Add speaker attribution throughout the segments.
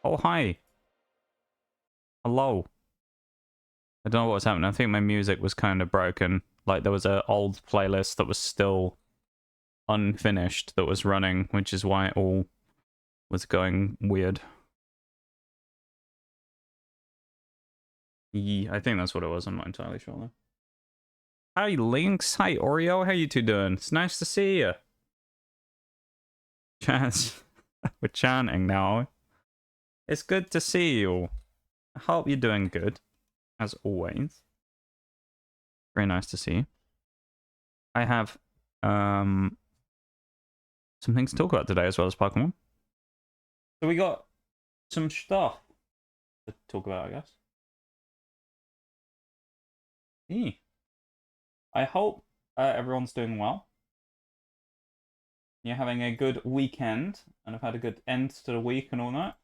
Speaker 1: Oh, hi. Hello. I don't know what was happening. I think my music was kind of broken. Like, there was an old playlist that was still unfinished that was running, which is why it all was going weird. Yeah, I think that's what it was. I'm not entirely sure, though. Hi, Lynx. Hi, Oreo. How you two doing? It's nice to see you. Chance. We're chanting now. It's good to see you. I hope you're doing good, as always. Very nice to see you. I have some things to talk about today as well as Pokemon. So we got some stuff to talk about, I guess. I hope everyone's doing well. You're having a good weekend and have had a good end to the week and all that.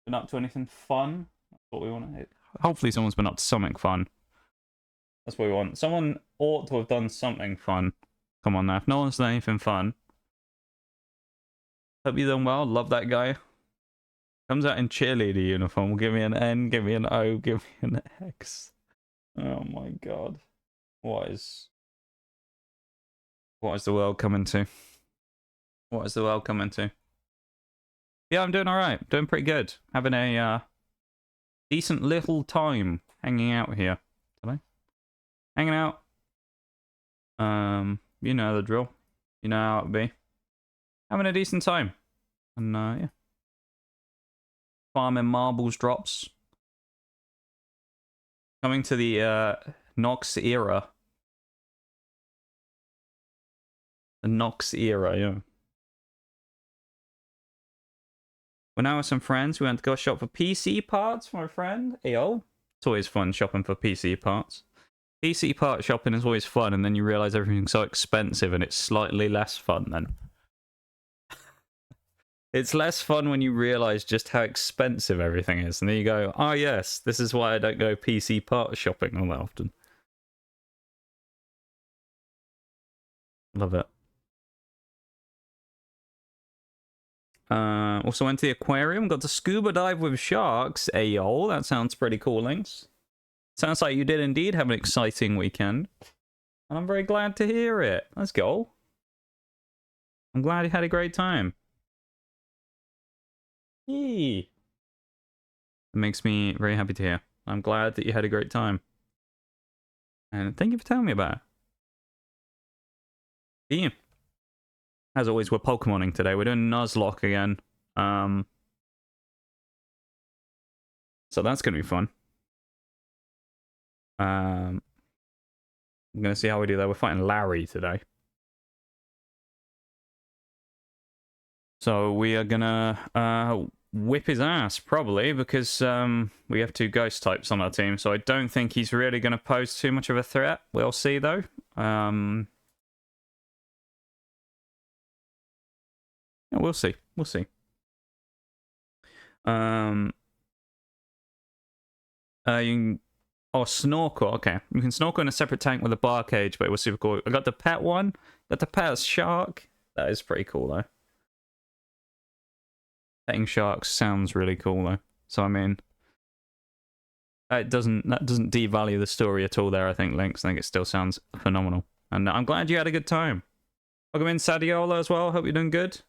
Speaker 1: Been up to anything fun? That's what we want to hit. Hopefully someone's been up to something fun. That's what we want. Someone ought to have done something fun. Come on now. If no one's done anything fun. Hope you're doing well. Love that guy. Comes out in cheerleader uniform. Give me an N, give me an O, give me an X. Oh my god. What is the world coming to? What is the world coming to? Yeah, I'm doing alright. Doing pretty good. Having a decent little time hanging out here today. Hanging out. You know the drill. You know how it be. Having a decent time. And yeah. Farming marbles drops. Coming to the Nox era. The Nox era, yeah. When I was some friends, we went to go shop for PC parts for a friend. Ayo. It's always fun shopping for PC parts. PC part shopping is always fun, and then you realise everything's so expensive and it's slightly less fun then. It's less fun when you realise just how expensive everything is, and then you go, oh yes, this is why I don't go PC part shopping all that often. Love it. Also went to the aquarium, got to scuba dive with sharks. Ayo, that sounds pretty cool, Lynx. Sounds like you did indeed have an exciting weekend. And I'm very glad to hear it. Let's go. I'm glad you had a great time. Yee. It makes me very happy to hear. I'm glad that you had a great time. And thank you for telling me about it. Yeah. As always, we're Pokemoning today. We're doing Nuzlocke again. So that's going to be fun. I'm going to see how we do that. We're fighting Larry today. So we are going to whip his ass, probably, because we have 2 ghost types on our team. So I don't think he's really going to pose too much of a threat. We'll see, though. Yeah, we'll see. We'll see. You can... Oh, snorkel. Okay. You can snorkel in a separate tank with a bar cage, but it was super cool. I got the pet one. Got the pet shark. That is pretty cool, though. Petting sharks sounds really cool, though. So, I mean... that doesn't devalue the story at all there, I think, Lynx. I think it still sounds phenomenal. And I'm glad you had a good time. Welcome in, Sadiola, as well. Hope you're doing good.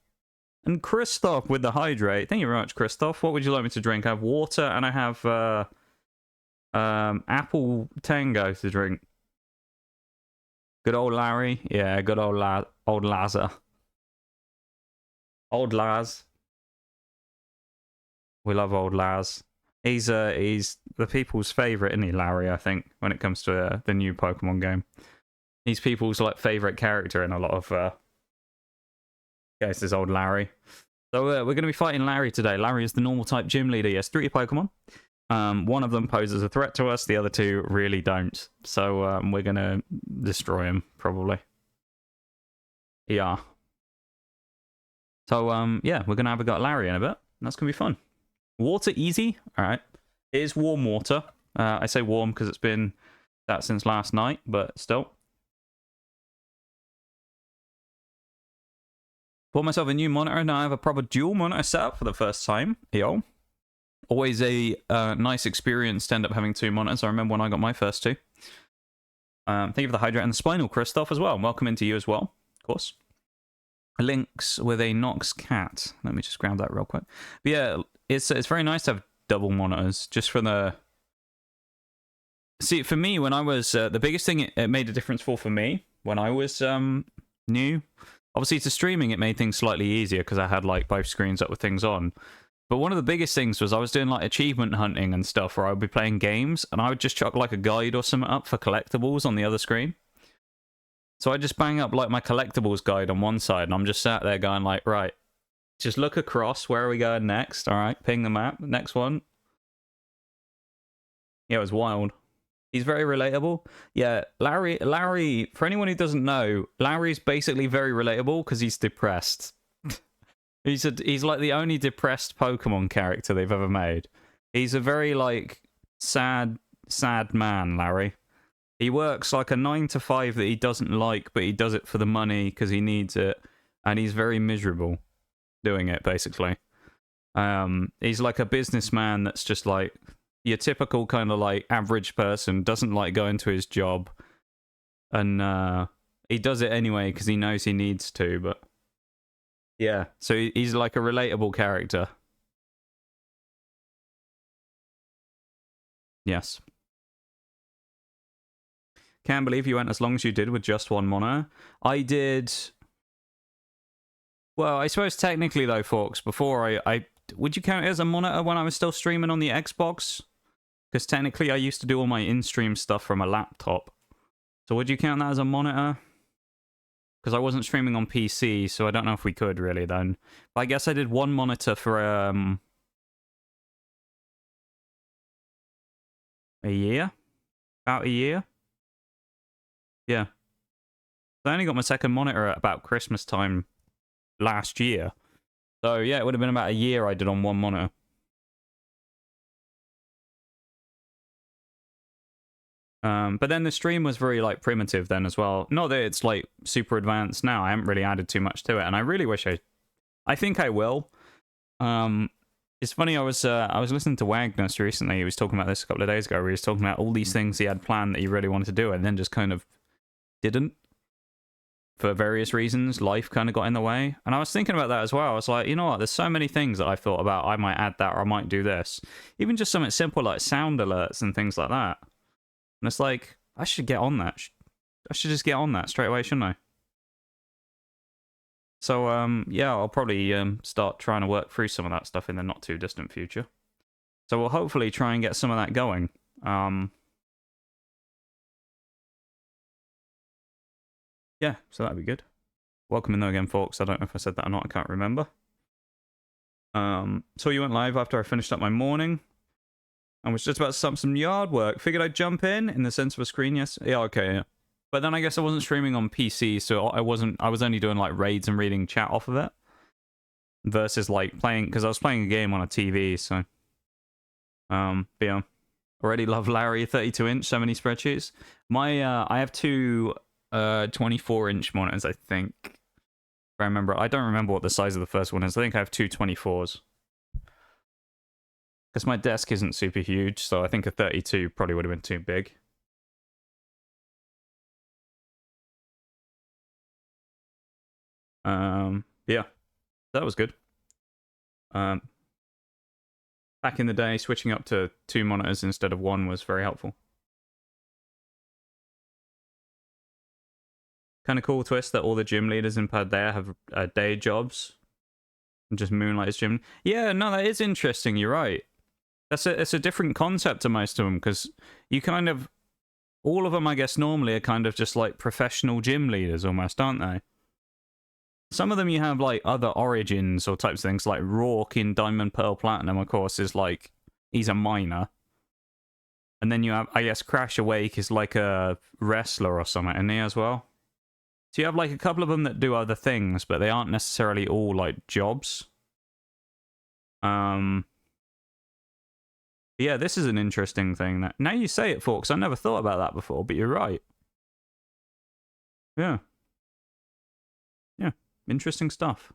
Speaker 1: And Christoph with the hydrate. Thank you very much, Christoph. What would you like me to drink? I have water and I have apple tango to drink. Good old Larry. Yeah, good old old Lazar. Old Laz. We love old Laz. He's the people's favourite, isn't he, Larry, I think, when it comes to the new Pokemon game. He's people's like favourite character in a lot of cases, old Larry. So we're going to be fighting Larry today. Larry is the normal type gym leader. He has 3 Pokemon. One of them poses a threat to us. The other 2 really don't. So we're going to destroy him, probably. Yeah. So, yeah, we're going to have a go at Larry in a bit. That's going to be fun. Water easy. All right. It is warm water. I say warm because it's been that since last night, but still. Bought myself a new monitor, and now I have a proper dual monitor setup for the first time. Yo. Always a nice experience to end up having 2 monitors. I remember when I got my first 2. Thank you for the hydrate and the spinal, Christoph, as well. Welcome into you as well, of course. Links with a Nox cat. Let me just grab that real quick. But yeah, it's very nice to have double monitors, just for the... See, for me, when I was... the biggest thing it made a difference for me, when I was new... Obviously, to streaming, it made things slightly easier, because I had, like, both screens up with things on. But one of the biggest things was I was doing, like, achievement hunting and stuff, where I would be playing games, and I would just chuck, like, a guide or something up for collectibles on the other screen. So I just bang up, like, my collectibles guide on one side, and I'm just sat there going, like, right, just look across, where are we going next? All right, ping the map, next one. Yeah, it was wild. He's very relatable. Yeah, Larry, for anyone who doesn't know, Larry's basically very relatable because he's depressed. He's like the only depressed Pokemon character they've ever made. He's a very, like, sad man, Larry. He works like a 9 to 5 that he doesn't like, but he does it for the money because he needs it, and he's very miserable doing it, basically. He's like a businessman that's just like your typical kind of like average person, doesn't like going to his job, and he does it anyway because he knows he needs to, but yeah, so he's like a relatable character. Yes. Can't believe you went as long as you did with just one monitor. I did... Well, I suppose technically though, folks, before I would you count it as a monitor when I was still streaming on the Xbox? Because technically I used to do all my in-stream stuff from a laptop. So would you count that as a monitor? Because I wasn't streaming on PC, so I don't know if we could really then. But I guess I did one monitor for a year? About a year? Yeah. I only got my second monitor at about Christmas time last year. So yeah, it would have been about a year I did on one monitor. But then the stream was very like primitive then as well. Not that it's like super advanced now. I haven't really added too much to it, and I really wish I think I will. It's funny, I was listening to Wagnus recently. He was talking about this a couple of days ago, where he was talking about all these things he had planned that he really wanted to do, and then just kind of didn't. For various reasons, life kind of got in the way. And I was thinking about that as well. I was like, you know what, there's so many things that I thought about. I might add that, or I might do this. Even just something simple like sound alerts and things like that. And it's like, I should get on that. I should just get on that straight away, shouldn't I? So, yeah, I'll probably start trying to work through some of that stuff in the not too distant future. So we'll hopefully try and get some of that going. Yeah, so that'd be good. Welcome in though again, folks. I don't know if I said that or not. I can't remember. So you went live after I finished up my morning. I was just about to start some yard work. Figured I'd jump in the sense of a screen, yes. Yeah, okay, yeah. But then I guess I wasn't streaming on PC, so I was only doing like raids and reading chat off of it. Versus like playing, because I was playing a game on a TV, so. But yeah. Already love Larry, 32-inch, so many spreadsheets. I have two 24-inch monitors, I think. If I remember. I don't remember what the size of the first one is. I think I have two 24s. Because my desk isn't super huge, so I think a 32 probably would have been too big. Yeah, that was good. Back in the day, switching up to 2 monitors instead of 1 was very helpful. Kind of cool twist that all the gym leaders in Paldea have day jobs and just moonlight as gym. Yeah, no, that is interesting. You're right. It's a different concept to most of them, because you kind of, all of them, I guess, normally are kind of just like professional gym leaders almost, aren't they? Some of them you have like other origins or types of things, like Rourke in Diamond Pearl Platinum, of course, is like, he's a miner. And then you have, I guess, Crash Awake is like a wrestler or something, isn't he, as well? So you have like a couple of them that do other things, but they aren't necessarily all like jobs. Yeah, this is an interesting thing. That now you say it, folks. I never thought about that before, but you're right. Yeah. Yeah, interesting stuff.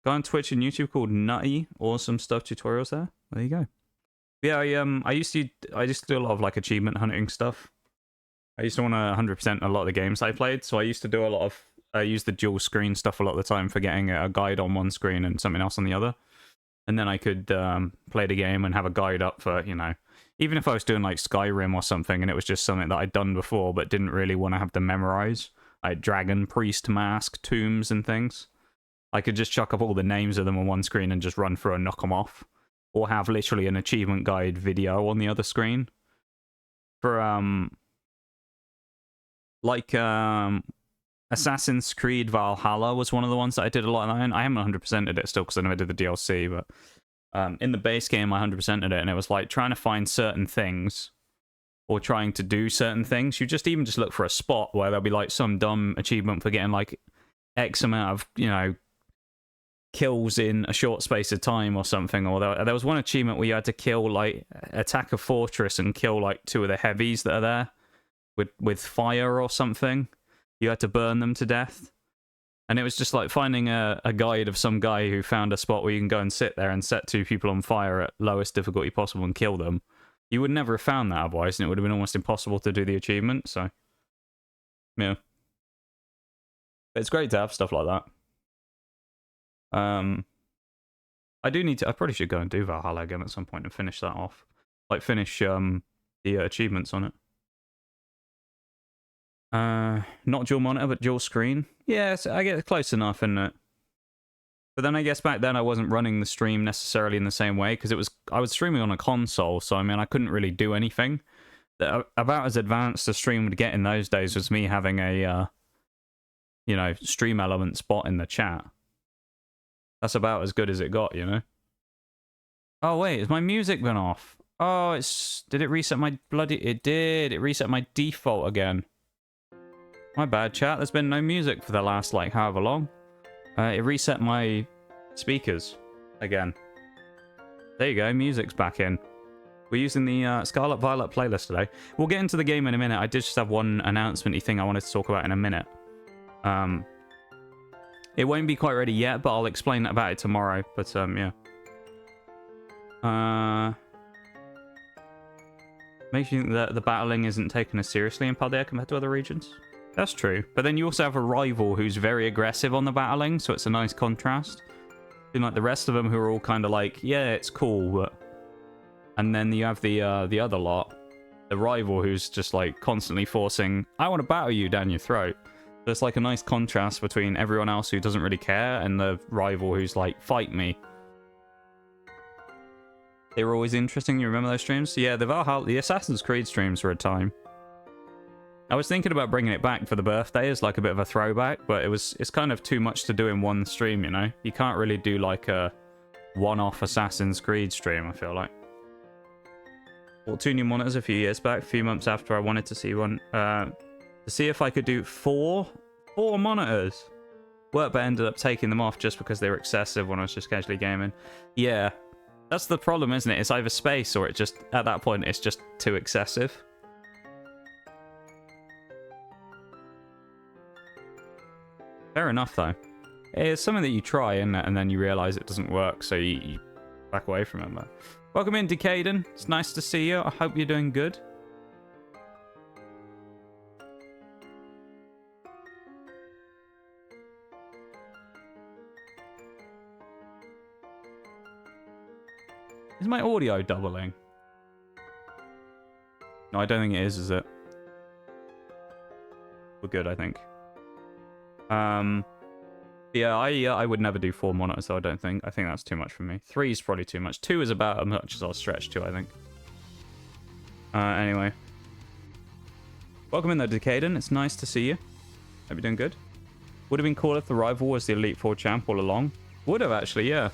Speaker 1: Guy on Twitch and YouTube called Nutty. Awesome stuff tutorials there. There you go. Yeah, I used to do a lot of like achievement hunting stuff. I used to want to 100% a lot of the games I played, so I used to do a lot of use the dual screen stuff a lot of the time for getting a guide on one screen and something else on the other. And then I could play the game and have a guide up for, you know, even if I was doing like Skyrim or something and it was just something that I'd done before but didn't really want to have to memorize, like Dragon, Priest, Mask, Tombs and things. I could just chuck up all the names of them on one screen and just run through and knock them off. Or have literally an achievement guide video on the other screen. For, Assassin's Creed Valhalla was one of the ones that I did a lot on. I haven't 100%ed it still because I never did the DLC, but in the base game I 100%ed it, and it was like trying to find certain things or trying to do certain things. You just look for a spot where there'll be like some dumb achievement for getting like X amount of, you know, kills in a short space of time or something. Or there was one achievement where you had to kill, like, attack a fortress and kill like 2 of the heavies that are there with fire or something. You had to burn them to death. And it was just like finding a guide of some guy who found a spot where you can go and sit there and set 2 people on fire at lowest difficulty possible and kill them. You would never have found that otherwise, and it would have been almost impossible to do the achievement, so... yeah. But it's great to have stuff like that. I probably should go and do Valhalla again at some point and finish that off. Like, finish the achievements on it. Not dual monitor, but dual screen. Yeah, so I get close enough, isn't it? But then I guess back then I wasn't running the stream necessarily in the same way, because I was streaming on a console, so I mean I couldn't really do anything. About as advanced a stream would get in those days was me having a, you know, stream element spot in the chat. That's about as good as it got, you know? Oh wait, has my music been off? Oh, did it reset my bloody... It did! It reset my default again. My bad, chat. There's been no music for the last, like, however long. It reset my speakers again. There you go, music's back in. We're using the Scarlet Violet playlist today. We'll get into the game in a minute. I did just have one announcement-y thing I wanted to talk about in a minute. It won't be quite ready yet, but I'll explain about it tomorrow. But, yeah. Makes you think that the battling isn't taken as seriously in Paldea compared to other regions. That's true. But then you also have a rival who's very aggressive on the battling, so it's a nice contrast. And like the rest of them who are all kind of like, yeah, it's cool, but... And then you have the other lot, the rival who's just like constantly forcing, I want to battle you down your throat. So it's like a nice contrast between everyone else who doesn't really care and the rival who's like, fight me. They were always interesting. You remember those streams? Yeah, the Assassin's Creed streams were a time. I was thinking about bringing it back for the birthday as like a bit of a throwback, but it's kind of too much to do in one stream, you know? You can't really do like a one-off Assassin's Creed stream, I feel like. Bought 2 new monitors a few years back, a few months after I wanted to see one, to see if I could do 4 monitors. Work, but ended up taking them off just because they were excessive when I was just casually gaming. Yeah, that's the problem, isn't it? It's either space or it just, at that point, it's just too excessive. Fair enough, though. It's something that you try, isn't it? And then you realise it doesn't work, so you back away from it. But... Welcome in, Decaden. It's nice to see you. I hope you're doing good. Is my audio doubling? No, I don't think it is it? We're good, I think. Yeah, I would never do 4 monitors, though, I don't think. I think that's too much for me. 3 is probably too much. 2 is about as much as I'll stretch to, I think. Anyway. Welcome in, though, Decaden. It's nice to see you. Hope you're doing good. Would have been cool if the rival was the Elite Four champ all along. Would have, actually, yeah.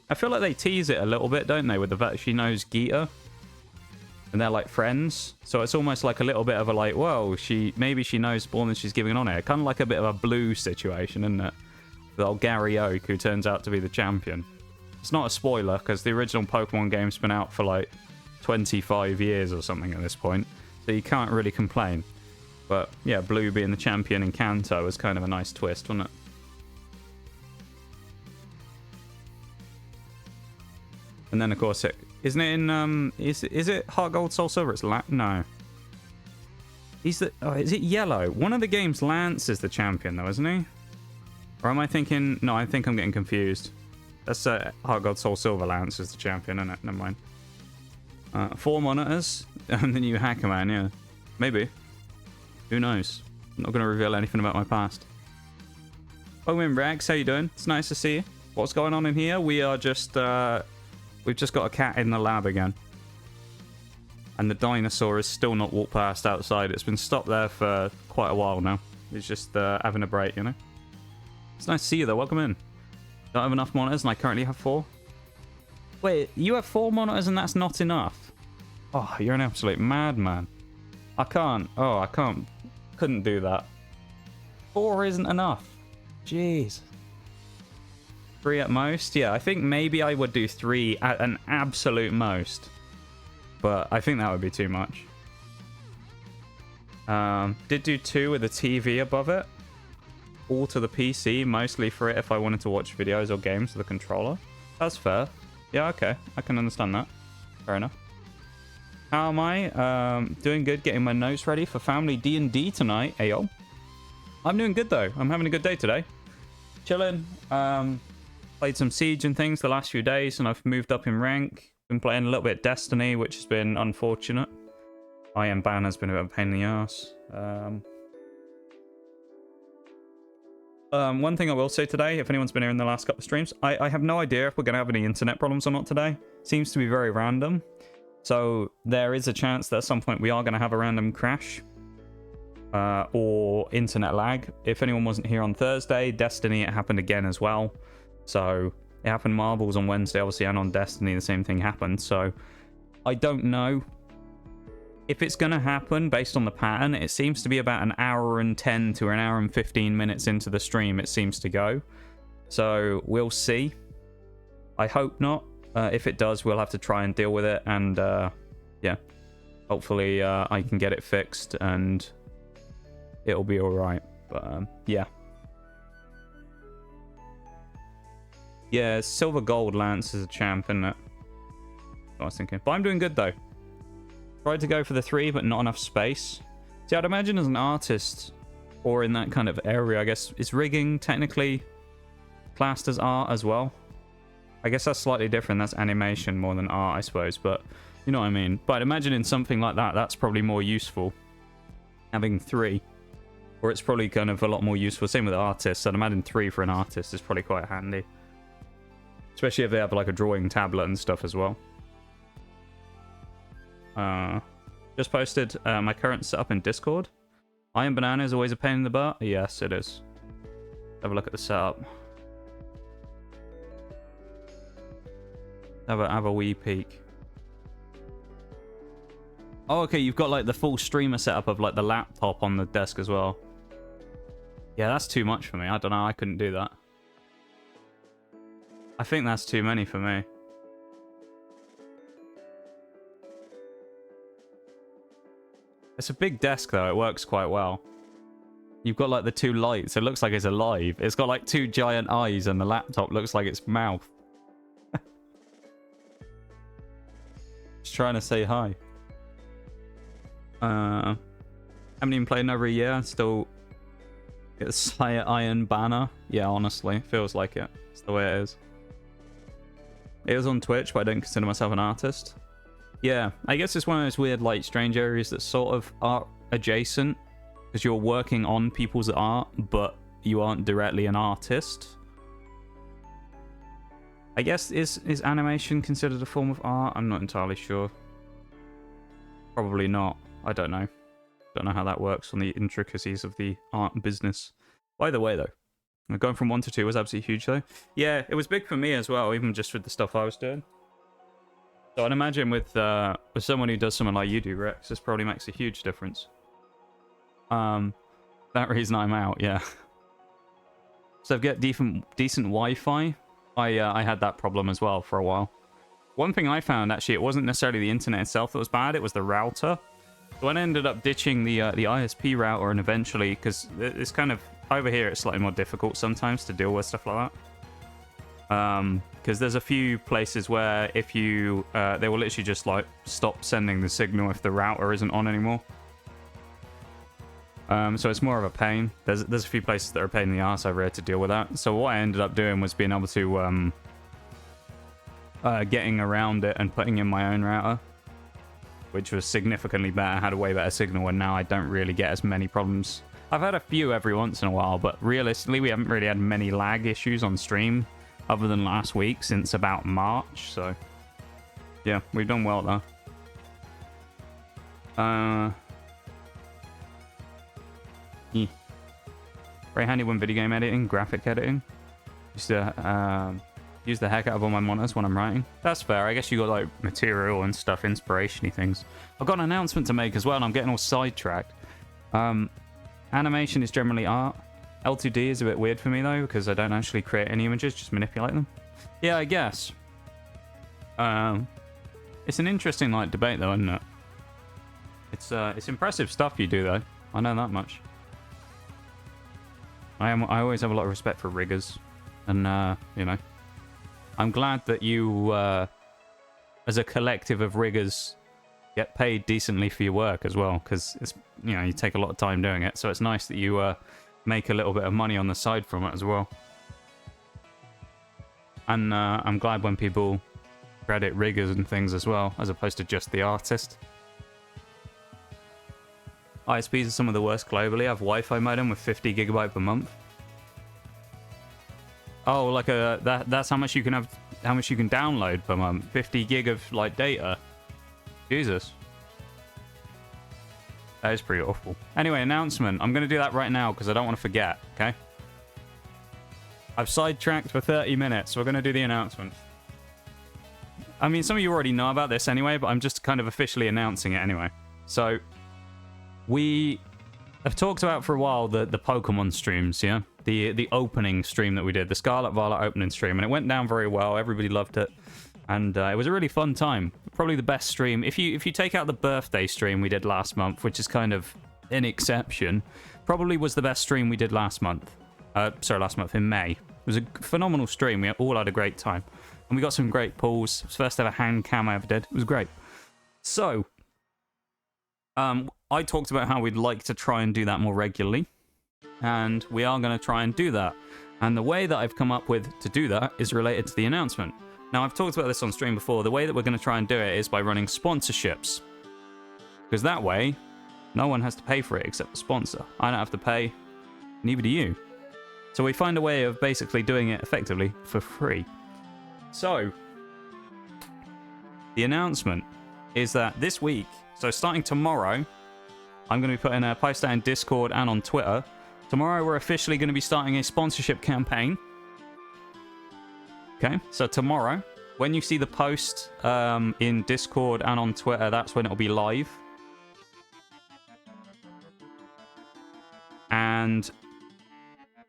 Speaker 1: I feel like they tease it a little bit, don't they, with the fact she knows Geeta. And they're like friends. So it's almost like a little bit of a like, whoa, maybe she knows more than she's giving on here. Kind of like a bit of a Blue situation, isn't it? The old Gary Oak, who turns out to be the champion. It's not a spoiler, because the original Pokemon game's been out for like 25 years or something at this point. So you can't really complain. But yeah, Blue being the champion in Kanto was kind of a nice twist, wasn't it? And then, of course, isn't it in... Is it Heart Gold, Soul Silver? It's no. Is it yellow? One of the games, Lance is the champion, though, isn't he? Or am I thinking... No, I think I'm getting confused. That's Heart Gold, Soul Silver. Lance is the champion, isn't it? Never mind. 4 monitors. And the new Hacker Man, yeah. Maybe. Who knows? I'm not going to reveal anything about my past. Owen Rex, how you doing? It's nice to see you. What's going on in here? We are just... we've just got a cat in the lab again. And the dinosaur has still not walked past outside. It's been stopped there for quite a while now. It's just having a break, you know? It's nice to see you, though. Welcome in. Don't have enough monitors, and I currently have 4. Wait, you have 4 monitors and that's not enough? Oh, you're an absolute madman. I can't. Oh, I can't. Couldn't do that. 4 isn't enough. Jeez. 3 at most? Yeah, I think maybe I would do 3 at an absolute most. But I think that would be too much. Did do 2 with a TV above it. All to the PC, mostly for it if I wanted to watch videos or games with a controller. That's fair. Yeah, okay. I can understand that. Fair enough. How am I? Doing good, getting my notes ready for family D&D tonight. Ayo. I'm doing good, though. I'm having a good day today. Chilling. Played some Siege and things the last few days, and I've moved up in rank. Been playing a little bit of Destiny, which has been unfortunate. Iron Banner's been a bit of a pain in the ass. One thing I will say today, if anyone's been here in the last couple of streams, I have no idea if we're going to have any internet problems or not today. Seems to be very random. So there is a chance that at some point we are going to have a random crash. Or internet lag. If anyone wasn't here on Thursday, Destiny, it happened again as well. So it happened Marbles on Wednesday, obviously, and on Destiny the same thing happened. So I don't know if it's going to happen based on the pattern. It seems to be about an hour and 10 to an hour and 15 minutes into the stream it seems to go. So we'll see. I hope not. If it does, we'll have to try and deal with it. And yeah, hopefully I can get it fixed and it'll be all right. But yeah. Yeah, Silver Gold Lance is a champ, isn't it? That's what I was thinking. But I'm doing good, though. Tried to go for the 3, but not enough space. See, I'd imagine as an artist, or in that kind of area, I guess, is rigging technically classed as art as well? I guess that's slightly different. That's animation more than art, I suppose. But you know what I mean? But I'd imagine in something like that, that's probably more useful. Having 3. Or it's probably kind of a lot more useful. Same with artists. I'd imagine 3 for an artist is probably quite handy. Especially if they have like a drawing tablet and stuff as well. Just posted my current setup in Discord. Iron Banana is always a pain in the butt. Yes, it is. Have a look at the setup. Have a wee peek. Oh, okay, you've got like the full streamer setup of like the laptop on the desk as well. Yeah, that's too much for me. I don't know. I couldn't do that. I think that's too many for me. It's a big desk, though. It works quite well. You've got, like, the 2 lights. It looks like it's alive. It's got, like, 2 giant eyes, and the laptop looks like its mouth. Just trying to say hi. Haven't even played in over a year. Still get the Slayer Iron Banner. Yeah, honestly. Feels like it. It's the way it is. It was on Twitch, but I don't consider myself an artist. Yeah, I guess it's one of those weird, like, strange areas that's sort of art adjacent. Because you're working on people's art, but you aren't directly an artist. I guess, is animation considered a form of art? I'm not entirely sure. Probably not. I don't know. Don't know how that works on the intricacies of the art business. By the way, though, going from 1 to 2 was absolutely huge, though. Yeah, it was big for me as well, even just with the stuff I was doing. So I'd imagine with someone who does something like you do, Rex, this probably makes a huge difference. That reason I'm out, yeah. So get decent Wi-Fi. I had that problem as well for a while. One thing I found, actually, it wasn't necessarily the internet itself that was bad, it was the router. So I ended up ditching the ISP router, and eventually, because it's kind of over here, it's slightly more difficult sometimes to deal with stuff like that. because there's a few places where if you they will literally just like stop sending the signal if the router isn't on anymore. So it's more of a pain. There's a few places that are a pain in the arse over here to deal with that. So what I ended up doing was being able to getting around it and putting in my own router, which was significantly better. I had a way better signal, and now I don't really get as many problems. I've had a few every once in a while, but realistically, we haven't really had many lag issues on stream other than last week since about March. So yeah, we've done well there. Yeah. Very handy when video game editing, graphic editing. Used to use the heck out of all my monitors when I'm writing. That's fair. I guess you got like material and stuff, inspiration-y things. I've got an announcement to make as well, and I'm getting all sidetracked. Animation is generally art. L2D is a bit weird for me though, because I don't actually create any images, just manipulate them. Yeah, I guess. It's an interesting like debate though, isn't it? It's impressive stuff you do though. I know that much. I always have a lot of respect for riggers, and you know, I'm glad that you, as a collective of riggers, get paid decently for your work as well, because it's, you know, you take a lot of time doing it, so it's nice that you make a little bit of money on the side from it as well. And I'm glad when people credit riggers and things as well, as opposed to just the artist. ISPs are some of the worst globally. I have Wi-Fi modem with 50 gigabyte per month. Oh, like that's how much you can have, how much you can download per month. 50 gig of like data. Jesus. That is pretty awful. Anyway, announcement. I'm going to do that right now because I don't want to forget, okay? I've sidetracked for 30 minutes, so we're going to do the announcement. I mean, some of you already know about this anyway, but I'm just kind of officially announcing it anyway. So, we have talked about for a while the Pokemon streams, yeah? The opening stream that we did, the Scarlet Violet opening stream, and it went down very well. Everybody loved it. And it was a really fun time. Probably the best stream. If you take out the birthday stream we did last month, which is kind of an exception, probably was the best stream we did last month. Last month in May. It was a phenomenal stream. We all had a great time. And we got some great pulls. It was the first ever hand cam I ever did. It was great. So, I talked about how we'd like to try and do that more regularly. And we are going to try and do that. And the way that I've come up with to do that is related to the announcement. Now, I've talked about this on stream before. The way that we're going to try and do it is by running sponsorships. Because that way, no one has to pay for it except the sponsor. I don't have to pay, neither do you. So we find a way of basically doing it effectively for free. So, the announcement is that this week, so starting tomorrow, I'm going to be putting a post out in Discord and on Twitter. Tomorrow, we're officially going to be starting a sponsorship campaign. Okay, so tomorrow, when you see the post in Discord and on Twitter, that's when it'll be live. And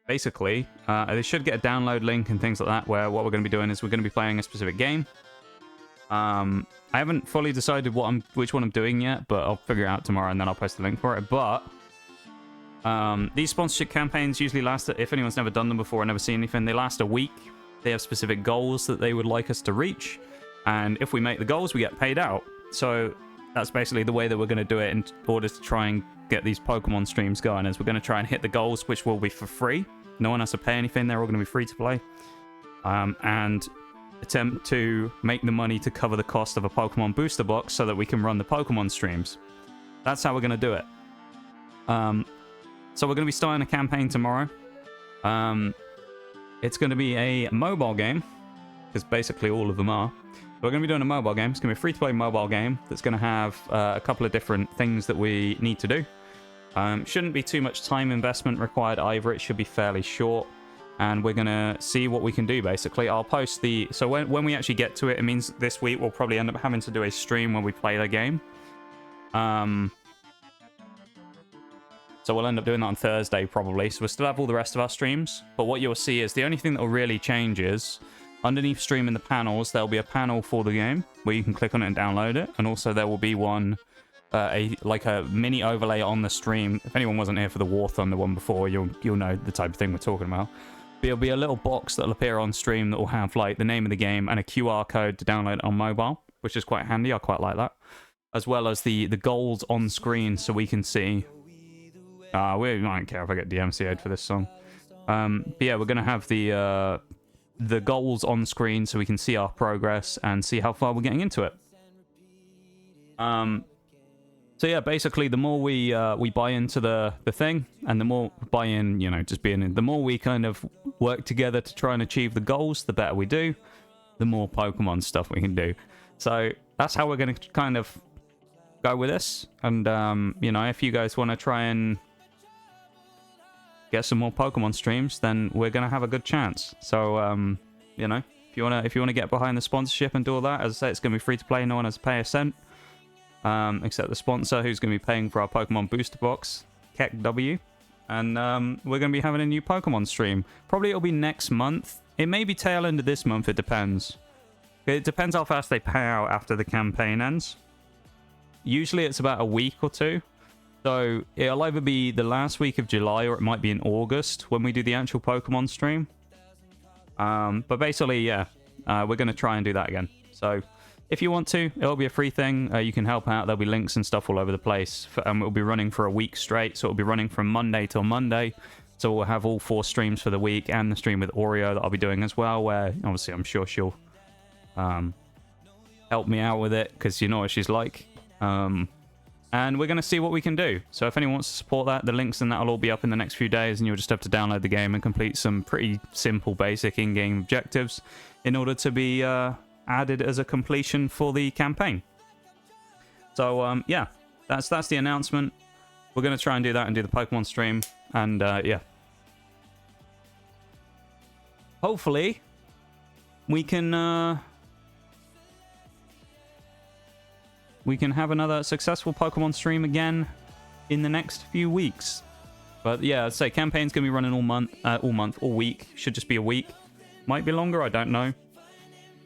Speaker 1: basically, they should get a download link and things like that, where what we're going to be doing is we're going to be playing a specific game. I haven't fully decided which one I'm doing yet, but I'll figure it out tomorrow and then I'll post the link for it. But these sponsorship campaigns usually last, if anyone's never done them before or never seen anything, they last a week. They have specific goals that they would like us to reach, and if we make the goals, we get paid out. So that's basically the way that we're going to do it in order to try and get these Pokemon streams going, is we're going to try and hit the goals, which will be for free. No one has to pay anything. They're all going to be free to play. And attempt to make the money to cover the cost of a Pokemon booster box so that we can run the Pokemon streams. That's how we're going to do it. So we're going to be starting a campaign tomorrow. It's going to be a mobile game, because basically all of them are. We're going to be doing a mobile game. It's going to be a free-to-play mobile game that's going to have a couple of different things that we need to do. Shouldn't be too much time investment required either. It should be fairly short. And we're going to see what we can do, basically. I'll post the... So when we actually get to it, it means this week we'll probably end up having to do a stream where we play the game. So we'll end up doing that on Thursday, probably. So we'll still have all the rest of our streams. But what you'll see is the only thing that will really change is underneath stream in the panels, there'll be a panel for the game where you can click on it and download it. And also there will be one, like a mini overlay on the stream. If anyone wasn't here for the War Thunder one before, you'll know the type of thing we're talking about. There'll be a little box that'll appear on stream that will have like the name of the game and a QR code to download it on mobile, which is quite handy. I quite like that. As well as the goals on screen so we can see. We don't care if I get DMCA'd for this song. But yeah, we're going to have the goals on screen so we can see our progress and see how far we're getting into it. So yeah, basically, the more we buy into the thing, and the more buy in, just being in, the more we kind of work together to try and achieve the goals, the better we do, the more Pokemon stuff we can do. So that's how we're going to kind of go with this. And if you guys want to try and get some more Pokemon streams, then we're going to have a good chance. So if you want to get behind the sponsorship and do all that, as I say, it's going to be free to play. No one has to pay a cent. Except the sponsor, who's going to be paying for our Pokemon booster box, KEKW. And we're going to be having a new Pokemon stream. Probably it'll be next month. It may be tail end of this month, it depends. It depends how fast they pay out after the campaign ends. Usually it's about a week or two. So it'll either be the last week of July or it might be in August when we do the actual Pokemon stream. But basically, yeah, we're going to try and do that again. So if you want to, it'll be a free thing. You can help out. There'll be links and stuff all over the place. It'll be running for a week straight. So it'll be running from Monday till Monday. So we'll have all 4 streams for the week and the stream with Oreo that I'll be doing as well, where obviously I'm sure she'll help me out with it because you know what she's like. And we're going to see what we can do. So if anyone wants to support that, the links and that will all be up in the next few days, and you'll just have to download the game and complete some pretty simple, basic in-game objectives in order to be added as a completion for the campaign. So yeah, that's the announcement. We're going to try and do that and do the Pokemon stream, and yeah, hopefully we can have another successful Pokemon stream again in the next few weeks. But yeah, I'd say campaign's going to be running all week. Should just be a week. Might be longer, I don't know.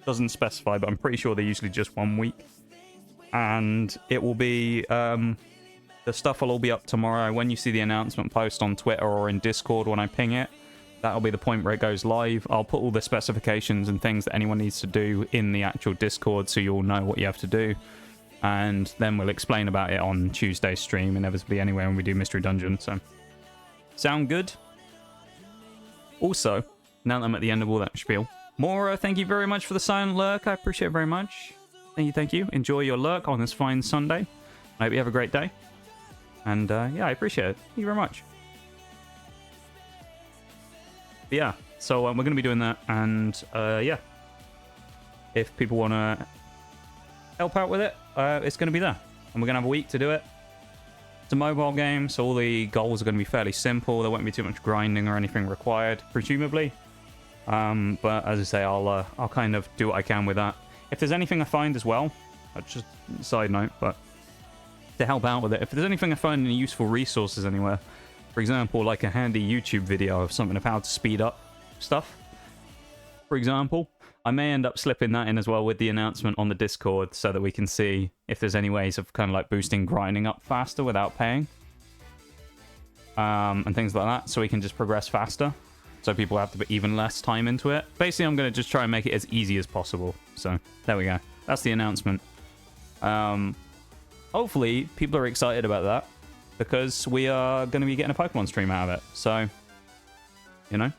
Speaker 1: Doesn't specify, but I'm pretty sure they're usually just 1 week. And it will be, the stuff will all be up tomorrow. When you see the announcement post on Twitter or in Discord when I ping it, that'll be the point where it goes live. I'll put all the specifications and things that anyone needs to do in the actual Discord so you'll know what you have to do. And then we'll explain about it on Tuesday's stream, inevitably anyway, when we do Mystery Dungeon. So, sound good? Also, now that I'm at the end of all that spiel, Mora, thank you very much for the silent lurk. I appreciate it very much. Thank you. Enjoy your lurk on this fine Sunday. I hope you have a great day. And yeah, I appreciate it. Thank you very much. But yeah, so we're going to be doing that. And yeah, if people want to help out with it, it's going to be there. And we're going to have a week to do it. It's a mobile game, so all the goals are going to be fairly simple. There won't be too much grinding or anything required, presumably. But as I say, I'll kind of do what I can with that. If there's anything I find as well, just a side note, but to help out with it, if there's anything I find, any useful resources anywhere, for example, like a handy YouTube video of something of how to speed up stuff, for example, I may end up slipping that in as well with the announcement on the Discord so that we can see if there's any ways of kind of like boosting grinding up faster without paying. And things like that, so we can just progress faster. So people have to put even less time into it. Basically, I'm going to just try and make it as easy as possible. So, there we go. That's the announcement. Hopefully, people are excited about that. Because we are going to be getting a Pokemon stream out of it. So, you know.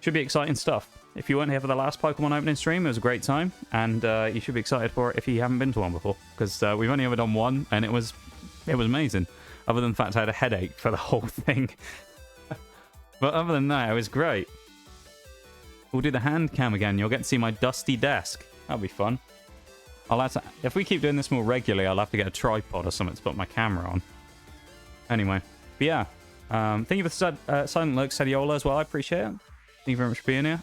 Speaker 1: Should be exciting stuff. If you weren't here for the last Pokemon opening stream, it was a great time. And you should be excited for it if you haven't been to one before. Because we've only ever done one, and it was amazing. Other than the fact I had a headache for the whole thing. But other than that, it was great. We'll do the hand cam again. You'll get to see my dusty desk. That'll be fun. I'll have to, if we keep doing this more regularly, I'll have to get a tripod or something to put my camera on. Anyway, but yeah. Thank you for the silent lurk, Sadiola, as well. I appreciate it. Thank you very much for being here.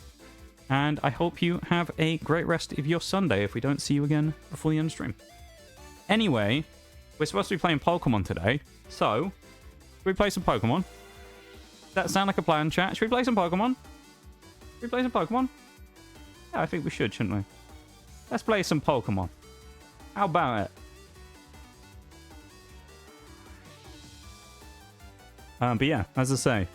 Speaker 1: And I hope you have a great rest of your Sunday if we don't see you again before the end stream. Anyway, we're supposed to be playing Pokemon today. So, should we play some Pokemon? Does that sound like a plan, chat? Should we play some Pokemon? Should we play some Pokemon? Yeah, I think we should, shouldn't we? Let's play some Pokemon. How about it? But yeah, as I say,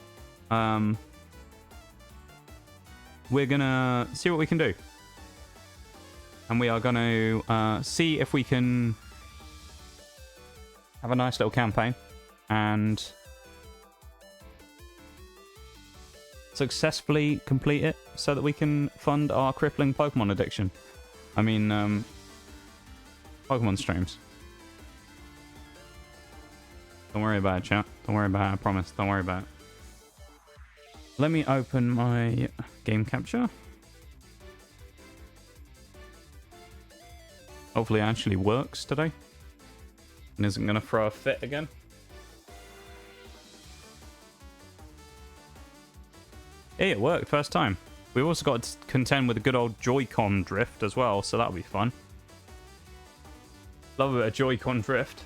Speaker 1: we're gonna see what we can do. And we are gonna see if we can have a nice little campaign and successfully complete it so that we can fund our crippling Pokemon addiction. I mean, Pokemon streams. Don't worry about it, chat. Don't worry about it, I promise. Don't worry about it. Let me open my game capture. Hopefully it actually works today. And isn't going to throw a fit again. Hey, it worked first time. We've also got to contend with a good old Joy-Con drift as well, so that'll be fun. Love a bit of Joy-Con drift.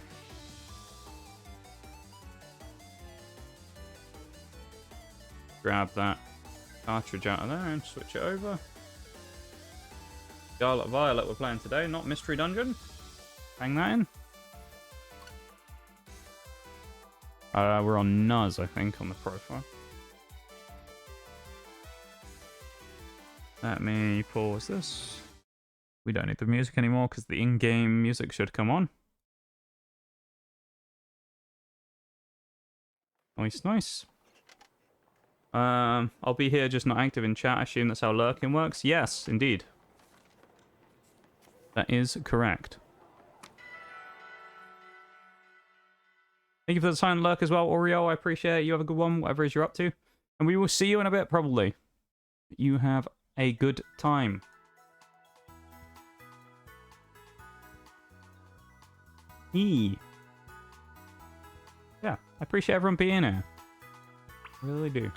Speaker 1: Grab that cartridge out of there and switch it over. Scarlet and Violet we're playing today, not Mystery Dungeon. Hang that in. We're on Nuz, I think, on the profile. Let me pause this. We don't need the music anymore because the in-game music should come on. Nice, nice. I'll be here, just not active in chat. I assume that's how lurking works. Yes, indeed. That is correct. Thank you for the silent lurk as well, Oreo. I appreciate it. You have a good one, whatever it is you're up to. And we will see you in a bit, probably. You have a good time. Yeah, I appreciate everyone being here. I really do.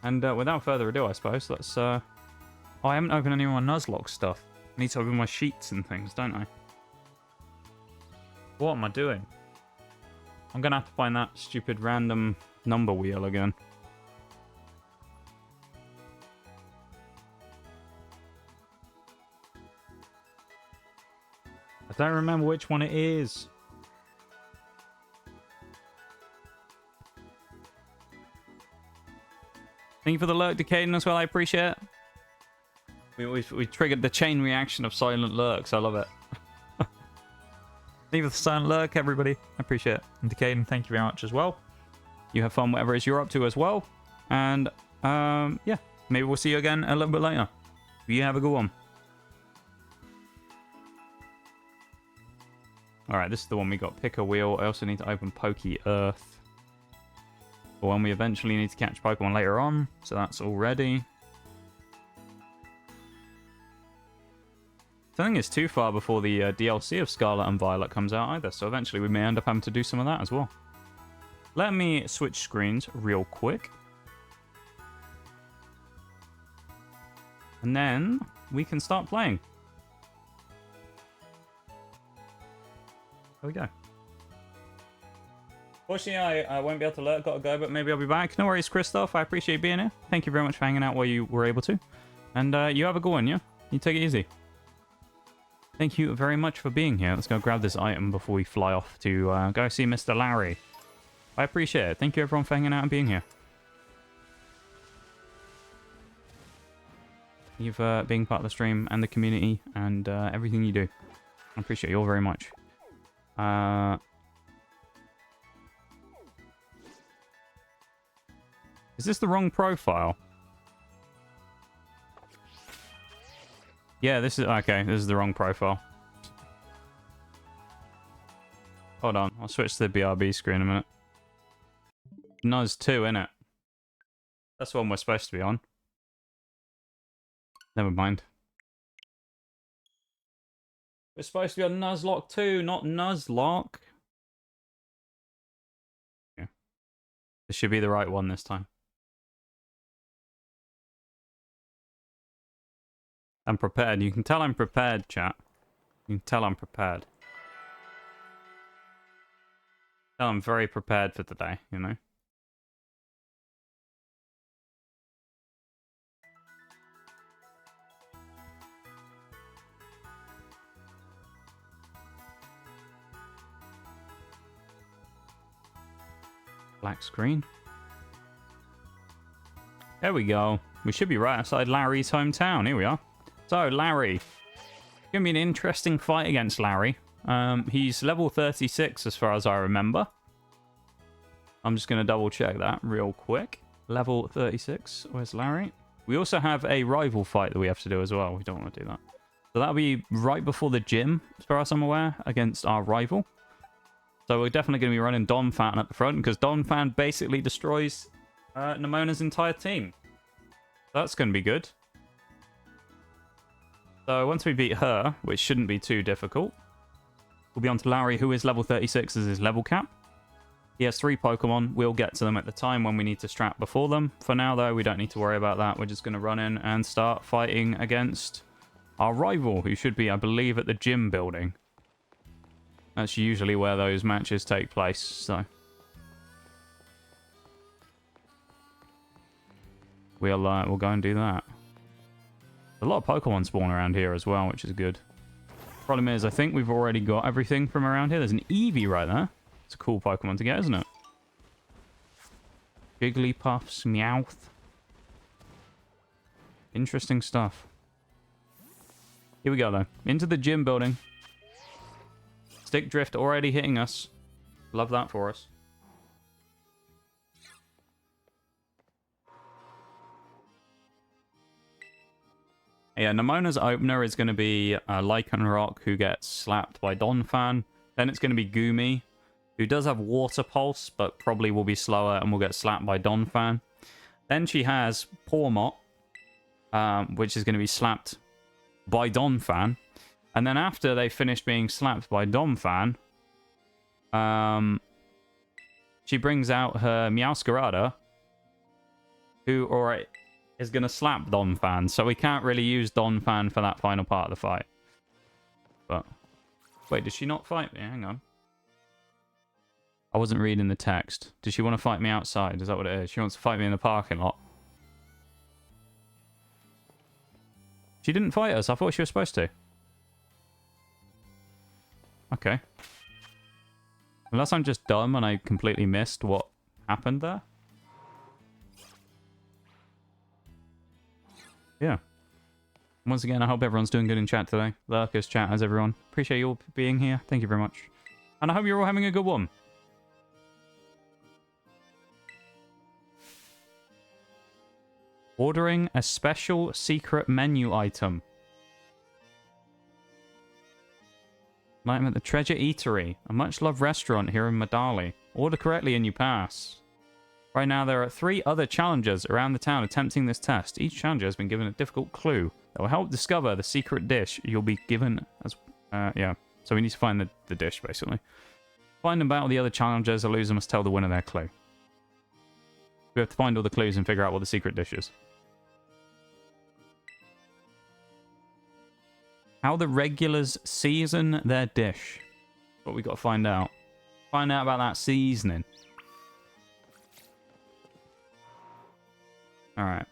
Speaker 1: And without further ado, I suppose, let's... Oh, I haven't opened any of my nuzlocke stuff. I need to open my sheets and things, don't I? What am I doing? I'm going to have to find that stupid random number wheel again. I don't remember which one it is. Thank you for the lurk, Decaden, as well. I appreciate it. We triggered the chain reaction of silent lurks. I love it. Thank you for the silent lurk, everybody. I appreciate it. And Decaden, thank you very much as well. You have fun, whatever it is you're up to as well. And, yeah. Maybe we'll see you again a little bit later. You have a good one. Alright, this is the one we got. Pick a wheel. I also need to open Pokey Earth. For when we eventually need to catch Pokemon later on. So that's all ready. I don't think it's too far before the DLC of Scarlet and Violet comes out either. So eventually we may end up having to do some of that as well. Let me switch screens real quick. And then we can start playing. There we go. Fortunately, I won't be able to lurk, gotta go, but maybe I'll be back. No worries, Christoph. I appreciate you being here. Thank you very much for hanging out while you were able to. And you have a good one, yeah? You take it easy. Thank you very much for being here. Let's go grab this item before we fly off to go see Mr. Larry. I appreciate it. Thank you, everyone, for hanging out and being here. You've being part of the stream and the community and everything you do. I appreciate you all very much. Is this the wrong profile? Yeah, this is... Okay, this is the wrong profile. Hold on, I'll switch to the BRB screen in a minute. Nuz 2, innit? That's the one we're supposed to be on. Never mind. We're supposed to be on Nuzlocke 2, not Nuzlocke. Yeah. This should be the right one this time. I'm prepared. You can tell I'm prepared, chat. You can tell I'm prepared. Tell I'm very prepared for today, you know? Black screen. There we go. We should be right outside Larry's hometown. Here we are. So, Larry. Gonna be an interesting fight against Larry. He's level 36 as far as I remember. I'm just going to double check that real quick. Level 36. Where's Larry? We also have a rival fight that we have to do as well. We don't want to do that. So that'll be right before the gym, as far as I'm aware, against our rival. So we're definitely going to be running Donphan at the front, because Donphan basically destroys Nemona's entire team. That's going to be good. So once we beat her, which shouldn't be too difficult, we'll be on to Larry, who is level 36 as his level cap. He has 3 Pokemon. We'll get to them at the time when we need to strap before them. For now, though, we don't need to worry about that. We're just going to run in and start fighting against our rival, who should be, I believe, at the gym building. That's usually where those matches take place, so... We'll go and do that. A lot of Pokemon spawn around here as well, which is good. Problem is, I think we've already got everything from around here. There's an Eevee right there. It's a cool Pokemon to get, isn't it? Jigglypuffs, Meowth. Interesting stuff. Here we go, though. Into the gym building. Stick Drift already hitting us. Love that for us. Yeah, Nemona's opener is going to be Lycanroc, who gets slapped by Donphan. Then it's going to be Goomy, who does have Water Pulse, but probably will be slower and will get slapped by Donphan. Then she has Pawmot, which is going to be slapped by Donphan. And then after they finish being slapped by Donphan, she brings out her Meowscarada, who is going to slap Donphan. So we can't really use Donphan for that final part of the fight. But, wait, did she not fight me? Hang on. I wasn't reading the text. Does she want to fight me outside? Is that what it is? She wants to fight me in the parking lot. She didn't fight us. I thought she was supposed to. Okay. Unless I'm just dumb and I completely missed what happened there. Yeah. Once again, I hope everyone's doing good in chat today. Lurkers, chat, how's everyone? Appreciate you all being here. Thank you very much. And I hope you're all having a good one. Ordering a special secret menu item. An item at the Treasure Eatery, a much-loved restaurant here in Madali. Order correctly and you pass. Right now, there are 3 other challengers around the town attempting this test. Each challenger has been given a difficult clue that will help discover the secret dish you'll be given as... yeah, so we need to find the dish, basically. Find and battle the other challengers. The loser must tell the winner their clue. We have to find all the clues and figure out what the secret dish is. How the regulars season their dish. What we got to find out. Find out about that seasoning. Alright.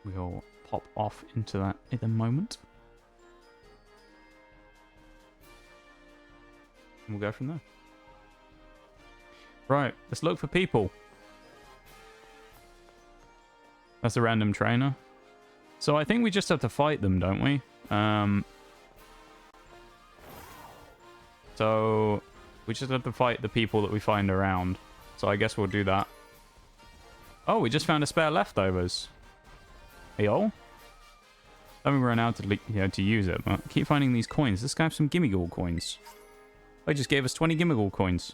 Speaker 1: We'll pop off into that in a moment. And we'll go from there. Right, let's look for people. That's a random trainer. So I think we just have to fight them, don't we? So we just have to fight the people that we find around. So I guess we'll do that. Oh, we just found a spare leftovers. Hey, oh. I haven't run out to use it, but I keep finding these coins. This guy has some Gimmighoul coins. They just gave us 20 Gimmighoul coins.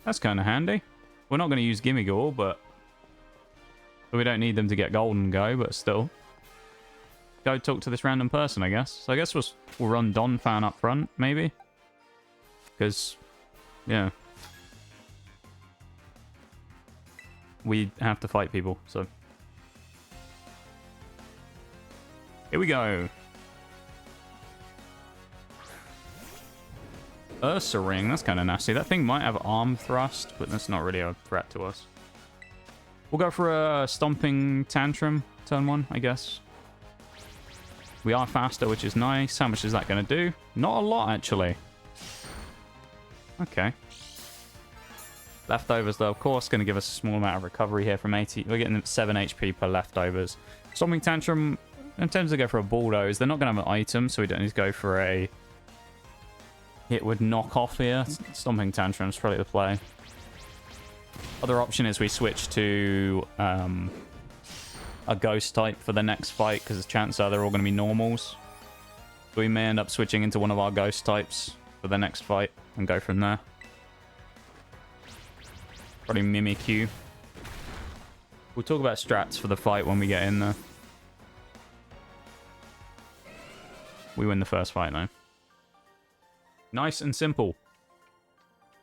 Speaker 1: That's kind of handy. We're not going to use Gimmighoul, but... we don't need them to get gold and go, but still. Go talk to this random person, I guess. So I guess we'll run Donphan up front, maybe? Because, yeah. We have to fight people, so... here we go. Ursaring, that's kind of nasty. That thing might have arm thrust, but that's not really a threat to us. We'll go for a Stomping Tantrum, turn 1, I guess. We are faster, which is nice. How much is that going to do? Not a lot, actually. Okay. Leftovers, though, of course, going to give us a small amount of recovery here from 80. We're getting 7 HP per leftovers. Stomping Tantrum intends to go for a Bulldoze. They're not going to have an item, so we don't need to go for a hit with knock off here. Stomping Tantrum's probably the play. Other option is we switch to a Ghost type for the next fight, because the chances are they're all going to be normals. So we may end up switching into one of our Ghost types for the next fight and go from there. Probably Mimikyu. We'll talk about strats for the fight when we get in there. We win the first fight now. Nice and simple.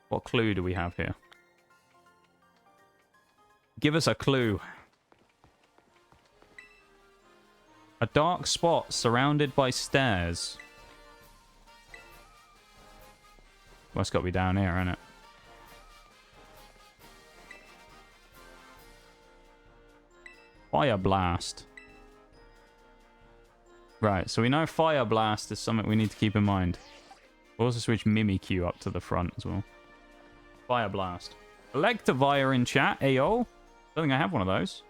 Speaker 1: What clue do we have here? Give us a clue. A dark spot surrounded by stairs. Well, it's got to be down here, isn't it? Fire Blast. Right, so we know Fire Blast is something we need to keep in mind. We'll also switch Mimikyu up to the front as well. Fire Blast. Electivire in chat, ayo. Don't think I have one of those.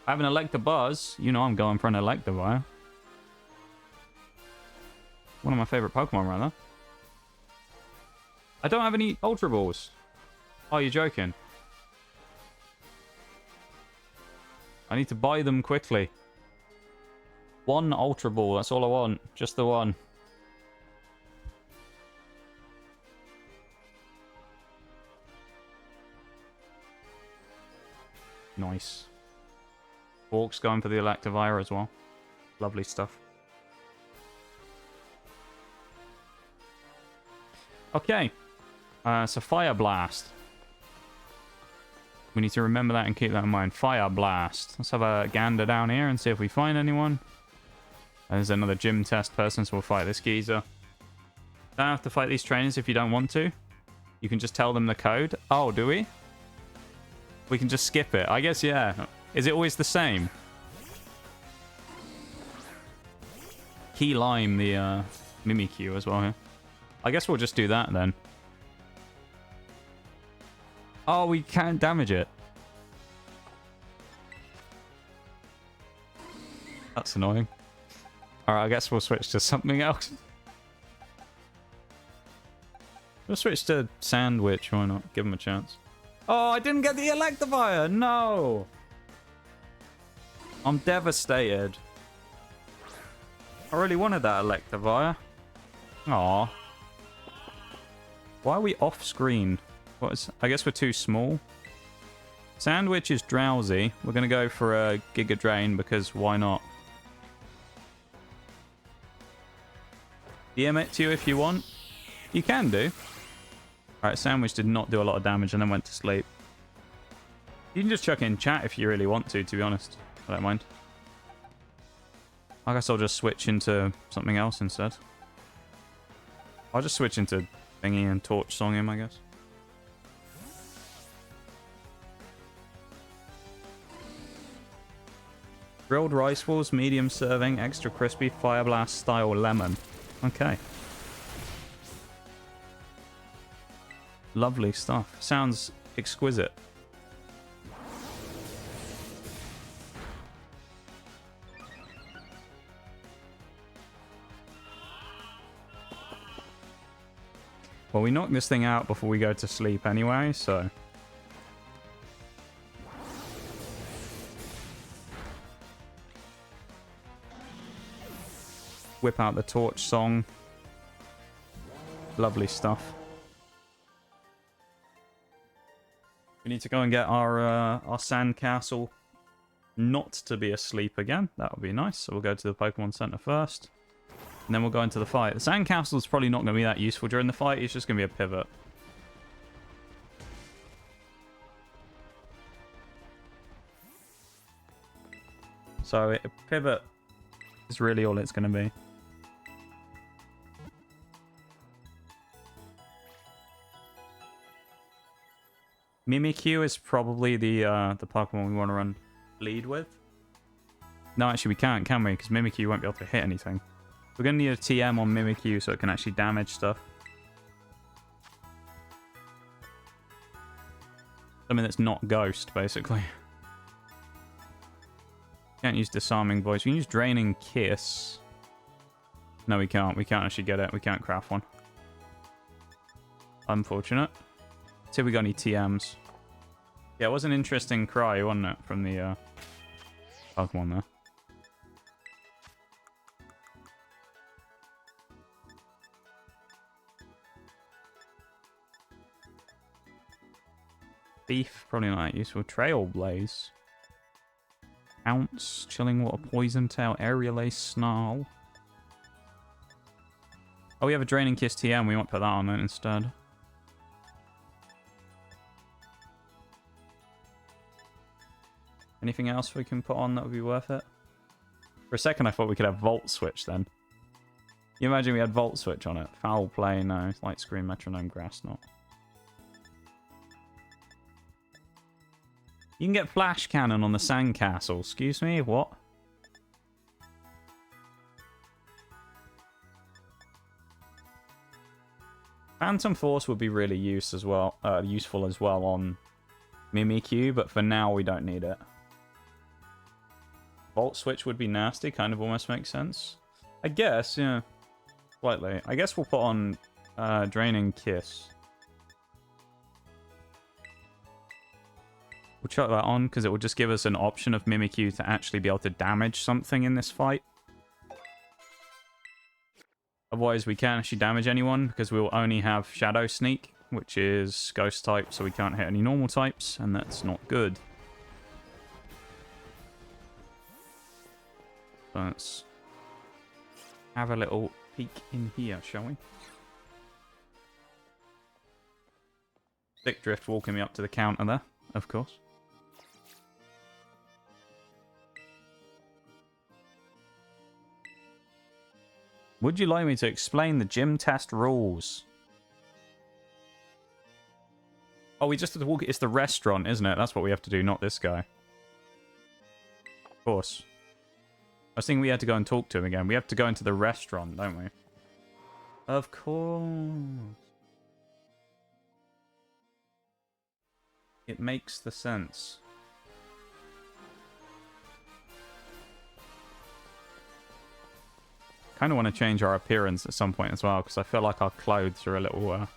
Speaker 1: I have an Electabuzz. You know I'm going for an Electivire. One of my favorite Pokemon, rather. I don't have any Ultra Balls. Oh, you're joking. I need to buy them quickly. One Ultra Ball, that's all I want. Just the one. Nice. Hawk's going for the Electivire as well. Lovely stuff. Okay. So Fire Blast. We need to remember that and keep that in mind. Fire Blast. Let's have a gander down here and see if we find anyone. There's another gym test person, so we'll fight this geezer. Don't have to fight these trainers if you don't want to. You can just tell them the code. Oh, do we? We can just skip it. I guess, yeah. Is it always the same? Key Lime, the Mimikyu as well here. I guess we'll just do that then. Oh, we can't damage it. That's annoying. Alright, I guess we'll switch to something else. We'll switch to Sandwich, why not? Give him a chance. Oh, I didn't get the Electivire! No! I'm devastated. I really wanted that Electivire. Aw. Why are we off screen? What is? I guess we're too small. Sandwich is drowsy. We're going to go for a Giga Drain because why not? DM it to you if you want. You can do. Alright, Sandwich did not do a lot of damage and then went to sleep. You can just chuck in chat if you really want to be honest. I don't mind. I guess I'll just switch into something else instead. I'll just switch into Thingy and Torch Song him, I guess. Grilled rice balls, medium serving, extra crispy, Fire Blast style lemon. Okay. Lovely stuff. Sounds exquisite. Well, we knock this thing out before we go to sleep anyway, so... Whip out the Torch Song. Lovely stuff. We need to go and get our Sandcastle not to be asleep again. That would be nice. So we'll go to the Pokemon Center first. And then we'll go into the fight. The Sandcastle is probably not going to be that useful during the fight. It's just going to be a pivot. So a pivot is really all it's going to be. Mimikyu is probably the Pokemon we want to run. lead with. No, actually we can't, can we? Because Mimikyu won't be able to hit anything. We're going to need a TM on Mimikyu so it can actually damage stuff. Something that's not Ghost, basically. Can't use Disarming Voice. We can use Draining Kiss. No, we can't. We can't actually get it. We can't craft one. Unfortunate. Let's see if we got any TMs. Yeah, it was an interesting cry, wasn't it? From the Pokemon there. Thief, probably not that useful. Trailblaze. Ounce, Chilling Water, Poison Tail, Aerial Ace, Snarl. Oh, we have a Draining Kiss TM. We might put that on it instead. Anything else we can put on that would be worth it? For a second, I thought we could have Volt Switch then. You imagine we had Volt Switch on it? Foul Play, no. Light Screen, Metronome, Grass Knot. You can get Flash Cannon on the Sandcastle. Excuse me, what? Phantom Force would be really useful as well on Mimikyu, but for now we don't need it. Volt Switch would be nasty, kind of almost makes sense. I guess, yeah. Slightly. I guess we'll put on Draining Kiss. We'll chuck that on because it will just give us an option of Mimikyu to actually be able to damage something in this fight. Otherwise, we can't actually damage anyone because we will only have Shadow Sneak, which is Ghost type, so we can't hit any normal types, and that's not good. So let's have a little peek in here, shall we? Stick Drift walking me up to the counter there, of course. Would you like me to explain the gym test rules? Oh, we just have to walk. It's the restaurant, isn't it? That's what we have to do, not this guy. Of course. I was thinking we had to go and talk to him again. We have to go into the restaurant, don't we? Of course. It makes the sense. Kind of want to change our appearance at some point as well, because I feel like our clothes are a little...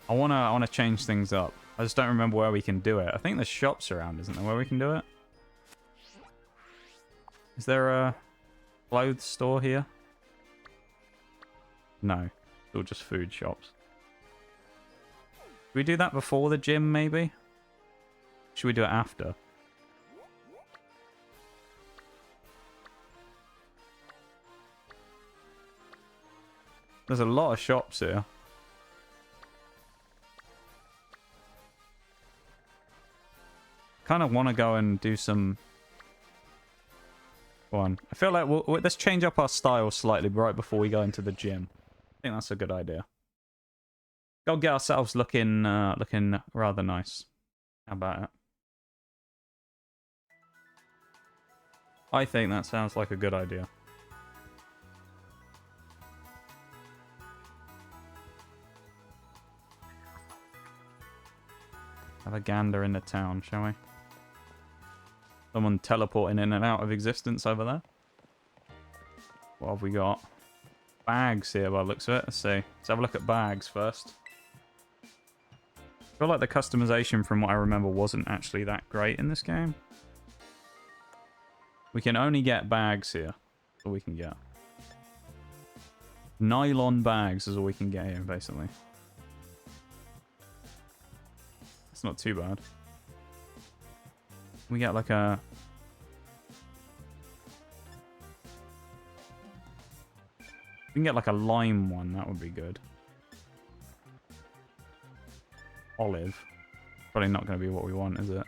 Speaker 1: I wanna change things up. I just don't remember where we can do it. I think there's shops around, isn't there, where we can do it? Is there a clothes store here? No. It's all just food shops. Should we do that before the gym, maybe? Should we do it after? There's a lot of shops here. Kind of want to go and do some... One. I feel like let's change up our style slightly right before we go into the gym. I think that's a good idea. Go get ourselves looking rather nice. How about it? I think that sounds like a good idea. Have a gander in the town, shall we? Someone teleporting in and out of existence over there. What have we got? Bags here by the looks of it. Let's see. Let's have a look at bags first. I feel like the customization from what I remember wasn't actually that great in this game. We can only get bags here. That's all we can get. Nylon bags is all we can get here, basically. It's not too bad. We get like a... We can get like a lime one. That would be good. Olive. Probably not going to be what we want, is it?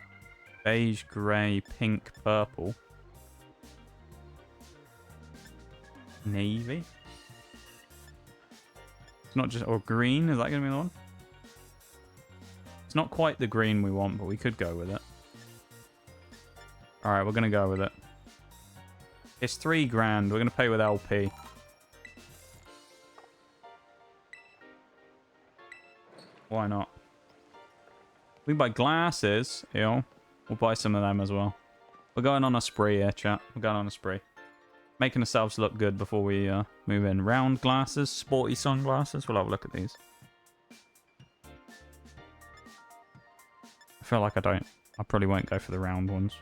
Speaker 1: Beige, grey, pink, purple. Navy. It's not just... Or green. Is that going to be the one? It's not quite the green we want, but we could go with it. Alright, we're going to go with it. It's $3,000. We're going to pay with LP. Why not? We can buy glasses. Ew. We'll buy some of them as well. We're going on a spree here, chat. We're going on a spree. Making ourselves look good before we move in. Round glasses, sporty sunglasses. We'll have a look at these. I feel like I probably won't go for the round ones.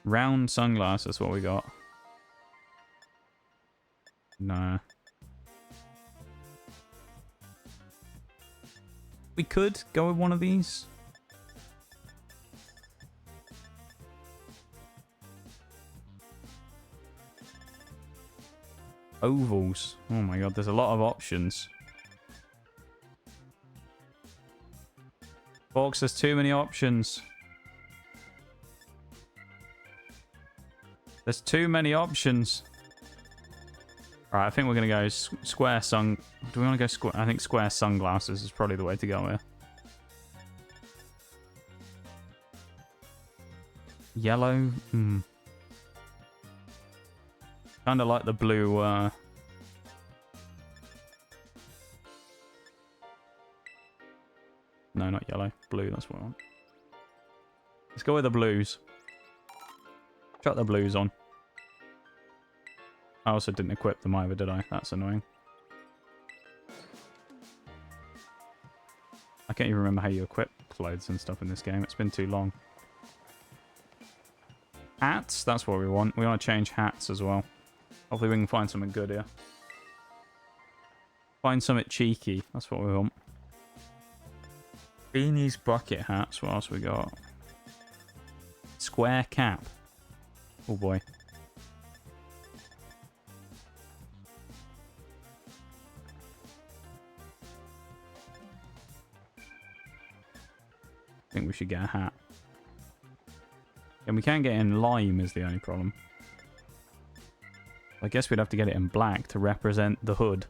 Speaker 1: Round sunglasses, what we got? Nah. We could go with one of these. Ovals. Oh my god, there's a lot of options. Fox, there's too many options. There's too many options. Alright, I think we're going to go square sun... Do we want to go square? I think square sunglasses is probably the way to go here. Yellow? Hmm. Kind of like the blue... No, not yellow. Blue, that's what I want. Let's go with the blues. Chuck the blues on. I also didn't equip them either, did I? That's annoying. I can't even remember how you equip clothes and stuff in this game. It's been too long. Hats? That's what we want. We want to change hats as well. Hopefully we can find something good here. Find something cheeky. That's what we want. Beanies, bucket hats. What else we got? Square cap. Oh boy. I think we should get a hat. And we can't get in lime is the only problem. I guess we'd have to get it in black to represent the hood.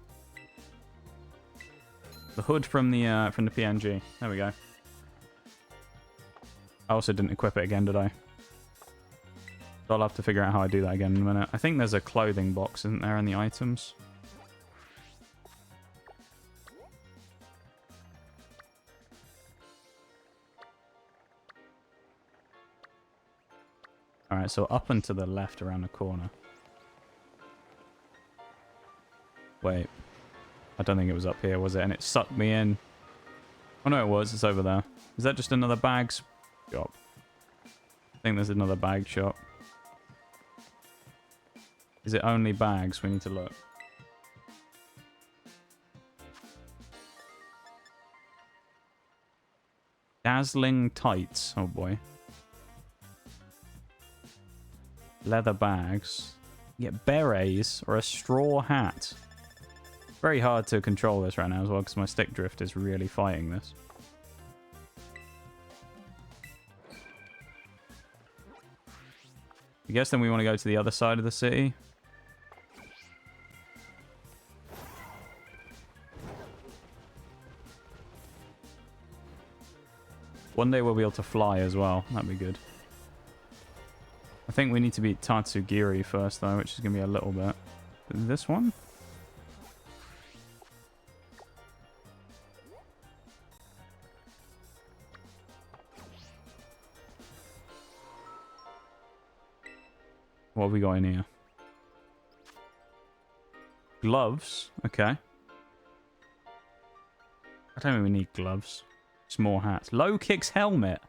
Speaker 1: The hood from the PNG. There we go. I also didn't equip it again, did I? So I'll have to figure out how I do that again in a minute. I think there's a clothing box, isn't there, in the items? Alright, so up and to the left around the corner. Wait. I don't think it was up here, was it? And it sucked me in. Oh no, it was. It's over there. Is that just another bags shop? I think there's another bag shop. Is it only bags? We need to look. Dazzling tights. Oh boy. Leather bags. You get berets or a straw hat. Very hard to control this right now as well because my stick drift is really fighting this. I guess then we want to go to the other side of the city. One day we'll be able to fly as well. That'd be good. I think we need to beat Tatsugiri first though, which is going to be a little bit. This one? What have we got in here? Gloves. Okay. I don't think we need gloves. Just more hats. Low kicks helmet.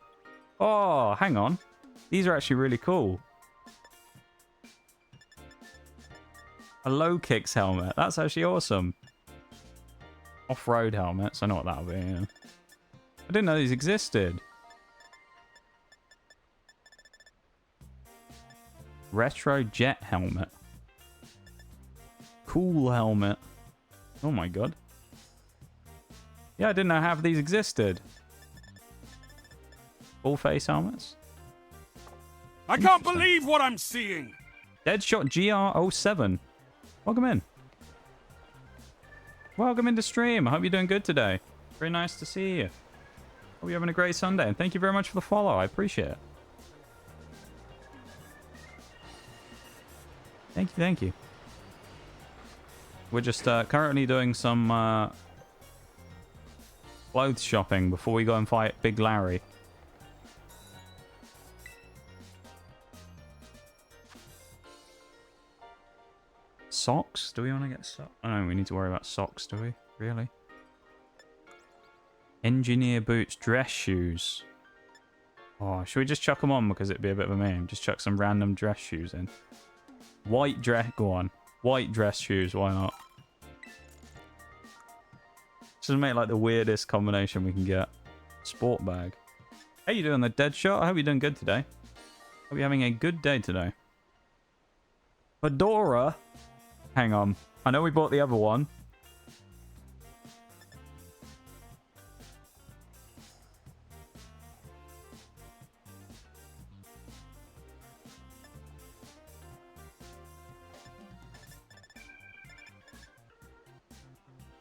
Speaker 1: Oh, hang on. These are actually really cool. A low kicks helmet. That's actually awesome. Off-road helmets. I know what that'll be. Yeah. I didn't know these existed. Retro jet helmet. Cool helmet. Oh my god. Yeah, I didn't know half of these existed. Full face helmets.
Speaker 2: I can't believe what I'm seeing.
Speaker 1: Deadshot GR07. Welcome in. Welcome into stream. I hope you're doing good today. Very nice to see you. Hope you're having a great Sunday. And thank you very much for the follow. I appreciate it. Thank you, thank you. We're just currently doing some clothes shopping before we go and fight Big Larry. Socks? Do we want to get socks? Oh, we need to worry about socks, do we? Really? Engineer boots, dress shoes. Oh, should we just chuck them on because it'd be a bit of a meme? Just chuck some random dress shoes in. White dress, go on. White dress shoes, why not? Just make like the weirdest combination we can get. Sport bag. How you doing, the dead shot? I hope you're doing good today. Hope you're having a good day today. Fedora? Hang on. I know we bought the other one.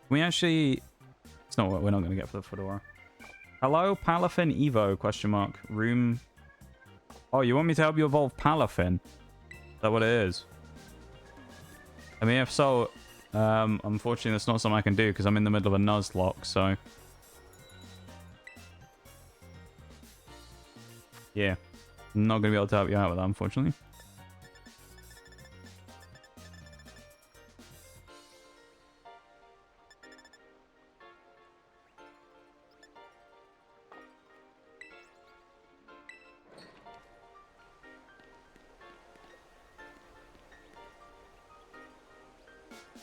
Speaker 1: We actually... It's not what we're not going to get for the fedora. Hello, Palafin Evo, question mark. Room... Oh, you want me to help you evolve Palafin? Is that what it is? I mean, if so, unfortunately that's not something I can do because I'm in the middle of a nuzlocke, so... Yeah. I'm not going to be able to help you out with that, unfortunately.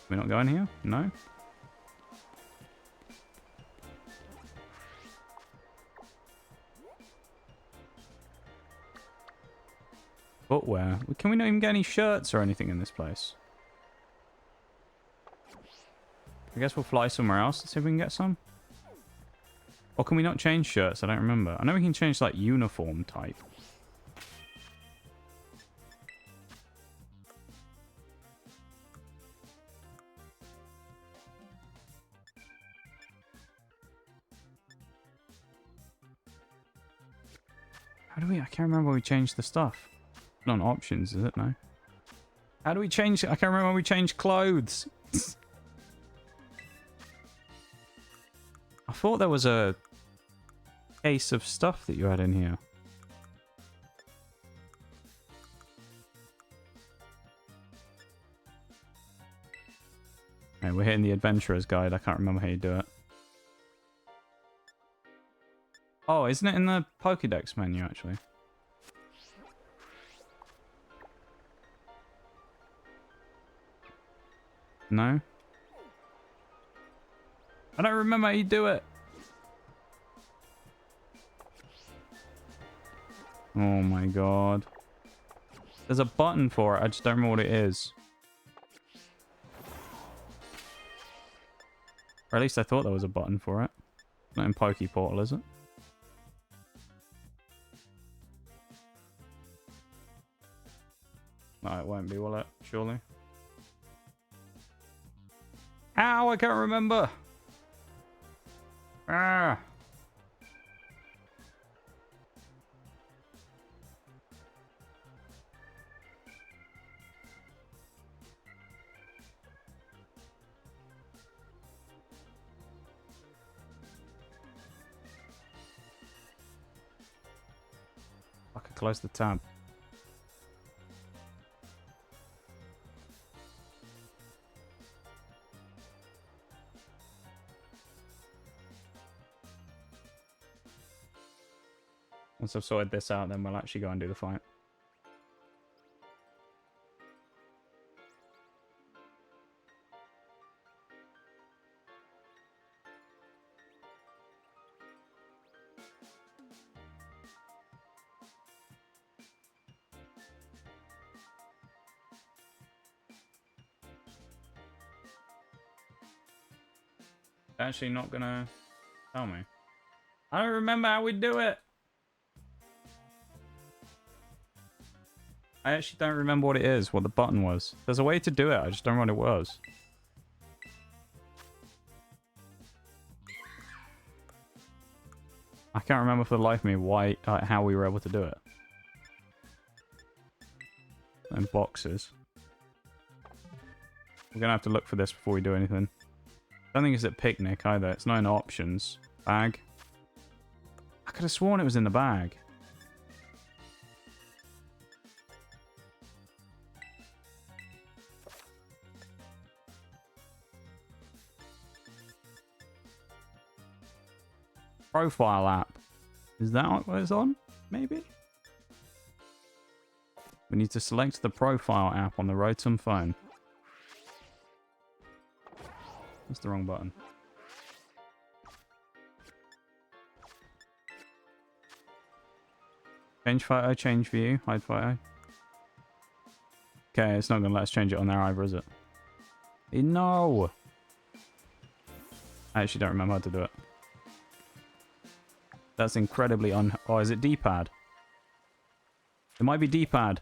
Speaker 1: We're not going here? No? Footwear. Can we not even get any shirts or anything in this place? I guess we'll fly somewhere else and see if we can get some. Or can we not change shirts? I don't remember. I know we can change like uniform type. How do we... I can't remember when we changed the stuff. Not on options, is it? No. How do we change... I can't remember when we changed clothes. I thought there was a case of stuff that you had in here. Okay, we're hitting the adventurer's guide. I can't remember how you do it. Oh, isn't it in the Pokédex menu, actually? No? I don't remember how you do it. Oh my god. There's a button for it. I just don't remember what it is. Or at least I thought there was a button for it. Not in Pokeportal, is it? No, it won't be, will it? Surely. Ow, I can't remember. Ah. I could close the tab. Once I've sorted this out, then we'll actually go and do the fight. Actually not gonna tell me. I don't remember how we do it. I actually don't remember what it is, what the button was. There's a way to do it, I just don't remember what it was. I can't remember for the life of me why, how we were able to do it. And boxes. We're gonna have to look for this before we do anything. I don't think it's at picnic either. It's not in options. Bag. I could have sworn it was in the bag. Profile app. Is that what it's on? Maybe? We need to select the profile app on the Rotom phone. That's the wrong button. Change photo, change view, hide photo. Okay, it's not going to let us change it on there either, is it? No! I actually don't remember how to do it. That's incredibly Oh, is it D-pad? It might be D-pad.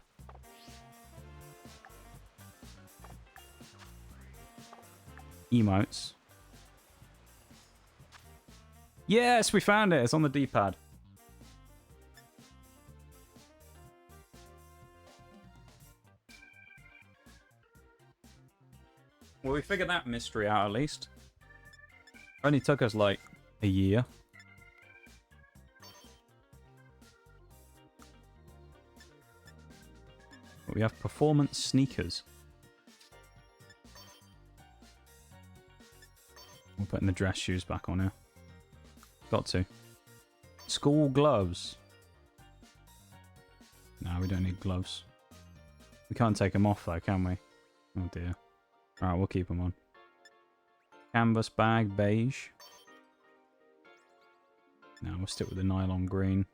Speaker 1: Emotes. Yes, we found it. It's on the D-pad. Well, we figured that mystery out at least. Only took us like a year. But we have performance sneakers. We're putting the dress shoes back on here. Got to. School gloves. No, we don't need gloves. We can't take them off though, can we? Oh dear. Alright, we'll keep them on. Canvas bag, beige. No, we'll stick with the nylon green.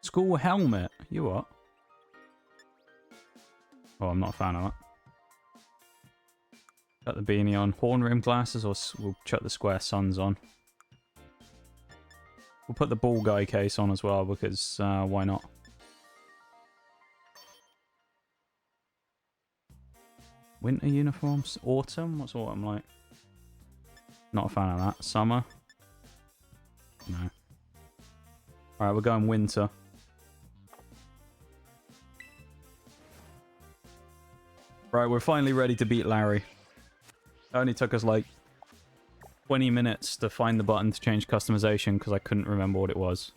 Speaker 1: School helmet. You what? Oh, I'm not a fan of that. Got the beanie on. Horn rim glasses, or we'll chuck the square suns on. We'll put the ball guy case on as well, because why not? Winter uniforms? Autumn? What's autumn like? Not a fan of that. Summer? No. Alright, we're going winter. Right, we're finally ready to beat Larry. It only took us like 20 minutes to find the button to change customization because I couldn't remember what it was.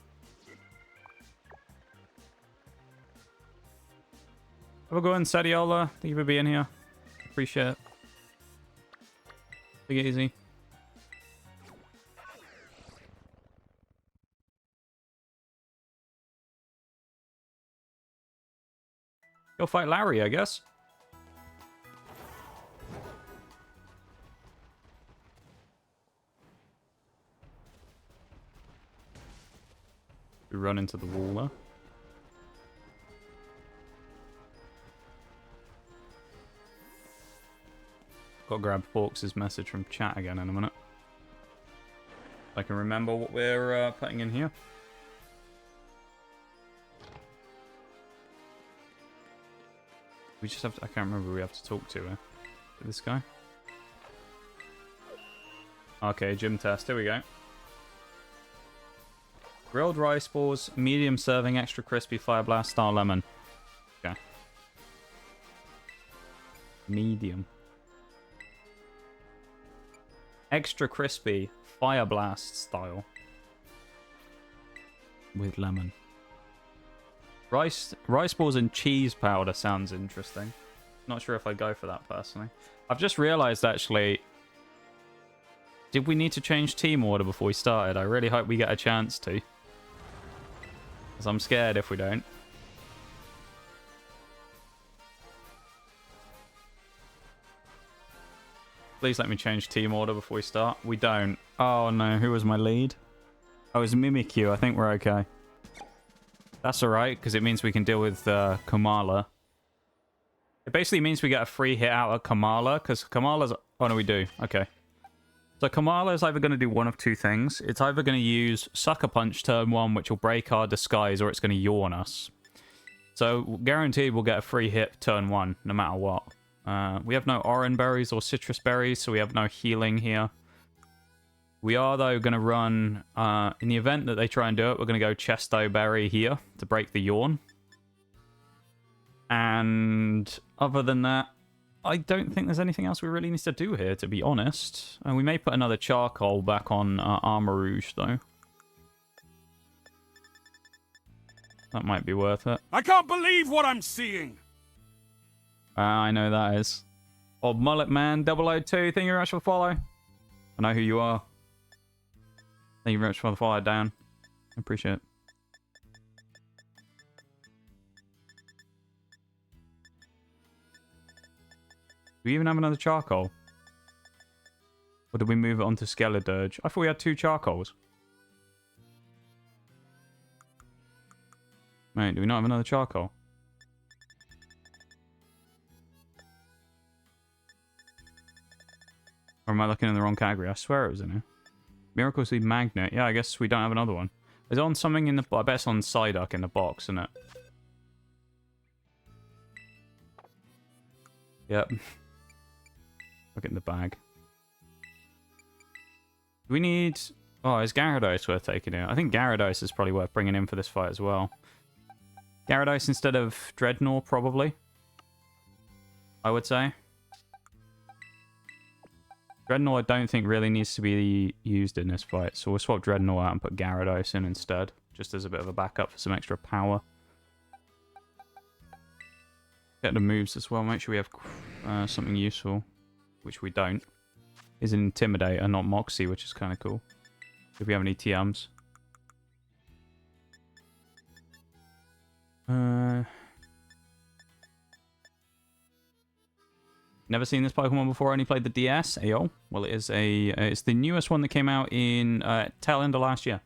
Speaker 1: Have a go in, Sadiola. Thank you for being here. Appreciate it. Take it easy. Go fight Larry, I guess. We run into the wall there. Got to grab Forks' message from chat again in a minute. I can remember what we're putting in here. We just have to... I can't remember who we have to talk to here. This guy? Okay, gym test. Here we go. Grilled rice balls, medium serving, extra crispy, fire blast, star lemon. Okay. Medium. Extra crispy, fire blast style. With lemon. Rice balls and cheese powder sounds interesting. Not sure if I'd go for that personally. I've just realised actually... Did we need to change team order before we started? I really hope we get a chance to. Because I'm scared if we don't. Please let me change team order before we start. We don't. Oh no, who was my lead? Oh, it was Mimikyu. I think we're okay. That's alright, because it means we can deal with Kamala. It basically means we get a free hit out of Kamala, because Kamala's... Oh no, we do. Okay. So Kamala is either going to do one of two things. It's either going to use Sucker Punch turn 1, which will break our disguise, or it's going to yawn us. So guaranteed we'll get a free hit turn 1, no matter what. We have no orange berries or citrus berries, so we have no healing here. We are, though, going to run... in the event that they try and do it, we're going to go Chesto Berry here to break the yawn. And other than that, I don't think there's anything else we really need to do here, to be honest. We may put another charcoal back on Armor Rouge, though. That might be worth it.
Speaker 2: I can't believe what I'm seeing.
Speaker 1: I know that is. Old Mullet Man 002, thank you very much for the follow. I know who you are. Thank you very much for the follow, Dan. I appreciate it. Do we even have another charcoal? Or did we move it onto Skeledirge? I thought we had 2 charcoals. Wait, do we not have another charcoal? Or am I looking in the wrong category? I swear it was in here. Miracle Seed Magnet. Yeah, I guess we don't have another one. Is it on something in the... I bet it's on Psyduck in the box, isn't it? Yep. Look in the bag. Do we need... Oh, is Gyarados worth taking in? I think Gyarados is probably worth bringing in for this fight as well. Gyarados instead of Dreadnought, probably. I would say. Dreadnought I don't think really needs to be used in this fight, so we'll swap Dreadnought out and put Gyarados in instead, just as a bit of a backup for some extra power. Get the moves as well, make sure we have something useful, which we don't. Is an Intimidator, not Moxie, which is kind of cool. If we have any TMs. Never seen this Pokemon before, only played the DS. Ayo. Well, it's the newest one that came out in tail end of last year.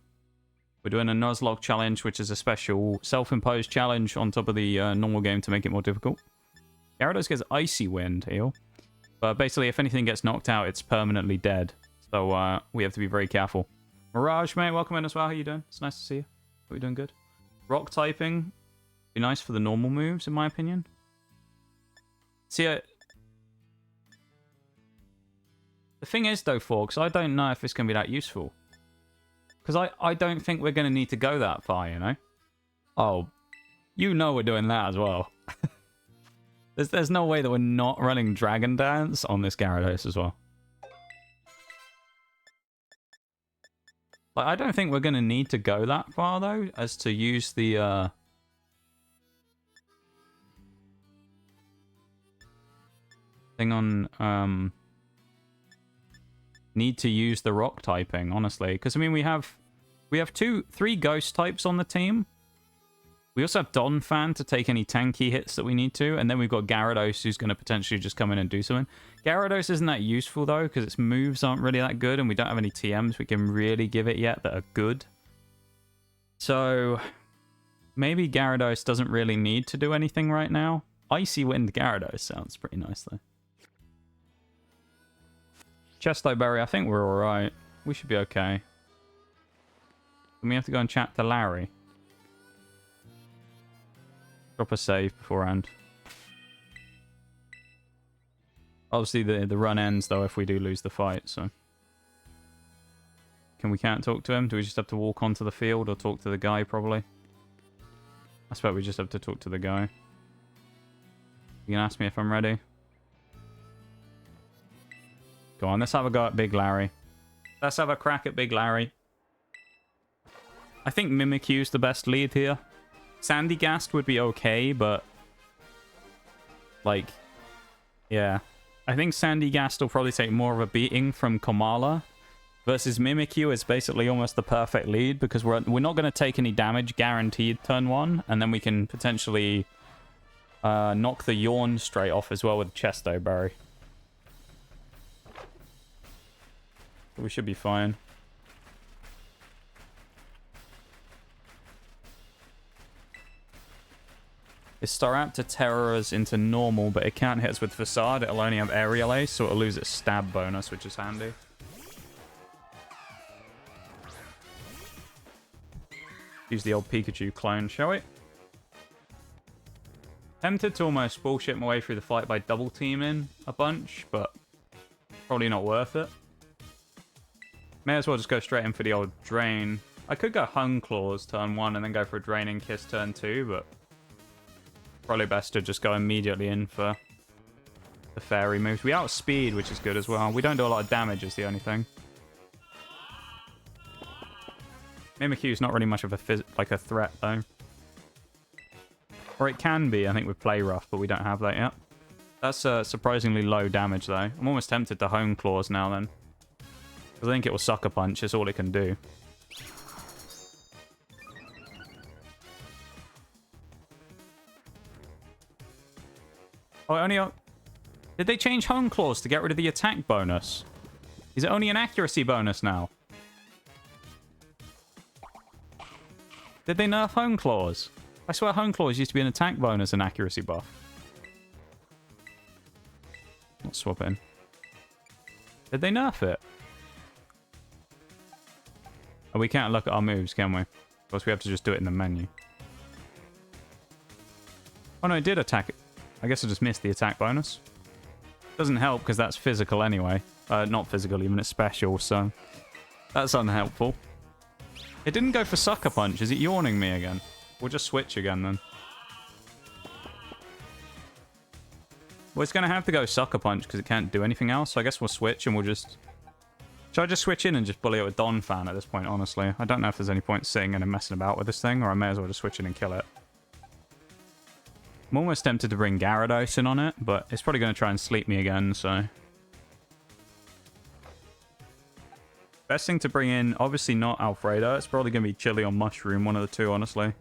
Speaker 1: We're doing a Nuzlocke challenge, which is a special self-imposed challenge on top of the normal game to make it more difficult. Gyarados gets Icy Wind, Ayo. But basically, if anything gets knocked out, it's permanently dead. So we have to be very careful. Mirage, mate, welcome in as well. How you doing? It's nice to see you. Hope you're doing good. Rock typing. Be nice for the normal moves, in my opinion. See, the thing is, though, Forks, I don't know if it's going to be that useful. Because I don't think we're going to need to go that far, you know? Oh, you know we're doing that as well. There's no way that we're not running Dragon Dance on this Gyarados as well. Like, I don't think we're going to need to go that far, though, as to use the... thing on... need to use the rock typing, honestly. Because, I mean, we have 3 ghost types on the team. We also have Donphan to take any tanky hits that we need to. And then we've got Gyarados, who's going to potentially just come in and do something. Gyarados isn't that useful, though, because its moves aren't really that good. And we don't have any TMs we can really give it yet that are good. So, maybe Gyarados doesn't really need to do anything right now. Icy Wind Gyarados sounds pretty nice, though. Chesto Berry, I think we're alright. We should be okay. And we have to go and chat to Larry. Drop a save beforehand. Obviously, the run ends, though, if we do lose the fight, so... We can't talk to him? Do we just have to walk onto the field or talk to the guy, probably? I suppose we just have to talk to the guy. You can ask me if I'm ready. Go on, let's have a go at Big Larry. Let's have a crack at Big Larry. I think Mimikyu's the best lead here. Sandygast would be okay, but... like... yeah. I think Sandygast will probably take more of a beating from Komala. Versus Mimikyu is basically almost the perfect lead, because we're not going to take any damage guaranteed turn 1. And then we can potentially knock the Yawn straight off as well with Chesto Berry. We should be fine. It's Staraptor Terrors into normal, but it can't hit us with Facade. It'll only have Aerial Ace, so it'll lose its stab bonus, which is handy. Use the old Pikachu clone, shall we? Tempted to almost bullshit my way through the fight by double teaming a bunch, but probably not worth it. May as well just go straight in for the old Drain. I could go Hung Claws turn 1 and then go for a Draining Kiss turn 2, but probably best to just go immediately in for the fairy moves. We outspeed, which is good as well. We don't do a lot of damage is the only thing. Mimikyu's not really much of a threat, though. Or it can be, I think, with Play Rough, but we don't have that yet. That's surprisingly low damage, though. I'm almost tempted to Hone Claws now, then. Because I think it will Sucker Punch. It's all it can do. Oh, only... Did they change Hone Claws to get rid of the attack bonus? Is it only an accuracy bonus now? Did they nerf Hone Claws? I swear Hone Claws used to be an attack bonus and accuracy buff. Not swap it in. Did they nerf it? Oh, we can't look at our moves, can we? Of course, we have to just do it in the menu. Oh no, it did attack it. I guess I just missed the attack bonus. Doesn't help because that's physical anyway. Not physical even, it's special, so... That's unhelpful. It didn't go for Sucker Punch. Is it yawning me again? We'll just switch again then. Well, it's going to have to go Sucker Punch because it can't do anything else. So I guess we'll switch and we'll just... Should I just switch in and just bully it with Don Fan at this point, honestly? I don't know if there's any point sitting in and messing about with this thing, or I may as well just switch in and kill it. I'm almost tempted to bring Gyarados in on it, but it's probably going to try and sleep me again, so... Best thing to bring in, obviously not Alfredo. It's probably going to be Chili or Mushroom, one of the two, honestly.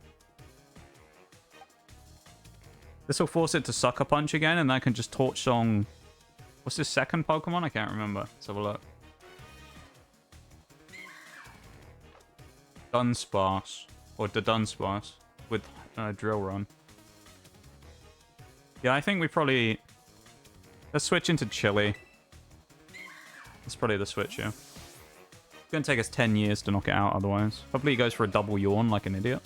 Speaker 1: This will force it to Sucker Punch again, and I can just Torch Song... What's this second Pokemon? I can't remember. Let's have a look. Dunsparce. Or the Dunsparce. With Drill Run. Yeah, I think we probably... Let's switch into Chili. That's probably the switch, yeah. It's going to take us 10 years to knock it out otherwise. Hopefully he goes for a double yawn like an idiot.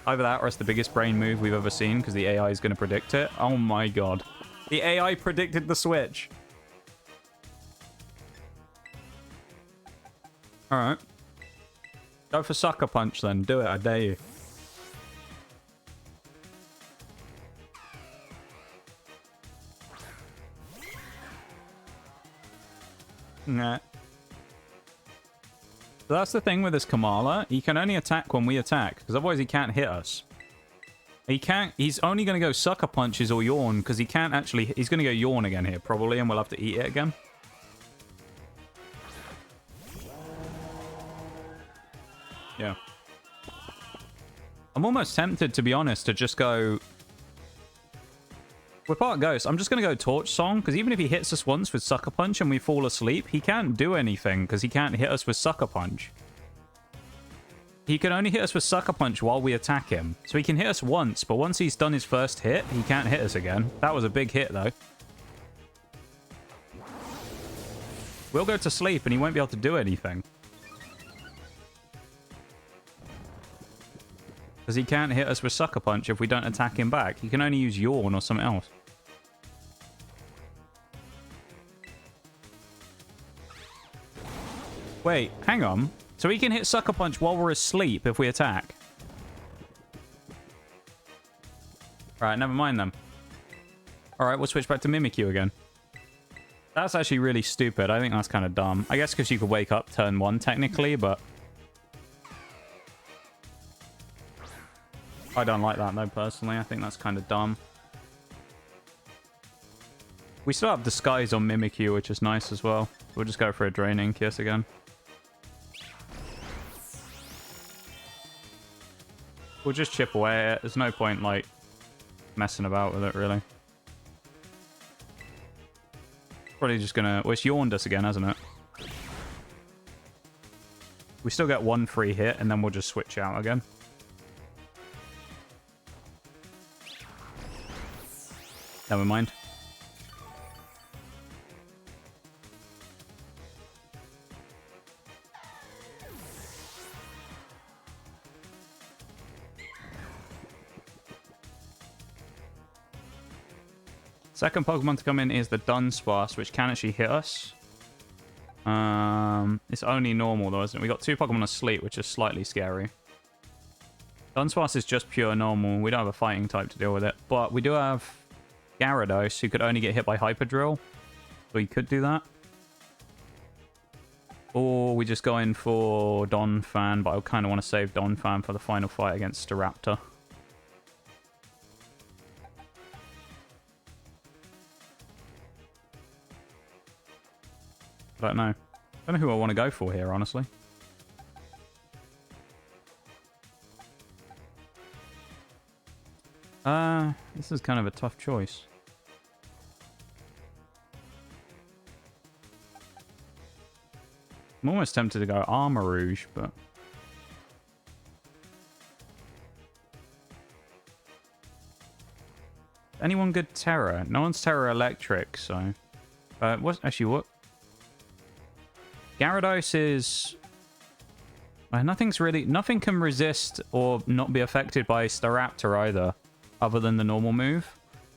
Speaker 1: Either that or it's the biggest brain move we've ever seen because the AI is going to predict it. Oh my god. The AI predicted the switch. Alright. Go for Sucker Punch then. Do it, I dare you. Nah. So that's the thing with this Kamala. He can only attack when we attack, because otherwise he can't hit us. He can't... He's only going to go Sucker Punches or Yawn, because he can't actually... He's going to go Yawn again here, probably, and we'll have to eat it again. Yeah. I'm almost tempted, to be honest, to just go... We're part Ghost. I'm just going to go Torch Song, because even if he hits us once with Sucker Punch and we fall asleep, he can't do anything, because he can't hit us with Sucker Punch. He can only hit us with Sucker Punch while we attack him. So he can hit us once, but once he's done his first hit, he can't hit us again. That was a big hit, though. We'll go to sleep, and he won't be able to do anything. Because he can't hit us with Sucker Punch if we don't attack him back. He can only use Yawn or something else. Wait, hang on. So he can hit Sucker Punch while we're asleep if we attack. Alright, never mind then. Alright, we'll switch back to Mimikyu again. That's actually really stupid. I think that's kind of dumb. I guess because you could wake up turn 1 technically, but... I don't like that though, personally. I think that's kind of dumb. We still have Disguise on Mimikyu, which is nice as well. We'll just go for a Draining Kiss again. We'll just chip away at it. There's no point, like, messing about with it, really. Probably just gonna... Well, it's yawned us again, hasn't it? We still get 1 free hit, and then we'll just switch out again. Never mind. Second Pokemon to come in is the Dunsparce, which can actually hit us. It's only normal though, isn't it? We got 2 Pokemon asleep, which is slightly scary. Dunsparce is just pure normal. We don't have a fighting type to deal with it, but we do have Gyarados, who could only get hit by Hyper Drill. So he could do that. Or we just go in for Donphan, but I kind of want to save Donphan for the final fight against Staraptor. I don't know. I don't know who I want to go for here, honestly. This is kind of a tough choice. I'm almost tempted to go Armor Rouge, but... Anyone good Terra? No one's Terra Electric, so... what? Gyarados is... Nothing can resist or not be affected by Staraptor either, other than the normal move.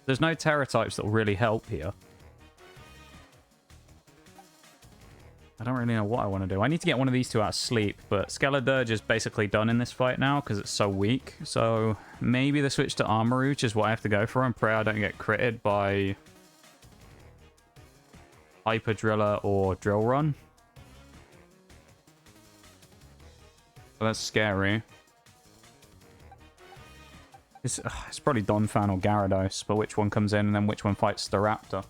Speaker 1: There's no Terra types that will really help here. I don't really know what I want to do. I need to get one of these two out of sleep, but Skeledirge is basically done in this fight now because it's so weak. So maybe the switch to Armor Rouge is what I have to go for and pray I don't get critted by Hyper Driller or Drill Run. So that's scary. It's probably Donphan or Gyarados, but which one comes in and then which one fights Staraptor?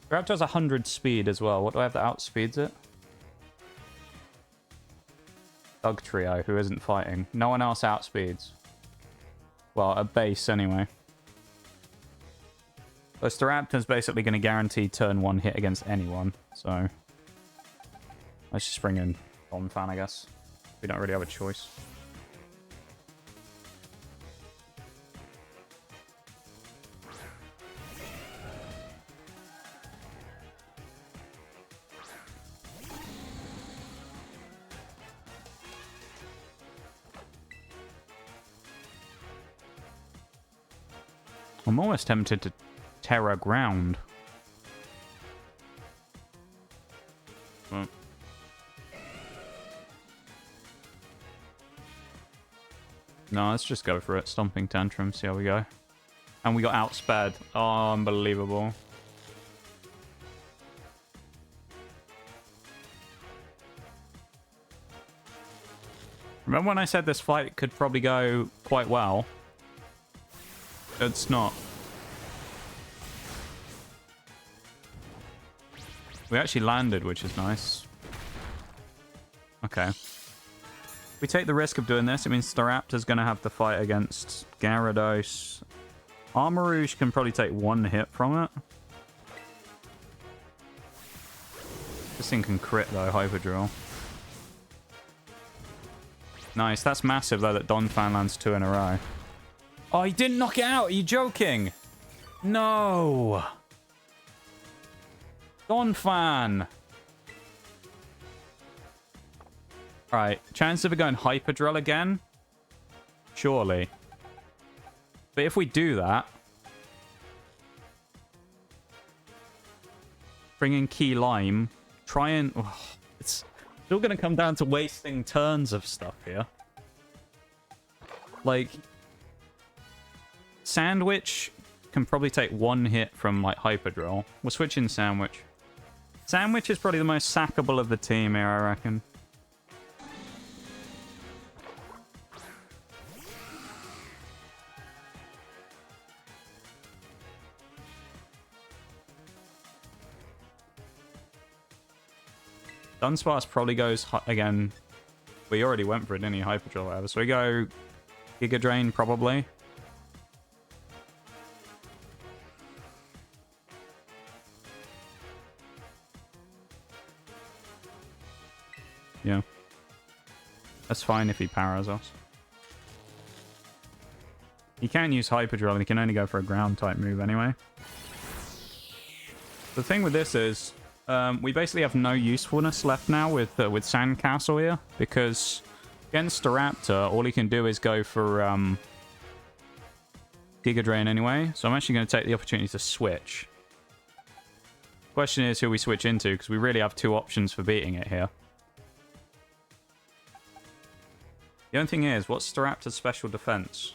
Speaker 1: Staraptor has 100 speed as well. What do I have that outspeeds it? Dug Trio, who isn't fighting. No one else outspeeds. Well, at base anyway. So Staraptor's basically going to guarantee turn 1 hit against anyone. So let's just bring in Donphan, I guess. We don't really have a choice. I'm almost tempted to Terra Ground. Oh. No, let's just go for it. Stomping Tantrum, see how we go. And we got outsped. Oh, unbelievable. Remember when I said this fight could probably go quite well? It's not. We actually landed, which is nice. Okay. We take the risk of doing this. It means Staraptor's going to have to fight against Gyarados. Armor Rouge can probably take 1 hit from it. This thing can crit, though, Hyper Drill. Nice. That's massive, though, that Donphan lands 2 in a row. Oh, he didn't knock it out. Are you joking? No. Donphan. Right. Chance of it going Hyper Drill again? Surely. But if we do that... Bring in Key Lime. Try and... Oh, it's still going to come down to wasting turns of stuff here. Like... Sandwich can probably take 1 hit from, like, Hyper Drill. We're switching Sandwich. Sandwich is probably the most sackable of the team here, I reckon. Dunsparce probably goes, again... We already went for it, didn't he? Hyper Drill, whatever. So we go Giga Drain, probably. Yeah. That's fine if he powers us. He can use Hyper Drill and he can only go for a ground type move anyway. The thing with this is, we basically have no usefulness left now with Sandcastle here, because against Staraptor, all he can do is go for Giga Drain anyway. So I'm actually going to take the opportunity to switch. Question is who we switch into, because we really have 2 options for beating it here. The only thing is, what's Staraptor's special defense?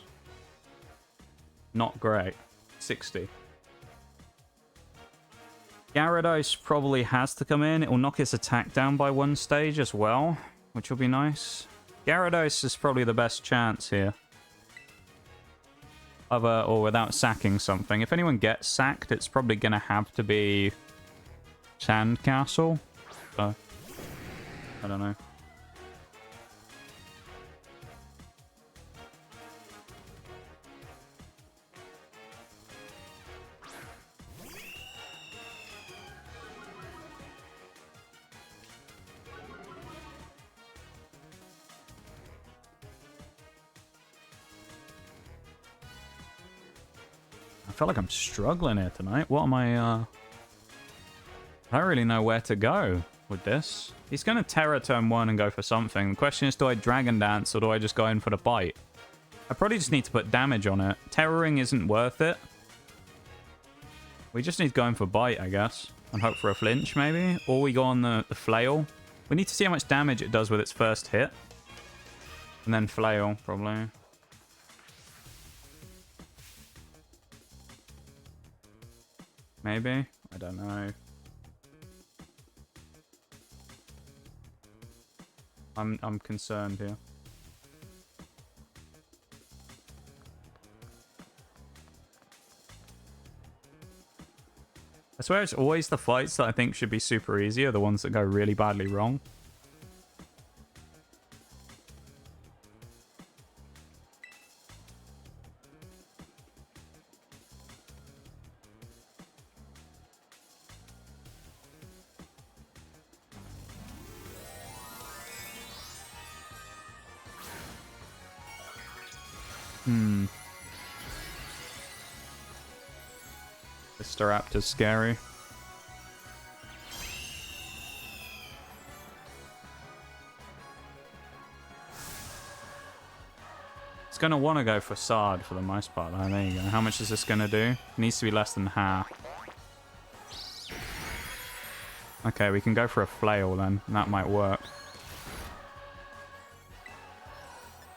Speaker 1: Not great. 60. Gyarados probably has to come in. It will knock its attack down by 1 stage as well, which will be nice. Gyarados is probably the best chance here. Or without sacking something. If anyone gets sacked, it's probably going to have to be Sandcastle. So, I don't know. I feel like I'm struggling here tonight. What am I, I don't really know where to go with this. He's going to Terra turn 1 and go for something. The question is, do I Dragon Dance or do I just go in for the bite? I probably just need to put damage on it. Terroring isn't worth it. We just need to go in for bite, I guess. And hope for a flinch, maybe. Or we go on the flail. We need to see how much damage it does with its first hit. And then flail, probably. Maybe? I don't know. I'm concerned here. I swear it's always the fights that I think should be super easy are the ones that go really badly wrong. The Staraptor's scary. It's going to want to go for Sard for the most part, though. There you go. How much is this going to do? It needs to be less than half. Okay, we can go for a flail then. That might work.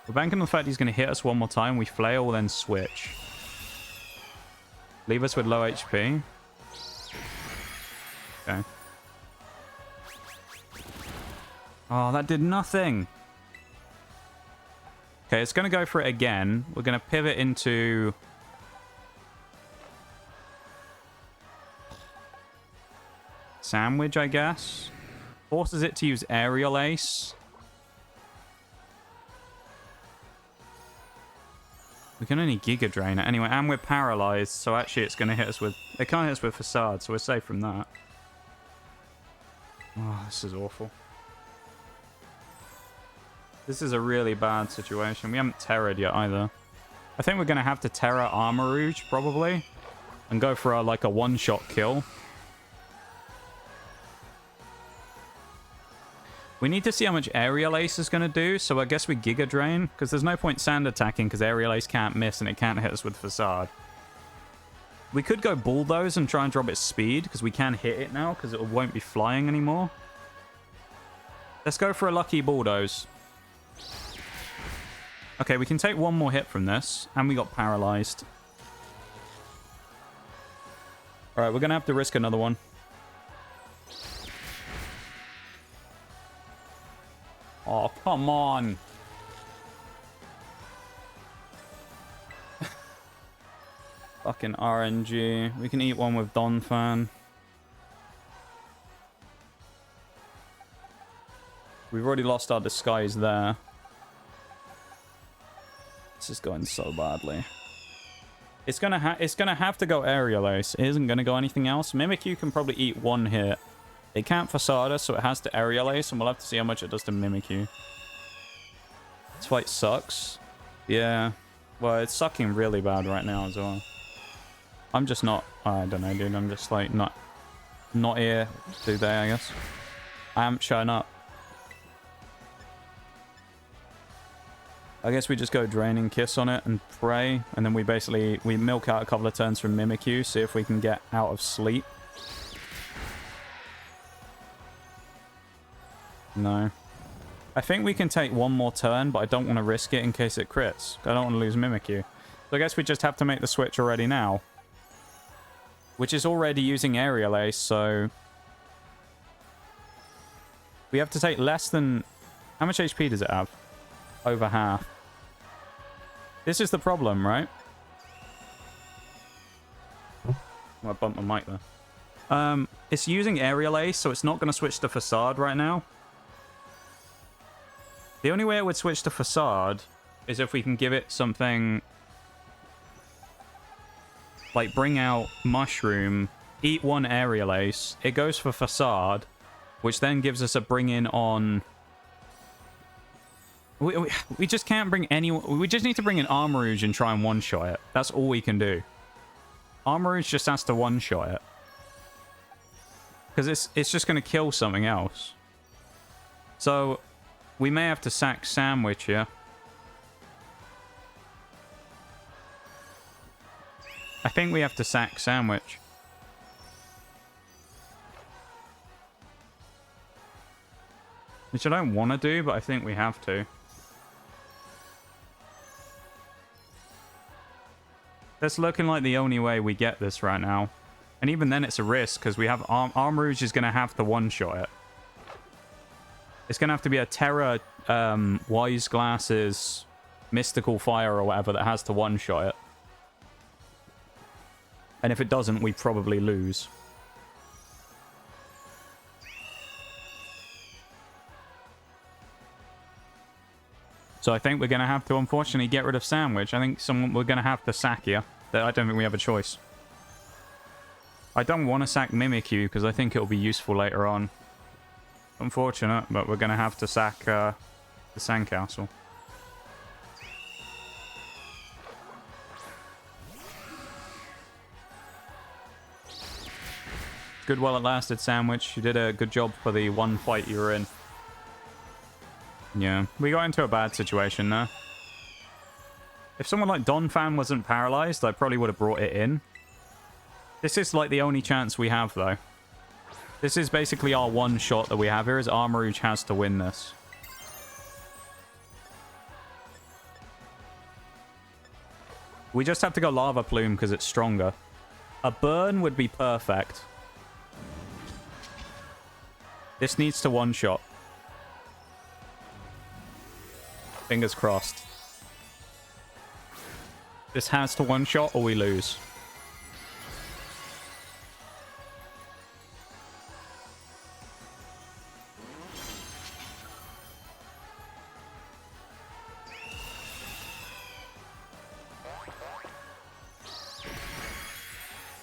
Speaker 1: We're banking on the fact he's going to hit us one more time. We flail, then switch. Leave us with low HP. Okay. Oh, that did nothing. Okay, it's going to go for it again. We're going to pivot into... Sandwich, I guess. Forces it to use Aerial Ace. We can only Giga Drain it. Anyway, and we're paralyzed, so actually it's going to hit us with... It can't hit us with Facade, so we're safe from that. Oh, this is awful. This is a really bad situation. We haven't Terra'd yet either. I think we're going to have to Terra Armarouge, probably. And go for like a one-shot kill. We need to see how much Aerial Ace is going to do, so I guess we Giga Drain, because there's no point Sand attacking, because Aerial Ace can't miss and it can't hit us with Facade. We could go Bulldoze and try and drop its speed, because we can hit it now, because it won't be flying anymore. Let's go for a Lucky Bulldoze. Okay, we can take one more hit from this, and we got paralyzed. Alright, we're going to have to risk another one. Oh, come on. Fucking RNG. We can eat one with Donphan. We've already lost our disguise there. This is going so badly. It's gonna have to go Aerial Ace. It isn't gonna go anything else. Mimikyu can probably eat one hit. It can't Facade us, so it has to Aerial Ace, and we'll have to see how much it does to Mimikyu. This fight sucks. Yeah. Well, it's sucking really bad right now as well. I'm just not... I don't know, dude. I'm just, like, not here today, I guess. I haven't shown up. I guess we just go Draining Kiss on it and pray, and then we milk out a couple of turns from Mimikyu, see if we can get out of sleep. No. I think we can take one more turn, but I don't want to risk it in case it crits. I don't want to lose Mimikyu. So I guess we just have to make the switch already now. Which is already using Aerial Ace, so... We have to take less than... How much HP does it have? Over half. This is the problem, right? Oh, I bumped my mic there. It's using Aerial Ace, so it's not going to switch to Facade right now. The only way it would switch to Facade is if we can give it something... Like, bring out Mushroom, eat one Aerial Ace, it goes for Facade, which then gives us a bring in on... We just can't bring any... We just need to bring in Armarouge and try and one-shot it. That's all we can do. Armarouge just has to one-shot it. Because it's just going to kill something else. So, we may have to sack Sandwich here. I think we have to sack Sandwich. Which I don't want to do, but I think we have to. That's looking like the only way we get this right now. And even then it's a risk, because we have... Armarouge is going to have to one-shot it. It's going to have to be a Terra, Wise Glasses, Mystical Fire or whatever that has to one-shot it. And if it doesn't, we probably lose. So I think we're going to have to, unfortunately, get rid of Sandwich. I think we're going to have to sack here. I don't think we have a choice. I don't want to sack Mimikyu because I think it'll be useful later on. Unfortunate, but we're going to have to sack the Sandcastle. Good while it lasted, Sandwich. You did a good job for the one fight you were in. Yeah, we got into a bad situation there. If someone like Donphan wasn't paralyzed, I probably would have brought it in. This is like the only chance we have, though. This is basically our one shot that we have here, is Armarouge has to win this. We just have to go Lava Plume because it's stronger. A burn would be perfect. This needs to one-shot. Fingers crossed. This has to one-shot or we lose.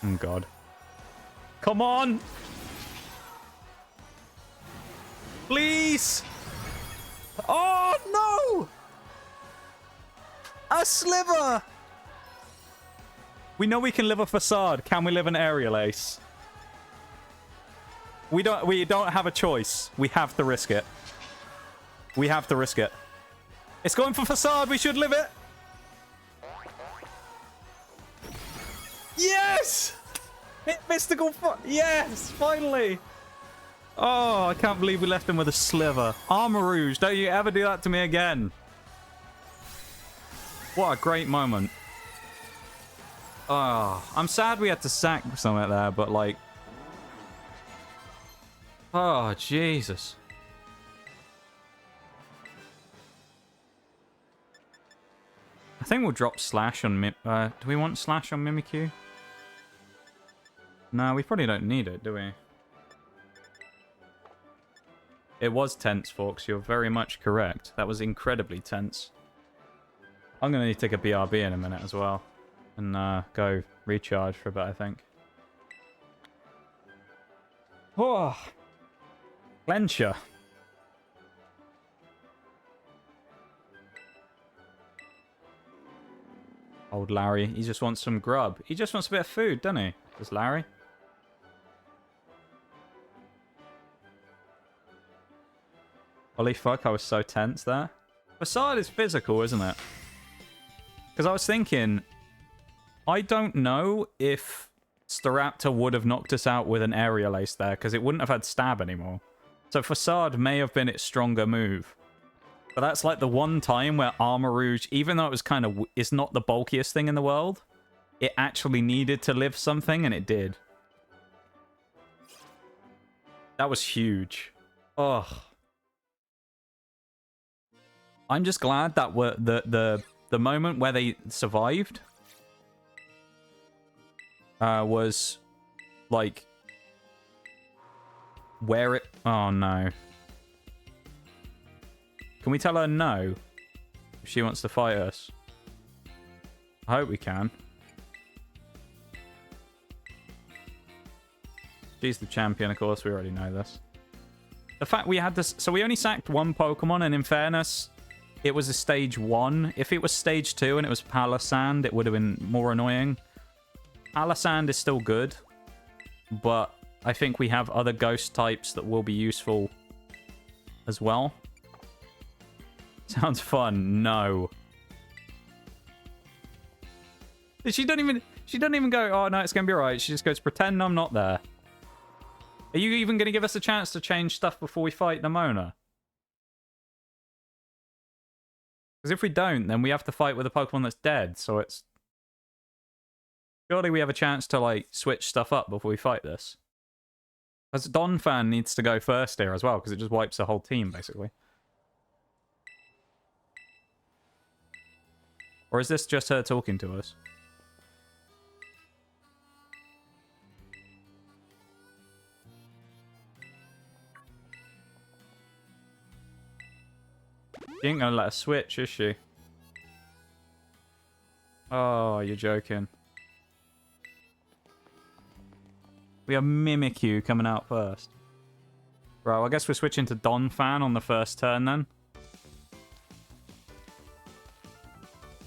Speaker 1: Oh, God. Come on! Please! Oh, no! A sliver! We know we can live a Facade. Can we live an Aerial Ace? We don't have a choice. We have to risk it. We have to risk it. It's going for Facade. We should live it. Yes! Mystical... Yes! Finally! Oh, I can't believe we left him with a sliver. Armarouge, don't you ever do that to me again. What a great moment. Oh, I'm sad we had to sack something there, but like... Oh, Jesus. I think we'll drop Slash on do we want Slash on Mimikyu? No, we probably don't need it, do we? It was tense, Fox. You're very much correct. That was incredibly tense. I'm going to need to take a BRB in a minute as well. And go recharge for a bit, I think. Oh! Clencher. Old Larry. He just wants some grub. He just wants a bit of food, doesn't he? Does Larry? Holy fuck, I was so tense there. Facade is physical, isn't it? Because I was thinking, I don't know if Staraptor would have knocked us out with an Aerial Ace there, because it wouldn't have had Stab anymore. So Facade may have been its stronger move. But that's like the one time where Armor Rouge, even though it was kind of... It's not the bulkiest thing in the world, it actually needed to live something, and it did. That was huge. Ugh. I'm just glad that the moment where they survived was like where it... Oh no. Can we tell her no if she wants to fight us? I hope we can. She's the champion, of course. We already know this. The fact we had this... So we only sacked one Pokemon, and in fairness, it was a stage 1. If it was stage 2 and it was Palisand, it would have been more annoying. Palisand is still good, but I think we have other ghost types that will be useful as well. Sounds fun. No. She doesn't even go, oh no, it's gonna be alright. She just goes, pretend I'm not there. Are you even gonna give us a chance to change stuff before we fight Nemona? Because if we don't, then we have to fight with a Pokemon that's dead, so it's... Surely we have a chance to, like, switch stuff up before we fight this. Because Donphan needs to go first here as well, because it just wipes the whole team, basically. Or is this just her talking to us? She ain't gonna let us switch, is she? Oh, you're joking. We have Mimikyu coming out first. Right, well, I guess we're switching to Donphan on the first turn then.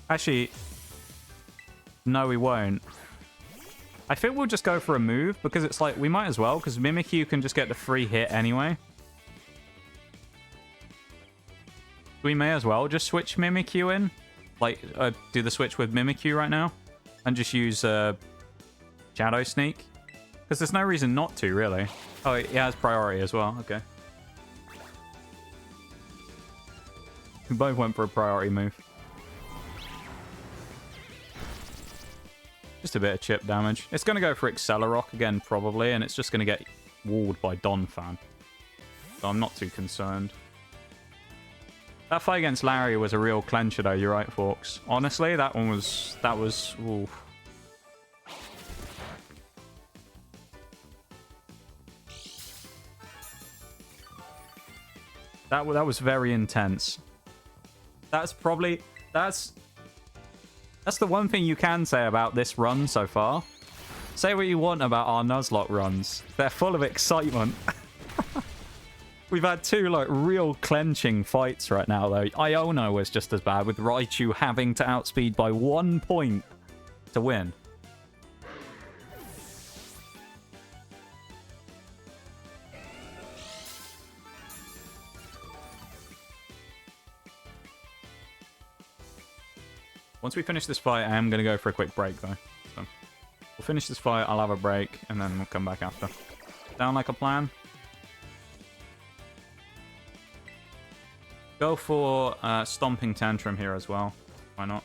Speaker 1: Actually, no, we won't. I think we'll just go for a move, because it's like, we might as well, because Mimikyu can just get the free hit anyway. We may as well just switch Mimikyu in. Like, do the switch with Mimikyu right now. And just use Shadow Sneak. Because there's no reason not to, really. Oh, it has priority as well. Okay. We both went for a priority move. Just a bit of chip damage. It's going to go for Accelerock again, probably. And it's just going to get walled by Donphan. So I'm not too concerned. That fight against Larry was a real clencher, though. You're right, Forks. Honestly, that one was... That was... Ooh. That was very intense. That's probably... That's the one thing you can say about this run so far. Say what you want about our Nuzlocke runs. They're full of excitement. We've had two, like, real clenching fights right now, though. Iono was just as bad, with Raichu having to outspeed by 1 point to win. Once we finish this fight, I am going to go for a quick break, though. So we'll finish this fight, I'll have a break, and then we'll come back after. Sound like a plan? Go for Stomping Tantrum here as well. Why not?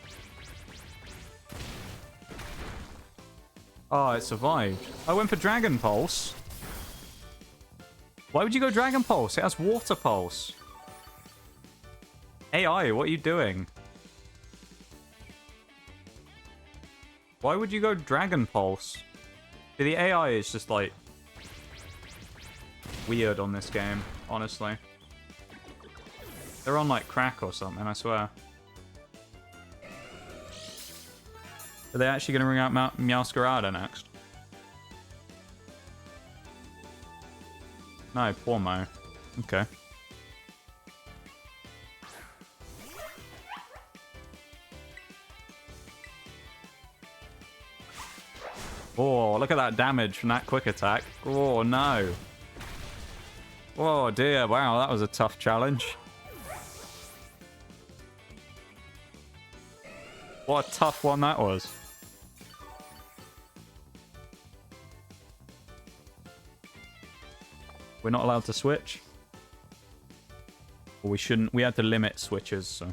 Speaker 1: Oh, it survived. I went for Dragon Pulse. Why would you go Dragon Pulse? It has Water Pulse. AI, what are you doing? Why would you go Dragon Pulse? The AI is just, like, weird on this game, honestly. They're on, like, crack or something, I swear. Are they actually going to bring out Meowscarada next? No, poor Mo. Okay. Oh, look at that damage from that quick attack. Oh, no. Oh, dear. Wow, that was a tough challenge. What a tough one that was. We're not allowed to switch. Well, we shouldn't. We had to limit switches, so.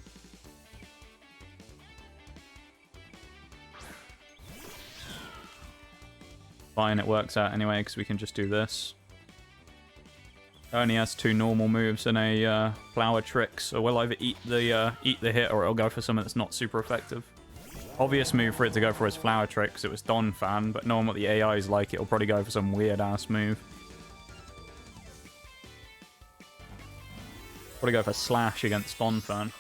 Speaker 1: Fine, it works out anyway, because we can just do this. Only has 2 normal moves and a flower trick, so we'll either eat the hit or it'll go for something that's not super effective. Obvious move for it to go for his flower trick, because it was Don fan, but knowing what the AI is like, it'll probably go for some weird-ass move. Probably go for Slash against Don fan.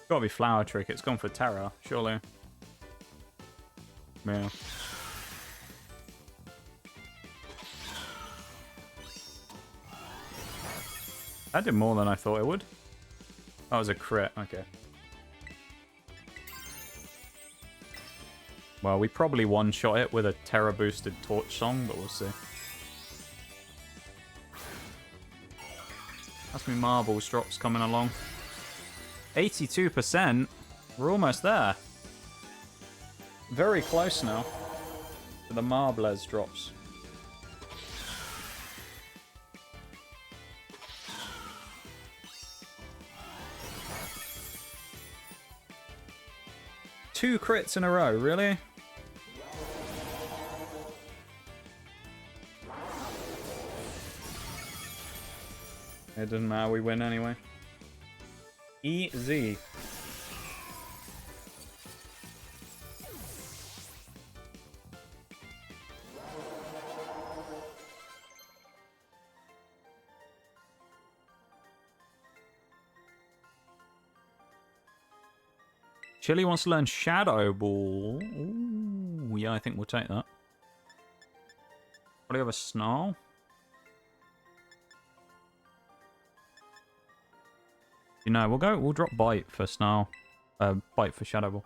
Speaker 1: Gotta be flower trick. It's gone for Terra, surely. Yeah. That did more than I thought it would. That was a crit. Okay. Well, we probably one-shot it with a Terra-boosted Torch Song, but we'll see. That's me marbles drops coming along. 82%. We're almost there. Very close now to the Marbles drops. Two crits in a row, really? It doesn't matter, we win anyway. Easy. Chili wants to learn Shadow Ball. Ooh, yeah, I think we'll take that. What do you have, a Snarl? You know, we'll drop Bite for Snarl. Bite for Shadow Ball.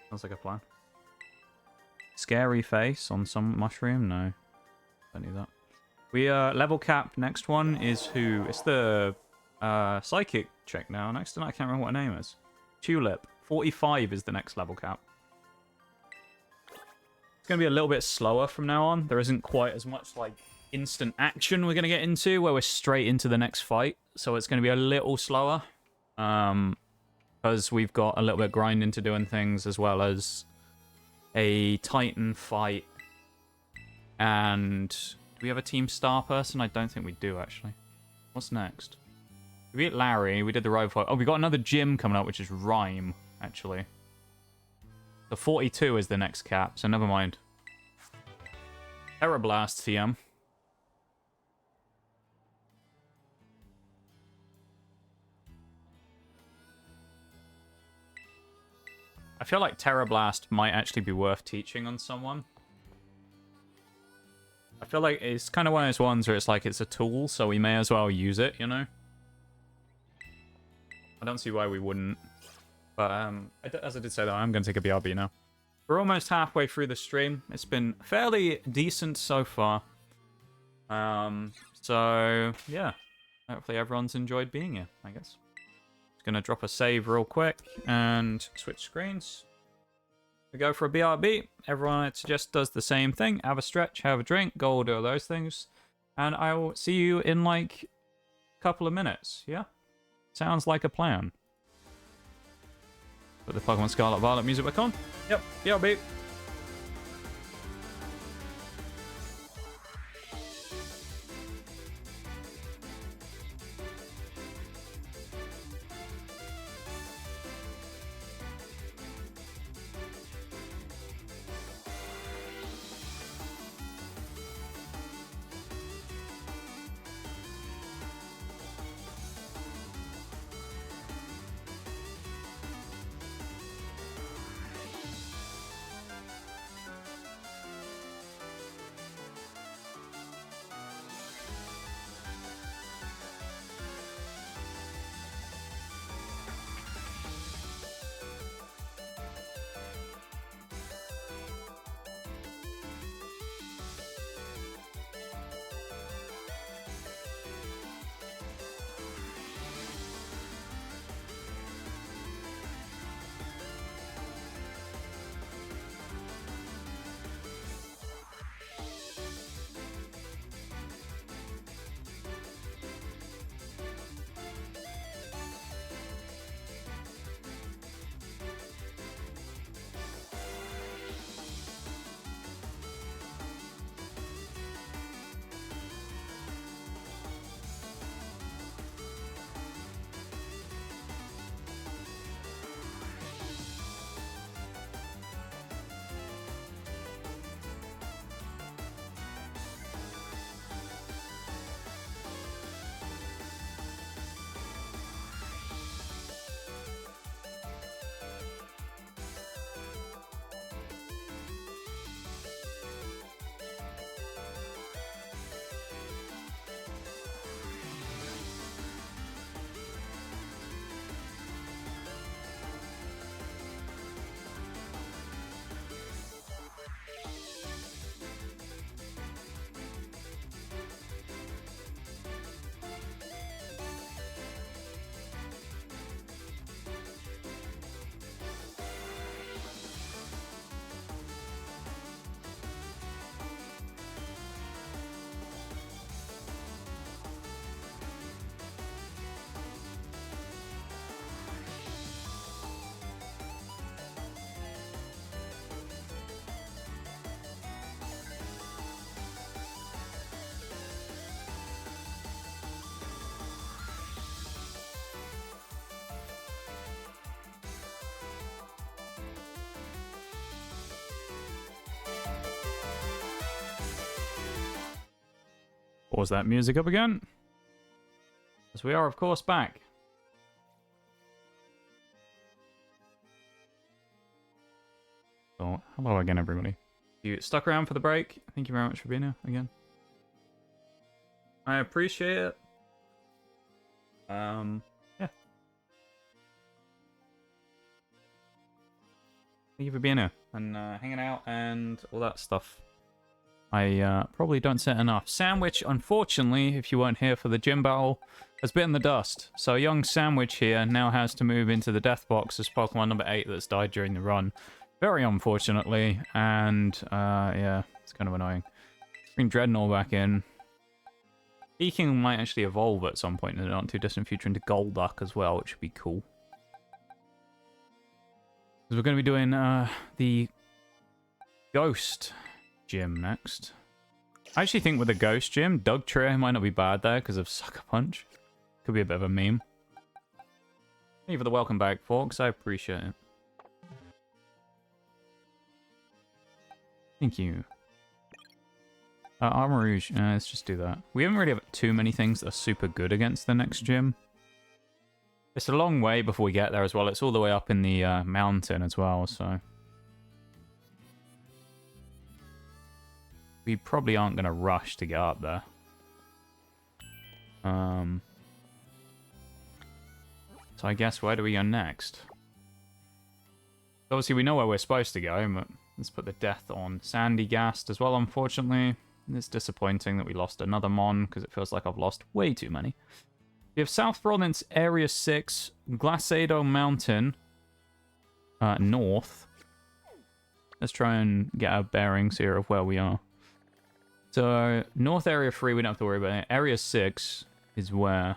Speaker 1: Sounds like a plan. Scary face on some mushroom? No. Don't need that. We level cap. Next one is who? It's the psychic check now. Next to that, I can't remember what her name is. Tulip. 45 is the next level cap. It's going to be a little bit slower from now on. There isn't quite as much like instant action we're going to get into where we're straight into the next fight. So it's going to be a little slower. Because we've got a little bit of grinding to do and things, as well as a Titan fight. And do we have a team star person? I don't think we do, actually. What's next? We beat Larry. We did the road fight. Oh, we got another gym coming up, which is Rhyme, actually. The 42 is the next cap, so never mind. Terra Blast TM. I feel like Terra Blast might actually be worth teaching on someone. I feel like it's kind of one of those ones where it's like it's a tool, so we may as well use it, you know? I don't see why we wouldn't. But as I did say, though, I'm going to take a BRB now. We're almost halfway through the stream. It's been fairly decent so far. So, yeah. Hopefully everyone's enjoyed being here, I guess. Just going to drop a save real quick and switch screens. We go for a BRB. Everyone, I suggest, does the same thing. Have a stretch, have a drink, go do all those things. And I will see you in, like, a couple of minutes, yeah? Sounds like a plan. Put the Pokemon Scarlet Violet music back on. Yep, BRB. Pause that music up again. As we are, of course, back. So, hello again, everybody. You stuck around for the break. Thank you very much for being here again. I appreciate it. Yeah. Thank you for being here and hanging out and all that stuff. I probably don't say it enough. Sandwich, unfortunately, if you weren't here for the gym battle, has bitten the dust. So young Sandwich here now has to move into the death box as Pokemon number 8 that's died during the run. Very unfortunately, and yeah, it's kind of annoying. Bring Dreadnought back in. Speaking might actually evolve at some point in the not too distant future into Golduck as well, which would be cool. Because we're going to be doing the Ghost Gym next. I actually think with the Ghost Gym, Dugtrio might not be bad there because of Sucker Punch. Could be a bit of a meme. Thank you for the welcome back, folks. I appreciate it. Thank you. Armor Rouge, let's just do that. We haven't really have too many things that are super good against the next gym. It's a long way before we get there as well. It's all the way up in the mountain as well, so... we probably aren't going to rush to get up there. So I guess where do we go next? Obviously we know where we're supposed to go, but let's put the death on Sandygast as well, unfortunately. It's disappointing that we lost another Mon, because it feels like I've lost way too many. We have South Province, Area 6, Glaciado Mountain, north. Let's try and get our bearings here of where we are. So, North Area 3, we don't have to worry about it. Area 6 is where?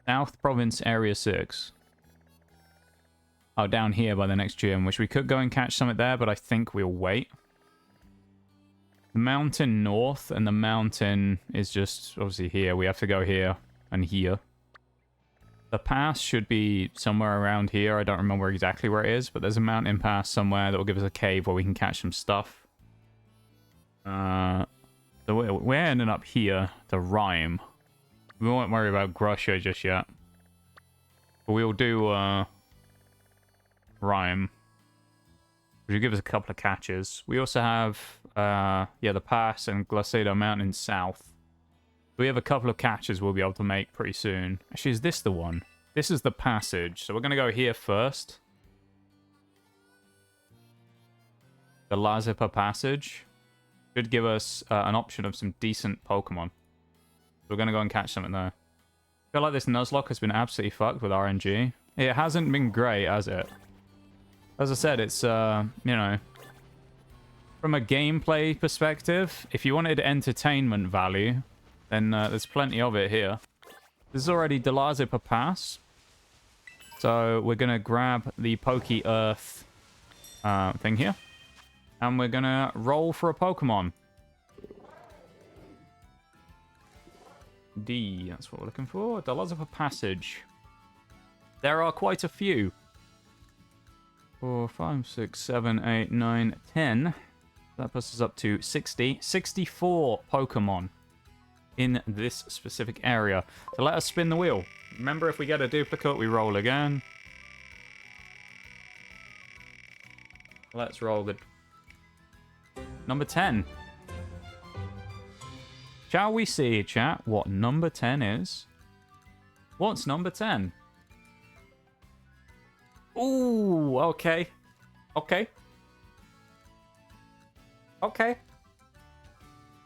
Speaker 1: South Province, Area 6. Oh, down here by the next gym, which we could go and catch something there, but I think we'll wait. The mountain north, and the mountain is just, obviously, here. We have to go here and here. The pass should be somewhere around here. I don't remember exactly where it is, but there's a mountain pass somewhere that will give us a cave where we can catch some stuff. So we're ending up here to Rhyme. We won't worry about Grusha just yet. But we'll do Rhyme, which will give us a couple of catches. We also have yeah, the pass and Glaciado Mountain south. We have a couple of catches we'll be able to make pretty soon. Actually, is this the one? This is the passage. So we're going to go here first. The Lazipa passage should give us an option of some decent Pokemon. We're going to go and catch something there. I feel like this Nuzlocke has been absolutely fucked with RNG. It hasn't been great, has it? As I said, it's, you know, from a gameplay perspective, if you wanted entertainment value, then there's plenty of it here. This is already Delazipa Pass. So we're going to grab the Poke Earth thing here. And we're going to roll for a Pokemon. D, that's what we're looking for. Delazipa Passage. There are quite a few. 4, 5, 6, 7, 8, 9, 10. That puts us up to 60. 64 Pokemon in this specific area. So let us spin the wheel. Remember, if we get a duplicate, we roll again. Let's roll the... number 10. Shall we see, chat, what number 10 is? What's number 10? Ooh, okay. Okay. Okay.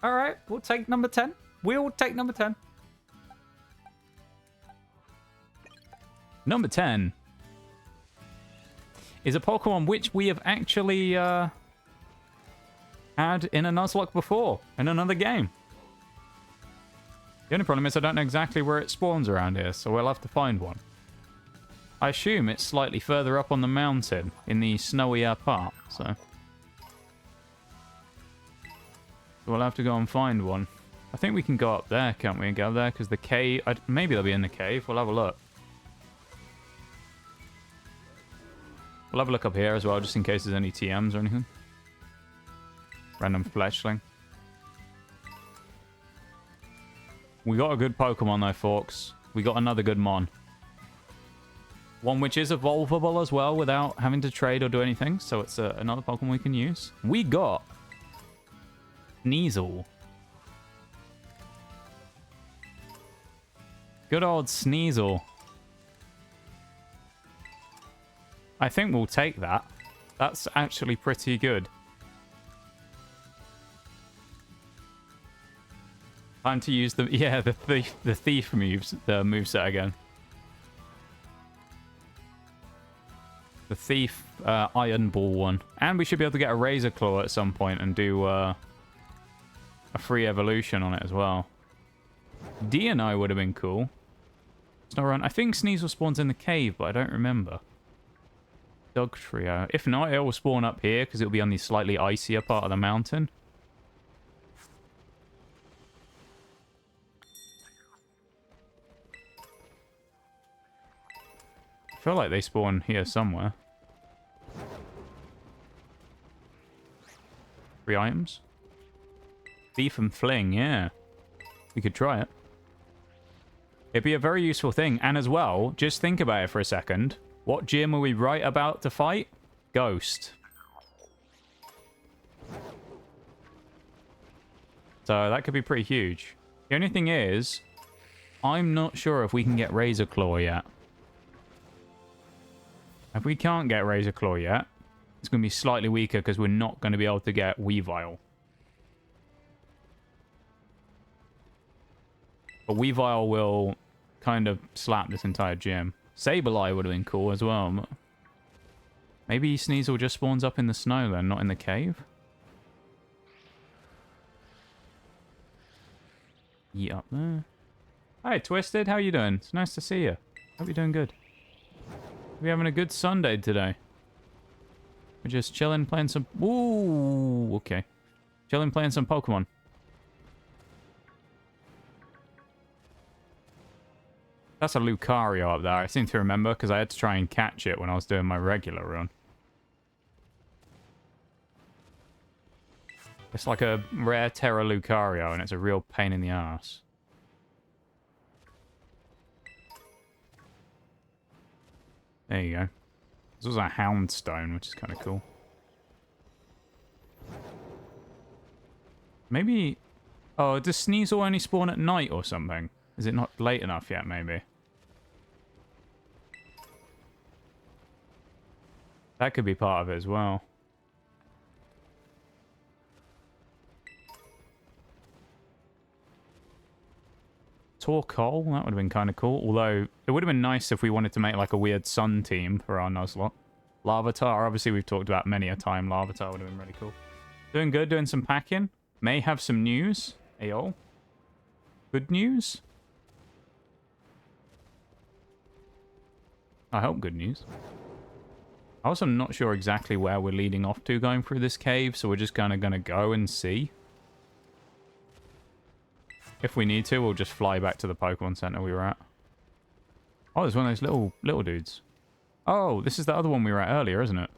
Speaker 1: Alright, we'll take number 10. We'll take number 10. Number 10 is a Pokemon which we have actually had in a Nuzlocke before, in another game. The only problem is I don't know exactly where it spawns around here, so we'll have to find one. I assume it's slightly further up on the mountain, in the snowier part, so... we'll have to go and find one. I think we can go up there, can't we, and go there, because the cave... maybe they'll be in the cave, we'll have a look. We'll have a look up here as well, just in case there's any TMs or anything. Random fletchling. We got a good Pokemon though, folks. We got another good Mon. One which is evolvable as well without having to trade or do anything. So it's another Pokemon we can use. We got Sneasel. Good old Sneasel. I think we'll take that. That's actually pretty good. Time to use the thief moves, the moveset again. The thief iron ball one. And we should be able to get a razor claw at some point and do a free evolution on it as well. Dino would have been cool. Snorunt. I think Sneasel spawns in the cave, but I don't remember. Dog Trio. If not, it will spawn up here because it'll be on the slightly icier part of the mountain. I feel like they spawn here somewhere. 3 items. Thief and Fling, yeah. We could try it. It'd be a very useful thing. And as well, just think about it for a second. What gym are we right about to fight? Ghost. So that could be pretty huge. The only thing is, I'm not sure if we can get Razor Claw yet. If we can't get Razor Claw yet, it's going to be slightly weaker because we're not going to be able to get Weavile. But Weavile will kind of slap this entire gym. Sableye would have been cool as well. Maybe Sneasel just spawns up in the snow then, not in the cave? Yeet up there. Hi, Twisted. How you doing? It's nice to see you. Hope you're doing good. We're having a good Sunday today. We're just chilling, playing some... Ooh, okay. Chilling, playing some Pokemon. That's a Lucario up there, I seem to remember, because I had to try and catch it when I was doing my regular run. It's like a rare Terra Lucario, and it's a real pain in the ass. There you go. This was a Houndstone, which is kind of cool. Maybe... Oh, does Sneasel only spawn at night or something? Is it not late enough yet, maybe? That could be part of it as well. Torkoal, that would have been kind of cool. Although, it would have been nice if we wanted to make like a weird sun team for our Nuzlocke. Larvitar, obviously we've talked about many a time. Larvitar would have been really cool. Doing good, doing some packing. May have some news. Ayo. Good news? I hope good news. I also am not sure exactly where we're leading off to going through this cave, so we're just kind of going to go and see. If we need to, we'll just fly back to the Pokemon Center we were at. Oh, there's one of those little dudes. Oh, this is the other one we were at earlier, isn't it?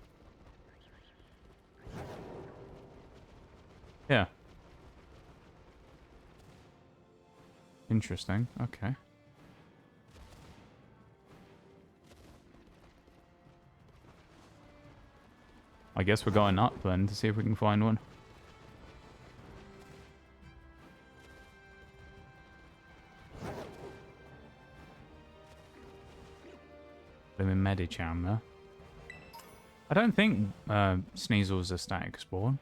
Speaker 1: Yeah. Interesting. Okay. I guess we're going up then to see if we can find one. Lemon Medicham there. I don't think Sneasel's a static spawn.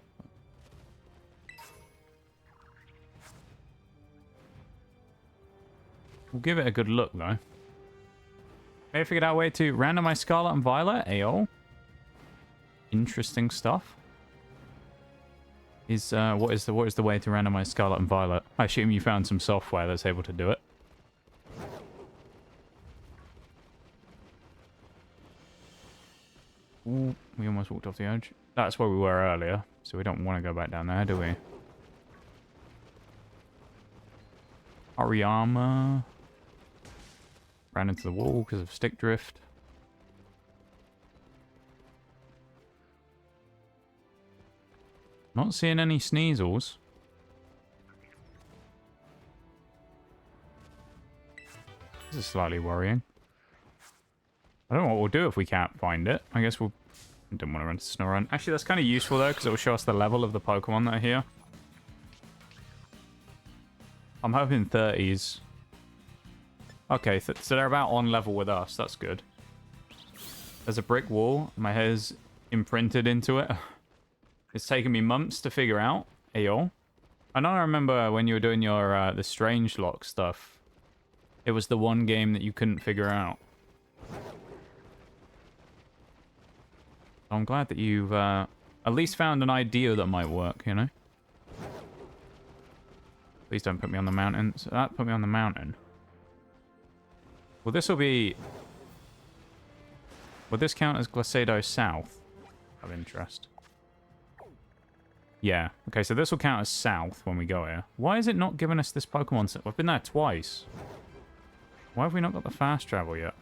Speaker 1: We'll give it a good look though. May I figured out a way to randomize Scarlet and Violet? Ayo. Interesting stuff. What is the way to randomize Scarlet and Violet? I assume you found some software that's able to do it. Ooh, we almost walked off the edge. That's where we were earlier, so we don't want to go back down there, do we? Ariyama ran into the wall because of stick drift. Not seeing any Sneasels. is slightly worrying. I don't know what we'll do if we can't find it. I guess we'll... I didn't want to run to Snorunt. Actually, that's kind of useful, though, because it will show us the level of the Pokemon that are here. I'm hoping 30s. Okay, so they're about on level with us. That's good. There's a brick wall. My hair's imprinted into it. It's taken me months to figure out. Hey, y'all. I know I remember when you were doing your the strange lock stuff. It was the one game that you couldn't figure out. I'm glad that you've at least found an idea that might work, you know? Please don't put me on the mountain. So that put me on the mountain. Well, this will be... Would this count as Glacado South? Of interest. Yeah. Okay, so this will count as South when we go here. Why is it not giving us this Pokemon set? I've been there twice. Why have we not got the fast travel yet?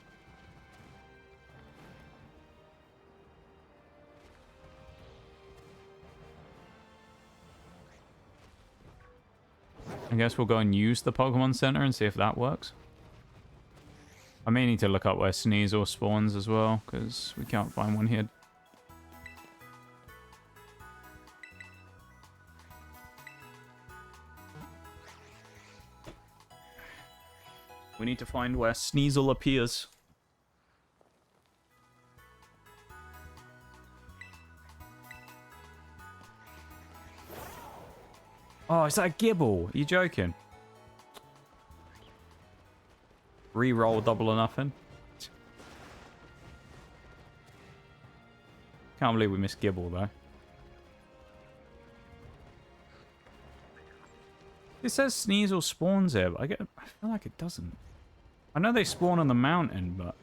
Speaker 1: I guess we'll go and use the Pokemon Center and see if that works. I may need to look up where Sneasel spawns as well, because we can't find one here. We need to find where Sneasel appears. Oh, is that a Gibble? Are you joking? Reroll double or nothing. Can't believe we missed Gibble, though. It says Sneasel spawns here, but I feel like it doesn't. I know they spawn on the mountain, but...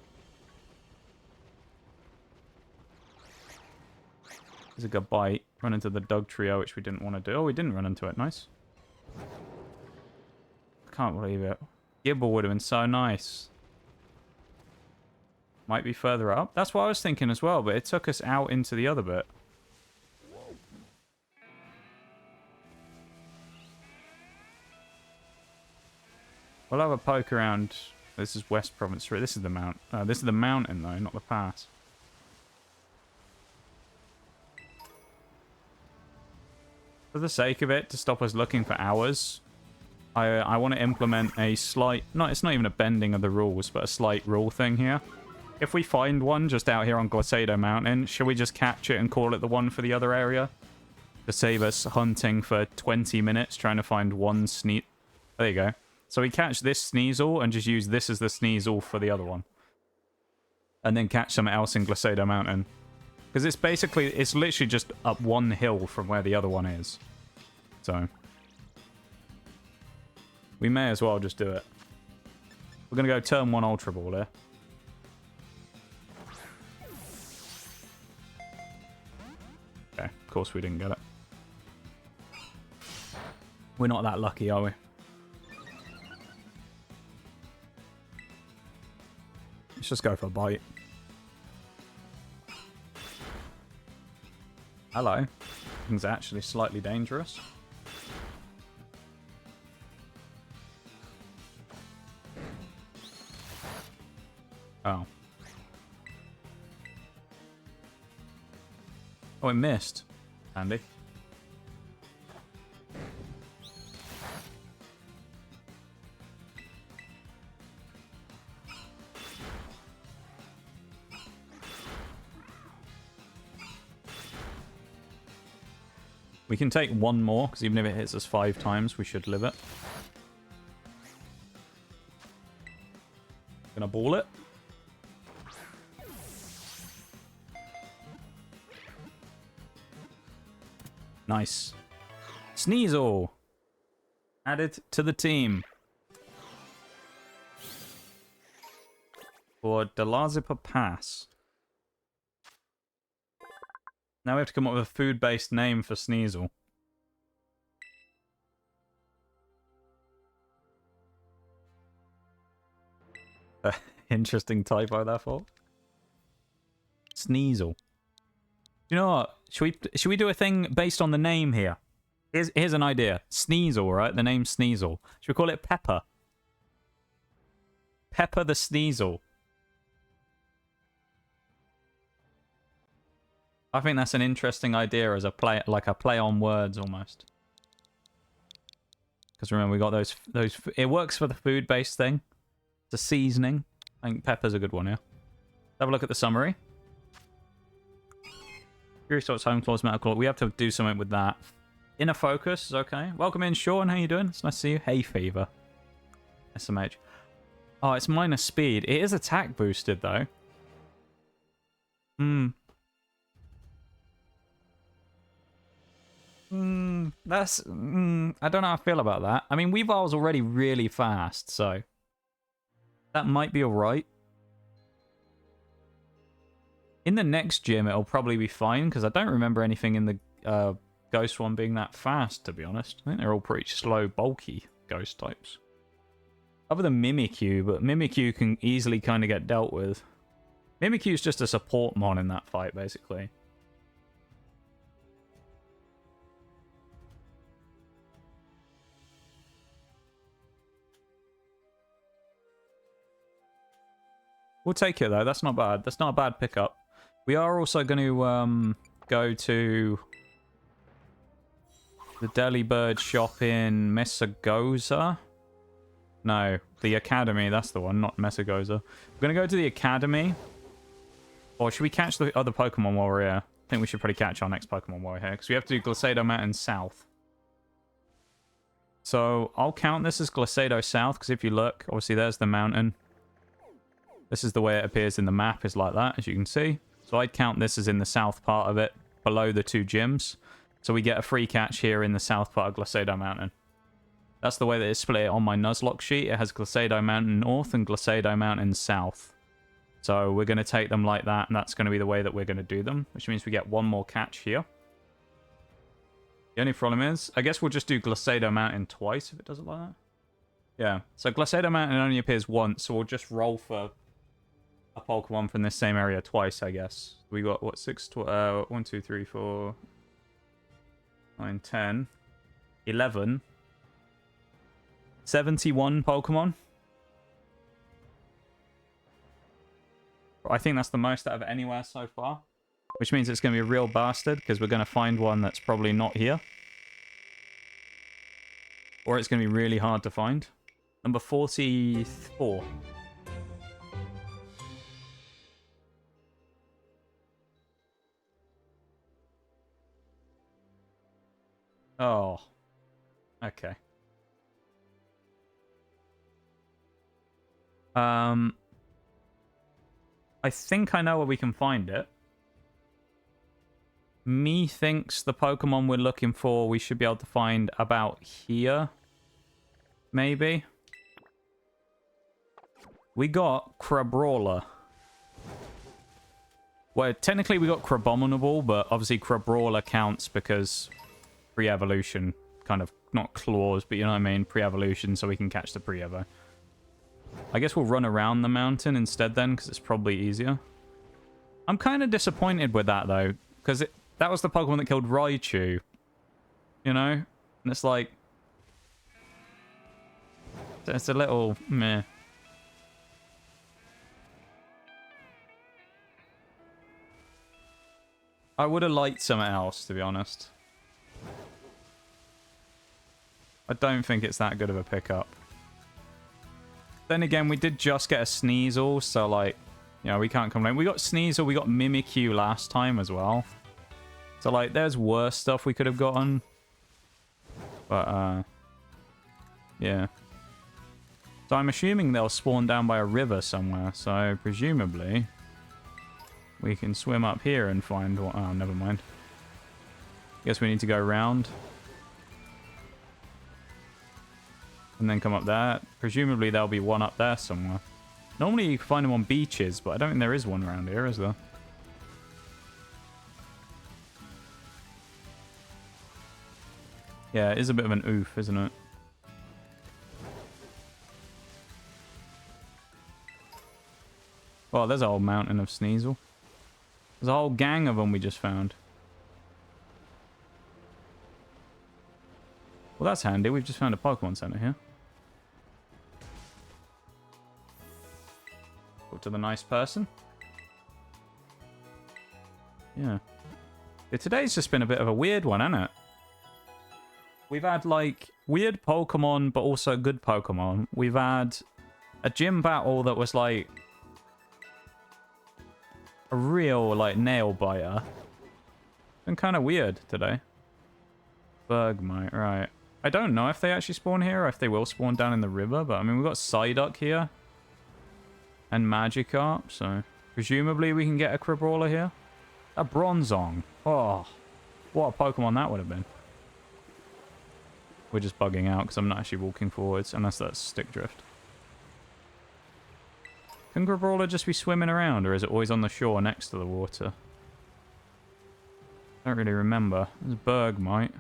Speaker 1: There's a good bite. Run into the Dug Trio, which we didn't want to do. Oh, we didn't run into it. Nice. I can't believe it. Gibble would have been so nice. Might be further up. That's what I was thinking as well, but it took us out into the other bit. We'll have a poke around. This is West Province 3. This is the mount. This is the mountain, though, not the pass. For the sake of it, to stop us looking for hours, I want to implement a slight... it's not even a bending of the rules, but a slight rule thing here. If we find one just out here on Glacado Mountain, should we just catch it and call it the one for the other area? To save us hunting for 20 minutes trying to find one There you go. So we catch this Sneasel and just use this as the Sneasel for the other one. And then catch something else in Glacado Mountain. Because it's literally just up one hill from where the other one is. So. We may as well just do it. We're going to go turn 1 Ultra Ball here. Okay, of course we didn't get it. We're not that lucky, are we? Let's just go for a bite. Hello. Things actually slightly dangerous. Oh. Oh, it missed. Handy. We can take one more, because even if it hits us 5 times, we should live it. Gonna ball it. Nice. Sneasel! Added to the team. For Delazipa Pass. Now we have to come up with a food-based name for Sneasel. Interesting typo, therefore. Sneasel. You know what? Should we do a thing based on the name here? Here's an idea. Sneasel, right? The name Sneasel. Should we call it Pepper? Pepper the Sneasel. I think that's an interesting idea as a play, like a play on words almost. Because remember, we got those. It works for the food-based thing. It's a seasoning. I think pepper's a good one here. Have a look at the summary. Curious what's home clause, metal claw. We have to do something with that. Inner focus is okay. Welcome in, Sean. How you doing? It's nice to see you. Hay fever. SMH. Oh, it's minus speed. It is attack boosted though. That's... I don't know how I feel about that. I mean, Weavile's already really fast, so... that might be alright. In the next gym, it'll probably be fine, because I don't remember anything in the ghost one being that fast, to be honest. I think they're all pretty slow, bulky ghost types. Other than Mimikyu, but Mimikyu can easily kind of get dealt with. Mimikyu's just a support mon in that fight, basically. We'll take it, though. That's not bad. That's not a bad pickup. We are also going to go to the Delibird shop in Mesagoza. No, the Academy. That's the one, not Mesagoza. We're going to go to the Academy. Or should we catch the other Pokemon while we're here? I think we should probably catch our next Pokemon while we're here. Because we have to do Glisado Mountain South. So I'll count this as Glisado South. Because if you look, obviously there's the mountain. This is the way it appears in the map, is like that, as you can see. So I'd count this as in the south part of it, below the two gyms. So we get a free catch here in the south part of Glisado Mountain. That's the way that it's split on my Nuzlocke sheet. It has Glisado Mountain North and Glisado Mountain South. So we're going to take them like that, and that's going to be the way that we're going to do them, which means we get one more catch here. The only problem is, I guess we'll just do Glisado Mountain twice if it does it like that. Yeah, so Glisado Mountain only appears once, so we'll just roll for a Pokemon from this same area twice, I guess. We got, what, 1, 2, 3, 4, 9, 10, 11, 71 Pokemon. I think that's the most out of anywhere so far. Which means it's going to be a real bastard, because we're going to find one that's probably not here. Or it's going to be really hard to find. Number 44. Oh. Okay. I think I know where we can find it. Me thinks the Pokemon we're looking for we should be able to find about here. Maybe. We got Crabrawler. Well, technically we got Crabominable, but obviously Crabrawler counts because pre-evolution, kind of, not claws, but you know what I mean, pre-evolution, so we can catch the pre-evo. I guess we'll run around the mountain instead then, because it's probably easier. I'm kind of disappointed with that, though, because that was the Pokemon that killed Raichu. You know? And it's like... it's a little meh. I would have liked something else, to be honest. I don't think it's that good of a pickup. Then again, we did just get a Sneasel, so like, you know, we can't complain. We got Sneasel, we got Mimikyu last time as well. So like, there's worse stuff we could have gotten. But, yeah. So I'm assuming they'll spawn down by a river somewhere, so presumably we can swim up here and find what... oh, never mind. Guess we need to go around. And then come up there. Presumably there'll be one up there somewhere. Normally you can find them on beaches, but I don't think there is one around here, is there? Yeah, it is a bit of an oof, isn't it? Well, there's a whole mountain of Sneasel. There's a whole gang of them we just found. Well, that's handy. We've just found a Pokemon Center here. to the nice person. Yeah. Today's just been a bit of a weird one, hasn't it? We've had, like, weird Pokemon, but also good Pokemon. We've had a gym battle that was, like, a real, like, nail-biter. Been kind of weird today. Bergmite, right. I don't know if they actually spawn here or if they will spawn down in the river, but, I mean, we've got Psyduck here. And Magikarp, so presumably we can get a Crabrawler here. A Bronzong. Oh, what a Pokemon that would have been. We're just bugging out because I'm not actually walking forwards, unless that's Stick Drift. Can Crabrawler just be swimming around, or is it always on the shore next to the water? I don't really remember. There's Bergmite.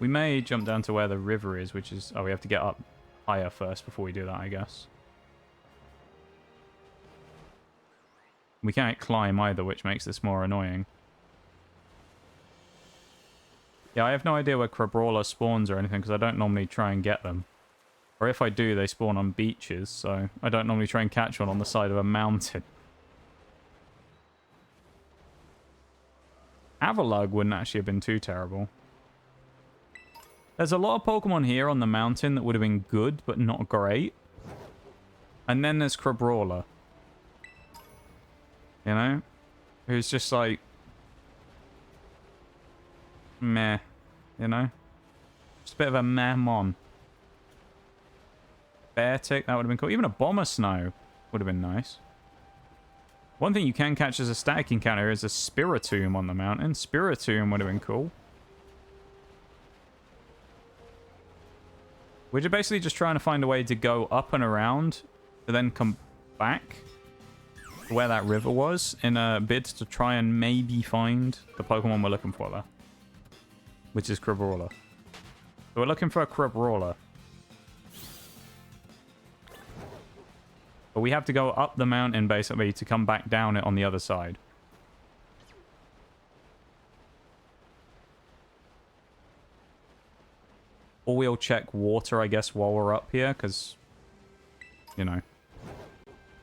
Speaker 1: We may jump down to where the river is, which is... Oh, we have to get up higher first before we do that, I guess. We can't climb either, which makes this more annoying. Yeah, I have no idea where Crabrawler spawns or anything, because I don't normally try and get them. Or if I do, they spawn on beaches, so I don't normally try and catch one on the side of a mountain. Avalugg wouldn't actually have been too terrible. There's a lot of Pokemon here on the mountain that would have been good, but not great. And then there's Crabrawler. You know? Who's just like... meh. You know? Just a bit of a meh-mon. Beartic, that would have been cool. Even a Bomber Snow would have been nice. One thing you can catch as a static encounter is a Spiritomb on the mountain. Spiritomb would have been cool. We're basically just trying to find a way to go up and around to then come back to where that river was in a bid to try and maybe find the Pokemon we're looking for there, which is Crabrawler. So we're looking for a Crabrawler. But we have to go up the mountain basically to come back down it on the other side. Or we'll check water, I guess, while we're up here, because, you know,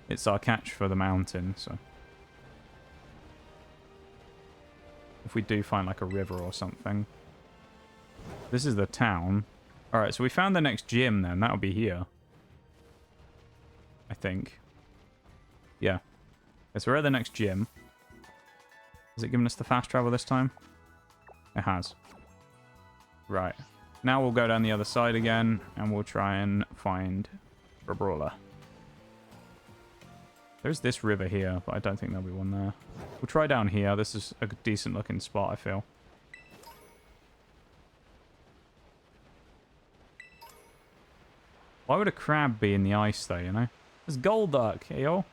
Speaker 1: it's our catch for the mountain, so. If we do find, like, a river or something. This is the town. Alright, so we found the next gym, then. That'll be here. I think. Yeah. Okay, so we're at the next gym. Has it given us the fast travel this time? It has. Right. Now we'll go down the other side again, and we'll try and find a Brawler. There's this river here, but I don't think there'll be one there. We'll try down here. This is a decent looking spot, I feel. Why would a crab be in the ice, though, you know? There's Golduck, hey, yo.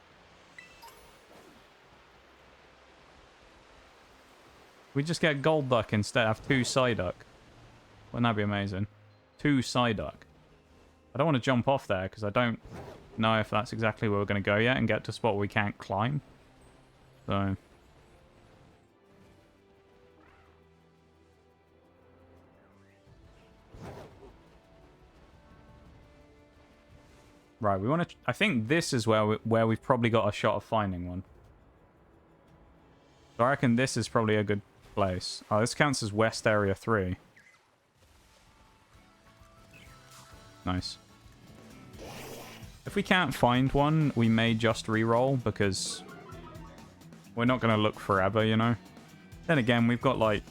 Speaker 1: We just get Golduck instead of 2 Psyduck. Wouldn't that be amazing? 2 Psyduck. I don't want to jump off there because I don't know if that's exactly where we're going to go yet and get to a spot where we can't climb. So... Right, we want to... I think this is where we've probably got a shot of finding one. So I reckon this is probably a good place. Oh, this counts as West Area 3. Nice. If we can't find one, we may just re-roll because we're not going to look forever, you know? Then again, we've got like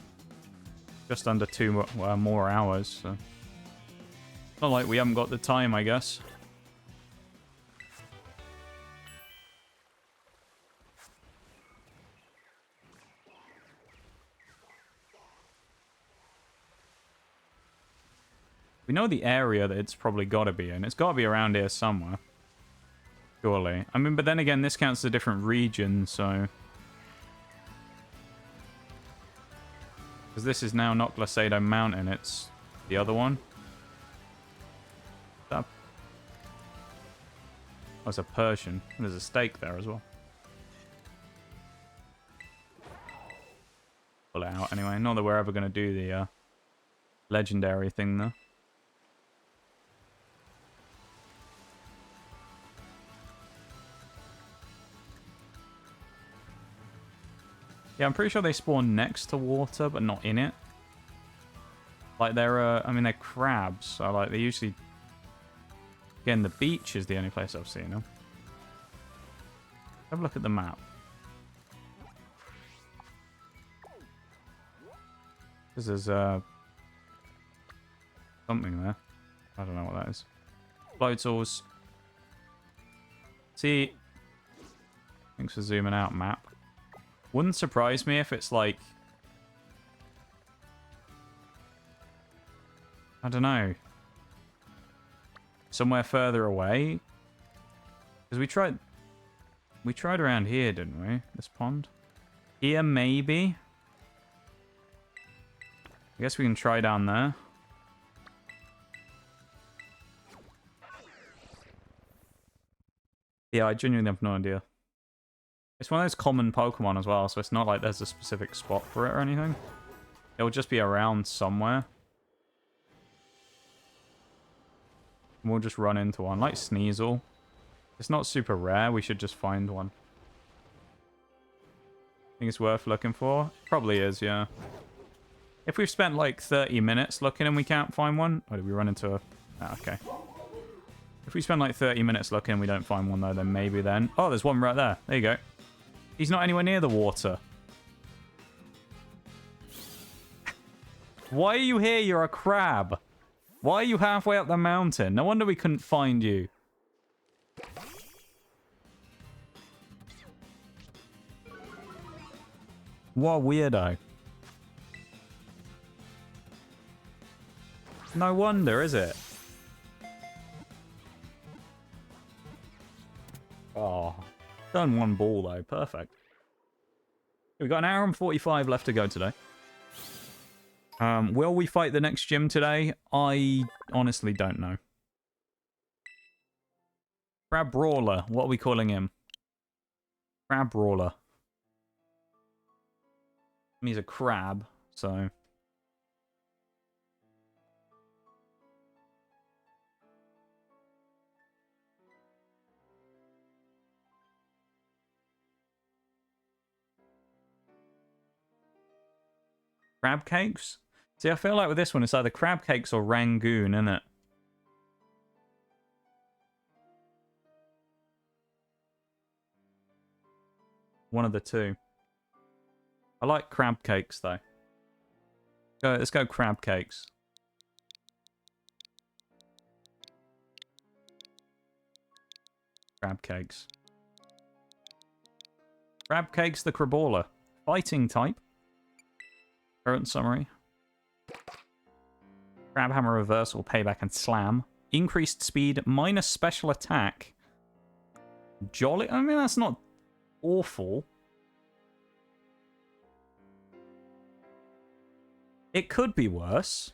Speaker 1: just under 2 more hours, so... Not like we haven't got the time, I guess. We know the area that it's probably got to be in. It's got to be around here somewhere. Surely. I mean, but then again, this counts as a different region, so... Because this is now not Glacedo Mountain, it's the other one. That... Oh, it's a Persian. There's a stake there as well. Pull it out anyway. Not that we're ever going to do the legendary thing, though. Yeah, I'm pretty sure they spawn next to water, but not in it. Like, they're, I mean, they're crabs, so, like, they usually... Again, the beach is the only place I've seen them. Have a look at the map. Because there's, something there. I don't know what that is. Floatals. See... Thanks for zooming out, map. Wouldn't surprise me if it's, like... I don't know. Somewhere further away. Because we tried around here, didn't we? This pond. Here, maybe. I guess we can try down there. Yeah, I genuinely have no idea. It's one of those common Pokemon as well, so it's not like there's a specific spot for it or anything. It'll just be around somewhere. And we'll just run into one, like Sneasel. It's not super rare, we should just find one. Think it's worth looking for? Probably is, yeah. If we've spent like 30 minutes looking and we can't find one... Or did we run into a... Ah, okay. If we spend like 30 minutes looking and we don't find one though, then maybe then... Oh, there's one right there. There you go. He's not anywhere near the water. Why are you here? You're a crab. Why are you halfway up the mountain? No wonder we couldn't find you. What a weirdo. No wonder, is it? Oh. Done one ball, though. Perfect. We've got an hour and 45 left to go today. Will we fight the next gym today? I honestly don't know. Crab Brawler. What are we calling him? Crab Brawler. He's a crab, so... Crab cakes? See, I feel like with this one, it's either crab cakes or Rangoon, isn't it? One of the two. I like crab cakes, though. Let's go crab cakes. Crab cakes. Crab cakes the Craballer. Fighting type. Current summary. Crab Hammer Reversal, Payback, and Slam. Increased speed, minus special attack. Jolly? I mean, that's not awful. It could be worse.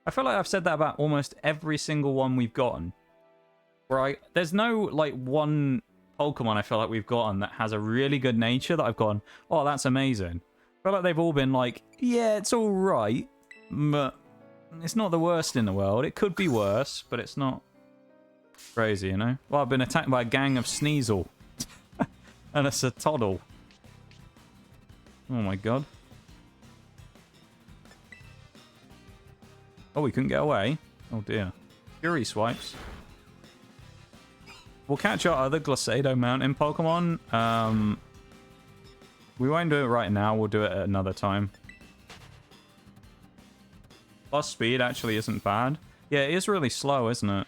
Speaker 1: I feel like I've said that about almost every single one we've gotten. There's no, like, one Pokemon I feel like we've gotten that has a really good nature that I've gone, oh, that's amazing. I feel like they've all been like, yeah, it's alright, but it's not the worst in the world. It could be worse, but it's not crazy, you know? Well, I've been attacked by a gang of Sneasel. And it's a Toddle. Oh my god. Oh, we couldn't get away. Oh dear. Fury swipes. We'll catch our other Glisado Mountain Pokemon. We won't do it right now. We'll do it at another time. Plus speed actually isn't bad. Yeah, it is really slow, isn't it?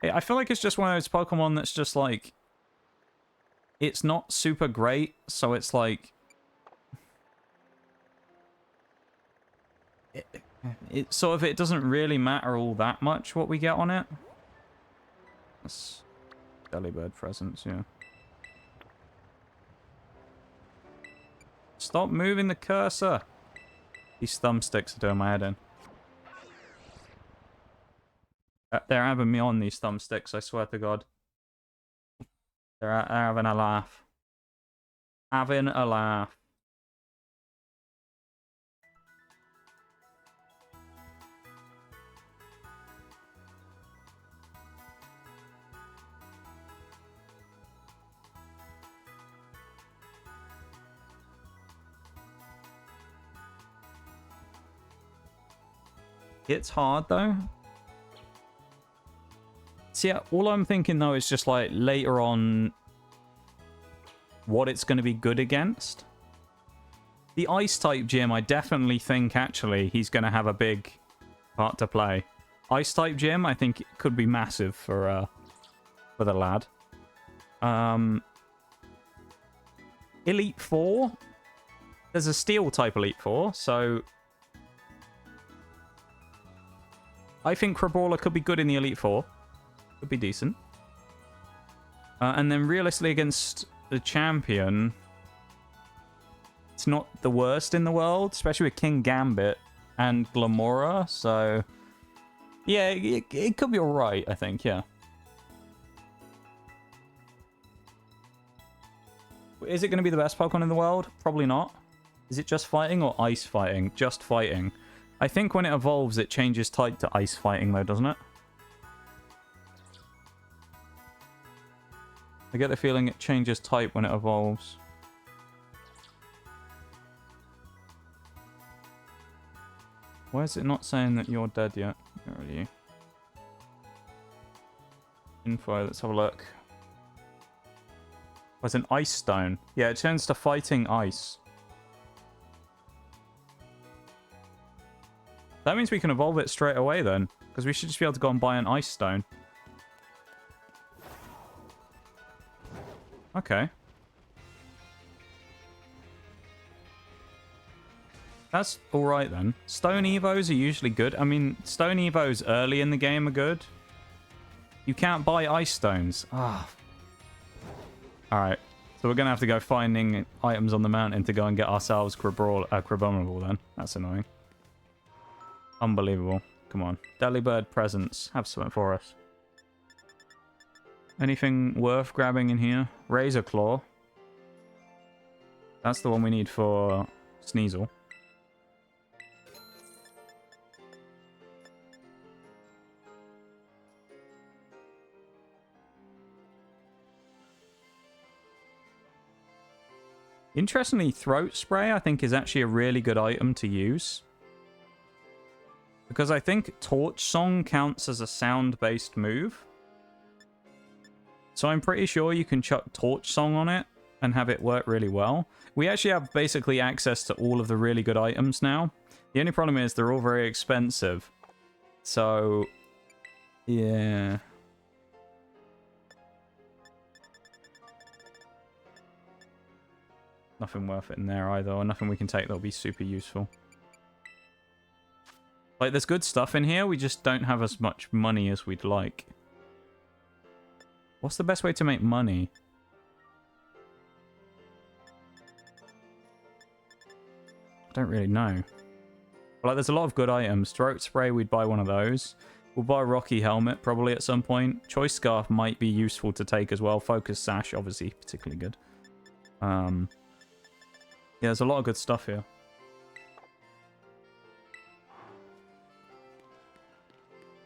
Speaker 1: I feel like it's just one of those Pokemon that's just like... It's not super great, so it's like... It sort of, it doesn't really matter all that much what we get on it. That's Delibird presence, yeah. Stop moving the cursor. These thumbsticks are doing my head in. They're having me on, these thumbsticks, I swear to God. They're having a laugh. Having a laugh. It's hard, though. See, all I'm thinking, though, is just, like, later on what it's going to be good against. The Ice-type gym, I definitely think, actually, he's going to have a big part to play. Ice-type gym, I think, could be massive for the lad. Elite Four. There's a Steel-type Elite Four, so I think Crabrawler could be good in the Elite Four. Could be decent. And then realistically against the champion, it's not the worst in the world, especially with King Gambit and Glamora, so yeah, it could be alright, I think, yeah. Is it going to be the best Pokemon in the world? Probably not. Is it just fighting or ice fighting? Just fighting. I think when it evolves, it changes type to ice fighting, though, doesn't it? I get the feeling it changes type when it evolves. Why is it not saying that you're dead yet? Where are you? Info, let's have a look. Oh, it's an ice stone. Yeah, it turns to fighting ice. That means we can evolve it straight away then, because we should just be able to go and buy an ice stone. Okay. That's alright then. Stone Evos are usually good. I mean, Stone Evos early in the game are good. You can't buy ice stones. Ah. Alright. So we're going to have to go finding items on the mountain to go and get ourselves Crabominable then. That's annoying. Unbelievable. Come on. Delibird presents. Have something for us. Anything worth grabbing in here? Razor Claw. That's the one we need for Sneasel. Interestingly, Throat Spray, I think, is actually a really good item to use. Because I think Torch Song counts as a sound-based move. So I'm pretty sure you can chuck Torch Song on it and have it work really well. We actually have basically access to all of the really good items now. The only problem is they're all very expensive. So, yeah. Nothing worth it in there either, or nothing we can take that'll be super useful. Like, there's good stuff in here, we just don't have as much money as we'd like. What's the best way to make money? I don't really know. But, like, there's a lot of good items. Throat Spray, we'd buy one of those. We'll buy a Rocky Helmet, probably, at some point. Choice Scarf might be useful to take as well. Focus Sash, obviously, particularly good. Yeah, there's a lot of good stuff here.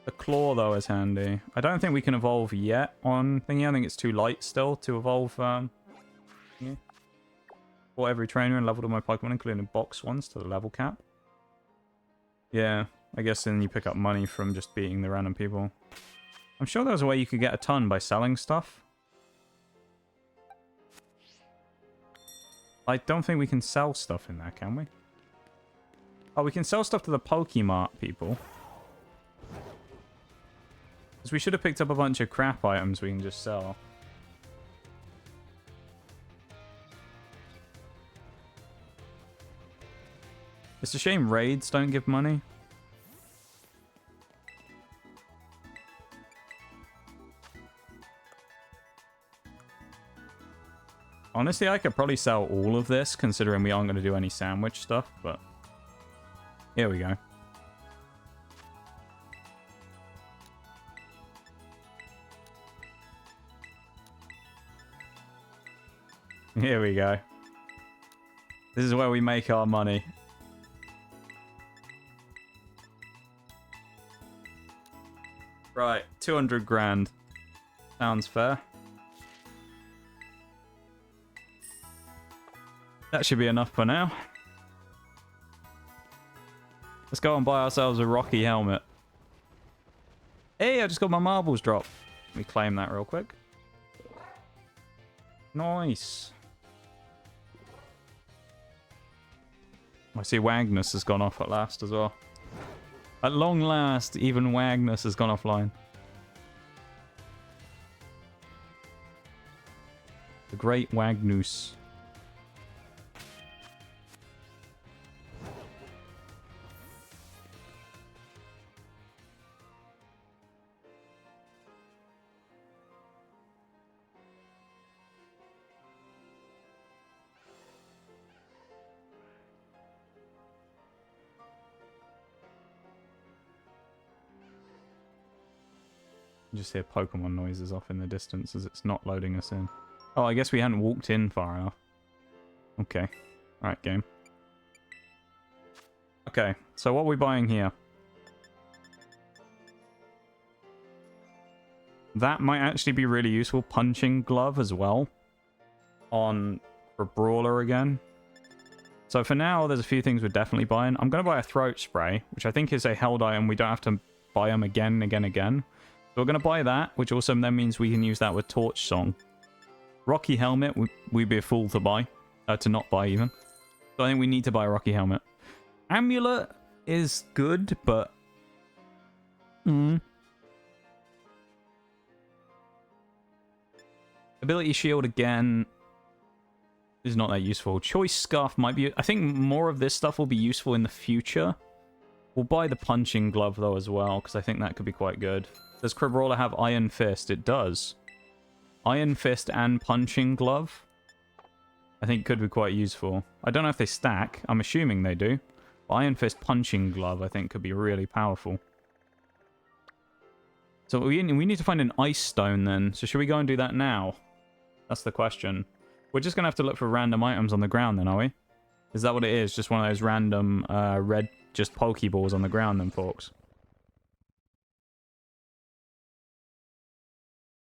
Speaker 1: The Claw, though, is handy. I don't think we can evolve yet on thingy. I think it's too light still to evolve. Yeah. For every trainer and leveled all my Pokemon, including box ones, to the level cap. Yeah, I guess then you pick up money from just beating the random people. I'm sure there was a way you could get a ton by selling stuff. I don't think we can sell stuff in there, can we? Oh, we can sell stuff to the Pokemart people. Because we should have picked up a bunch of crap items we can just sell. It's a shame raids don't give money. Honestly, I could probably sell all of this, considering we aren't going to do any sandwich stuff, but here we go. Here we go. This is where we make our money. Right, 200 grand. Sounds fair. That should be enough for now. Let's go and buy ourselves a Rocky helmet. Hey, I just got my marbles dropped. Let me claim that real quick. Nice. I see Wagnus has gone off at last as well. At long last, even Wagnus has gone offline. The great Wagnus. You just hear Pokemon noises off in the distance as it's not loading us in. Oh, I guess we hadn't walked in far enough. Okay. Alright, game. Okay, so what are we buying here? That might actually be really useful. Punching glove as well. On for Brawler again. So for now, there's a few things we're definitely buying. I'm going to buy a throat spray, which I think is a held item. We don't have to buy them again and again and again. So we're going to buy that, which also then means we can use that with Torch Song. Rocky Helmet, we'd be a fool to buy. To not buy, even. So I think we need to buy a Rocky Helmet. Amulet is good, but... Ability Shield again is not that useful. Choice Scarf might be... I think more of this stuff will be useful in the future. We'll buy the Punching Glove, though, as well, because I think that could be quite good. Does Crabrawler have Iron Fist? It does. Iron Fist and Punching Glove, I think could be quite useful. I don't know if they stack. I'm assuming they do. But Iron Fist Punching Glove, I think, could be really powerful. So we need to find an Ice Stone, then. So should we go and do that now? That's the question. We're just going to have to look for random items on the ground, then, are we? Is that what it is? Just one of those random red, just Pokeballs on the ground, then, folks?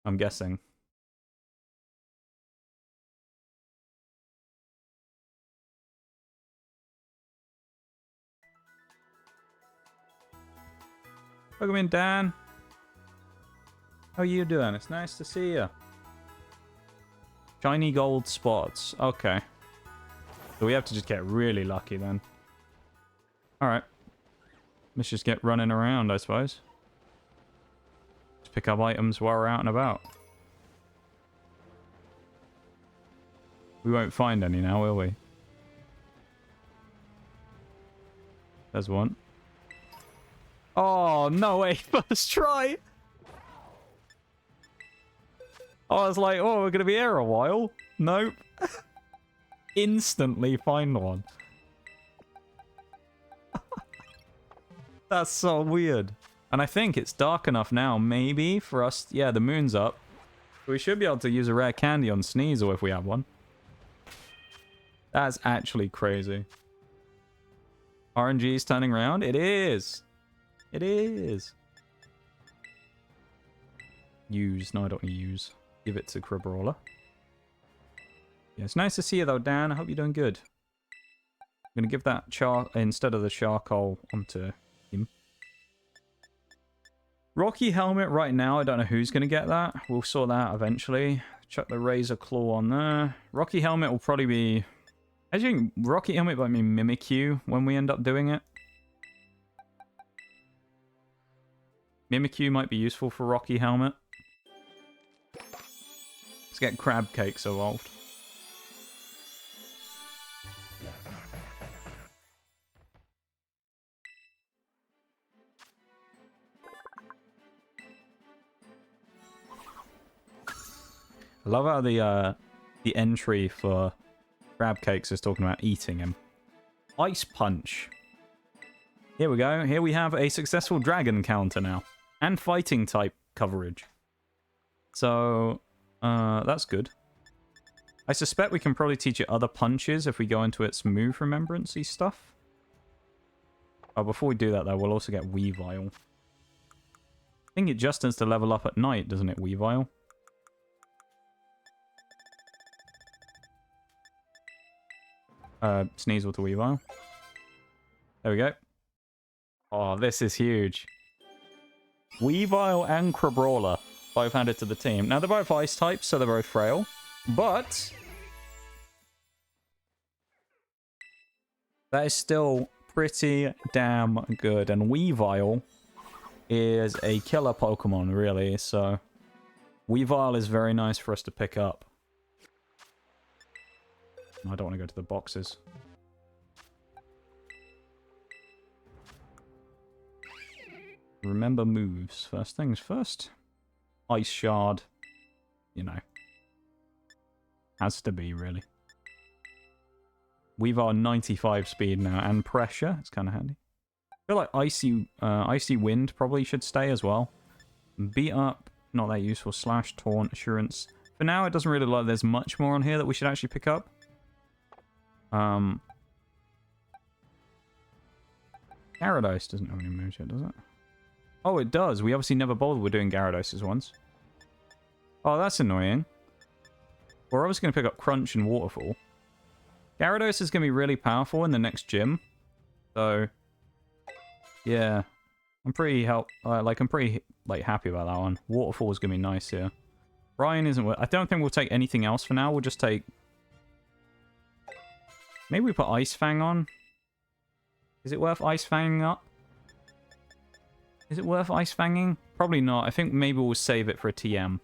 Speaker 1: I'm guessing. Welcome in, Dan. How are you doing? It's nice to see you. Shiny gold spots. Okay. So we have to just get really lucky then. Alright. Let's just get running around, I suppose. Just pick up items while we're out and about. We won't find any now, will we? There's one. Oh, no way. First try. I was like, oh, we're going to be here a while. Nope. Instantly find one. That's so weird. And I think it's dark enough now, maybe, for us... Yeah, the moon's up. We should be able to use a rare candy on Sneasel if we have one. That's actually crazy. RNG is turning around? It is! It is! Use. No, I don't want to use. Give it to Crabrawler. Yeah, it's nice to see you though, Dan. I hope you're doing good. I'm going to give that instead of the charcoal onto him. Rocky Helmet right now, I don't know who's going to get that. We'll sort that out eventually. Chuck the Razor Claw on there. Rocky Helmet will probably be... I think Rocky Helmet might be Mimikyu when we end up doing it. Mimikyu might be useful for Rocky Helmet. Let's get Crab Cakes evolved. I love how the entry for Crab Cakes is talking about eating him. Ice Punch. Here we go. Here we have a successful dragon counter now. And fighting type coverage. So, that's good. I suspect we can probably teach it other punches if we go into its move remembrancy stuff. Oh, before we do that, though, we'll also get Weavile. I think it just tends to level up at night, doesn't it, Weavile? Sneasel to Weavile. There we go. Oh, this is huge. Weavile and Crabrawler both added to the team. Now, they're both ice types, so they're both frail. But that is still pretty damn good. And Weavile is a killer Pokemon, really. So Weavile is very nice for us to pick up. I don't want to go to the boxes. Remember moves. First things first. Ice Shard. You know. Has to be, really. We've our 95 speed now. And pressure. It's kind of handy. I feel like Icy Wind probably should stay as well. Beat Up. Not that useful. Slash, Taunt, Assurance. For now, it doesn't really look like there's much more on here that we should actually pick up. Gyarados doesn't have any moves yet, does it? Oh, it does. We obviously never bothered with doing Gyaradoses once. Oh, that's annoying. We're obviously going to pick up Crunch and Waterfall. Gyarados is going to be really powerful in the next gym. So, yeah. I'm pretty happy about that one. Waterfall is going to be nice here. Brian isn't... I don't think we'll take anything else for now. We'll just take... Maybe we put Ice Fang on. Is it worth Ice Fanging up? Is it worth Ice Fanging? Probably not. I think maybe we'll save it for a TM.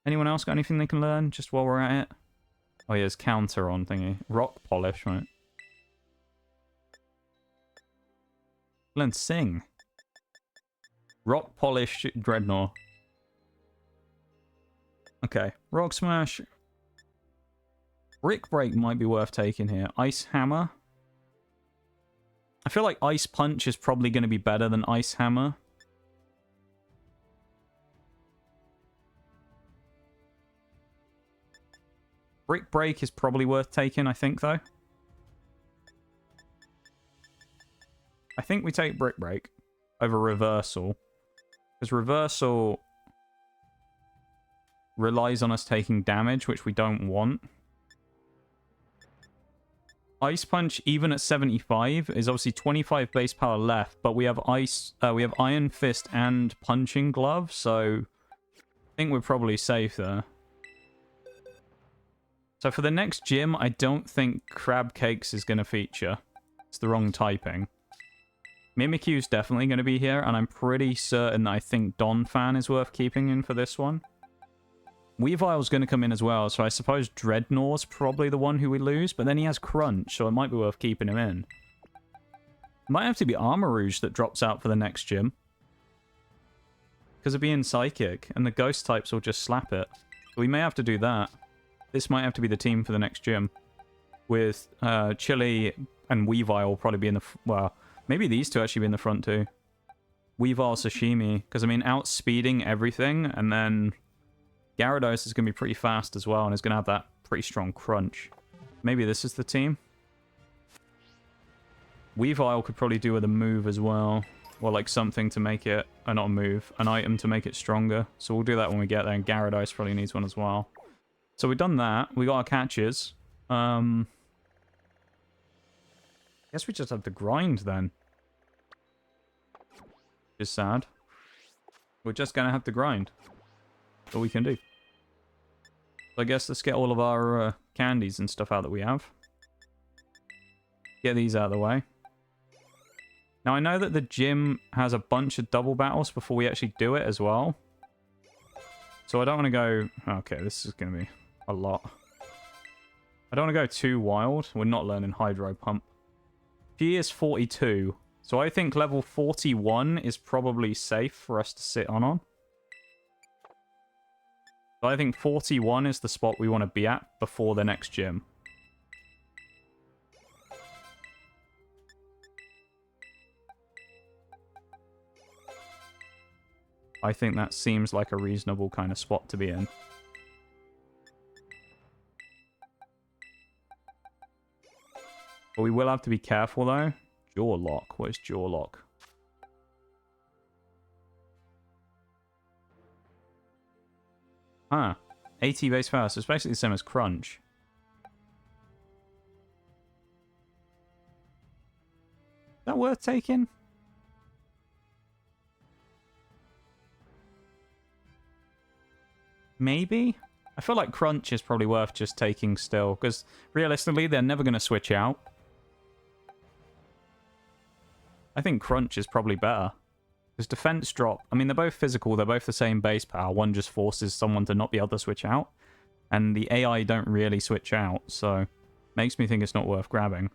Speaker 1: Anyone else got anything they can learn just while we're at it? Oh, yeah, there's counter on thingy. Rock Polish, right? Learn Sing. Rock Polish Dreadnought. Okay. Rock Smash. Brick Break might be worth taking here. Ice Hammer. I feel like Ice Punch is probably going to be better than Ice Hammer. Brick Break is probably worth taking, I think, though. I think we take Brick Break over Reversal. Because Reversal relies on us taking damage, which we don't want. Ice Punch, even at 75, is obviously 25 base power left, but we have Iron Fist and Punching Glove, so I think we're probably safe there. So for the next gym, I don't think Crab Cakes is going to feature. It's the wrong typing. Mimikyu's definitely going to be here, and I'm pretty certain that I think Donphan is worth keeping in for this one. Weavile's going to come in as well, so I suppose Dreadnaught's probably the one who we lose, but then he has Crunch, so it might be worth keeping him in. Might have to be Armarouge that drops out for the next gym. Because of being Psychic, and the Ghost types will just slap it. So we may have to do that. This might have to be the team for the next gym. With Chili and Weavile will probably be in the... Well, maybe these two actually be in the front too. Weavile, Sashimi, because I mean, outspeeding everything, and then... Gyarados is going to be pretty fast as well, and is going to have that pretty strong crunch. Maybe this is the team. Weavile could probably do with a move as well. Or like something to make it... not a move. An item to make it stronger. So we'll do that when we get there, and Gyarados probably needs one as well. So we've done that. We got our catches. Guess we just have to grind then. Which is sad. We're just going to have to grind. All we can do. So I guess let's get all of our candies and stuff out that we have. Get these out of the way. Now I know that the gym has a bunch of double battles before we actually do it as well. So I don't want to go... Okay, this is going to be a lot. I don't want to go too wild. We're not learning Hydro Pump. She is 42. So I think level 41 is probably safe for us to sit on. So I think 41 is the spot we want to be at before the next gym. I think that seems like a reasonable kind of spot to be in. But we will have to be careful though. Jaw Lock. What is Jaw Lock? Ah, 80 base power, so it's basically the same as Crunch. that worth taking? Maybe? I feel like Crunch is probably worth just taking still, because realistically, they're never going to switch out. I think Crunch is probably better. Because defense drop, I mean, they're both physical, they're both the same base power. One just forces someone to not be able to switch out. And the AI don't really switch out, so makes me think it's not worth grabbing.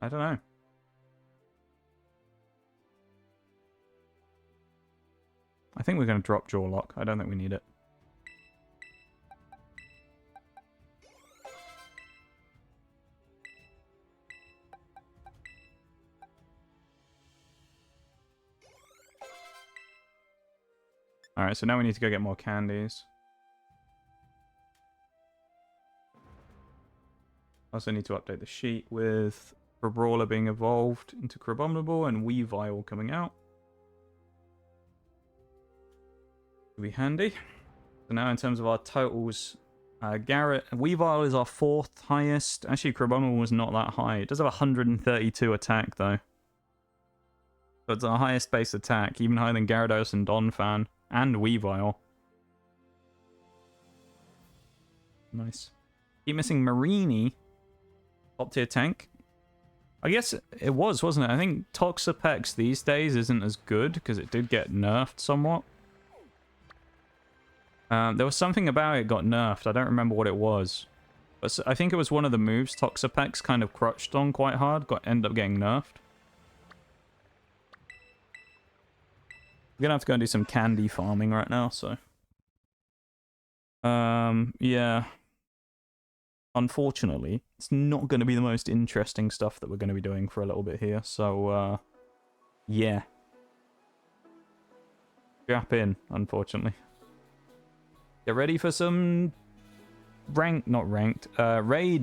Speaker 1: I don't know. I think we're going to drop Jaw Lock. I don't think we need it. Alright, so now we need to go get more candies. Also need to update the sheet with Crabrawler being evolved into Crabominable and Weavile coming out. Will be handy. So now in terms of our totals, Weavile is our 4th highest. Actually, Crabominable was not that high. It does have 132 attack though. So it's our highest base attack, even higher than Gyarados and Donphan and Weavile. Nice. Keep missing Marini. Top tier tank. I guess it was, wasn't it? I think Toxapex these days isn't as good because it did get nerfed somewhat. There was something about it got nerfed. I don't remember what it was. But I think it was one of the moves Toxapex kind of crutched on quite hard. Ended up getting nerfed. We're gonna have to go and do some candy farming right now, so. Yeah. Unfortunately, it's not going to be the most interesting stuff that we're going to be doing for a little bit here. So, yeah. Strap in, unfortunately. Get ready for some raid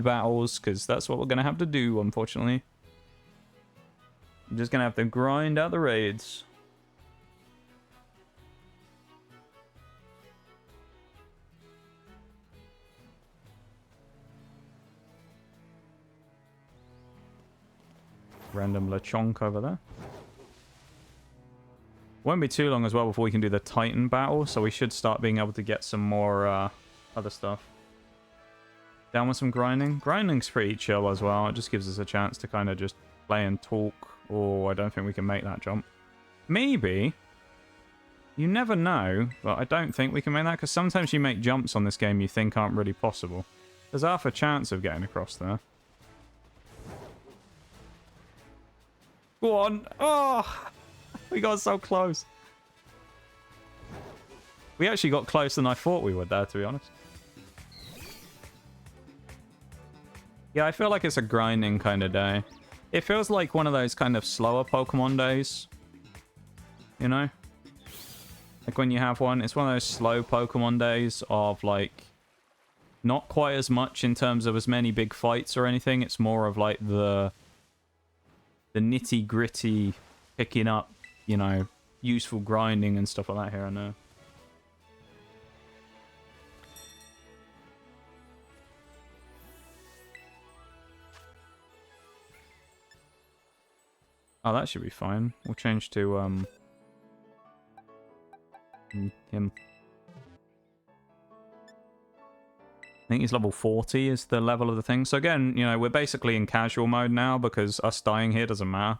Speaker 1: battles, because that's what we're going to have to do, unfortunately. I'm just going to have to grind out the raids. Random Lechonk over there. Won't be too long as well before we can do the Titan battle, so we should start being able to get some more other stuff. Down with some grinding. Grinding's pretty chill as well. It just gives us a chance to kind of just play and talk. Oh, I don't think we can make that jump. Maybe. You never know, but I don't think we can make that, because sometimes you make jumps on this game you think aren't really possible. There's half a chance of getting across there. Go on. Oh, we got so close. We actually got closer than I thought we would there, to be honest. Yeah, I feel like it's a grinding kind of day. It feels like one of those kind of slower Pokemon days. You know? Like when you have one, it's one of those slow Pokemon days of like... Not quite as much in terms of as many big fights or anything. It's more of like the nitty-gritty picking up, you know, useful grinding and stuff like that here and there. Oh, that should be fine. We'll change to, him. I think he's level 40 is the level of the thing. So again, you know, we're basically in casual mode now because us dying here doesn't matter.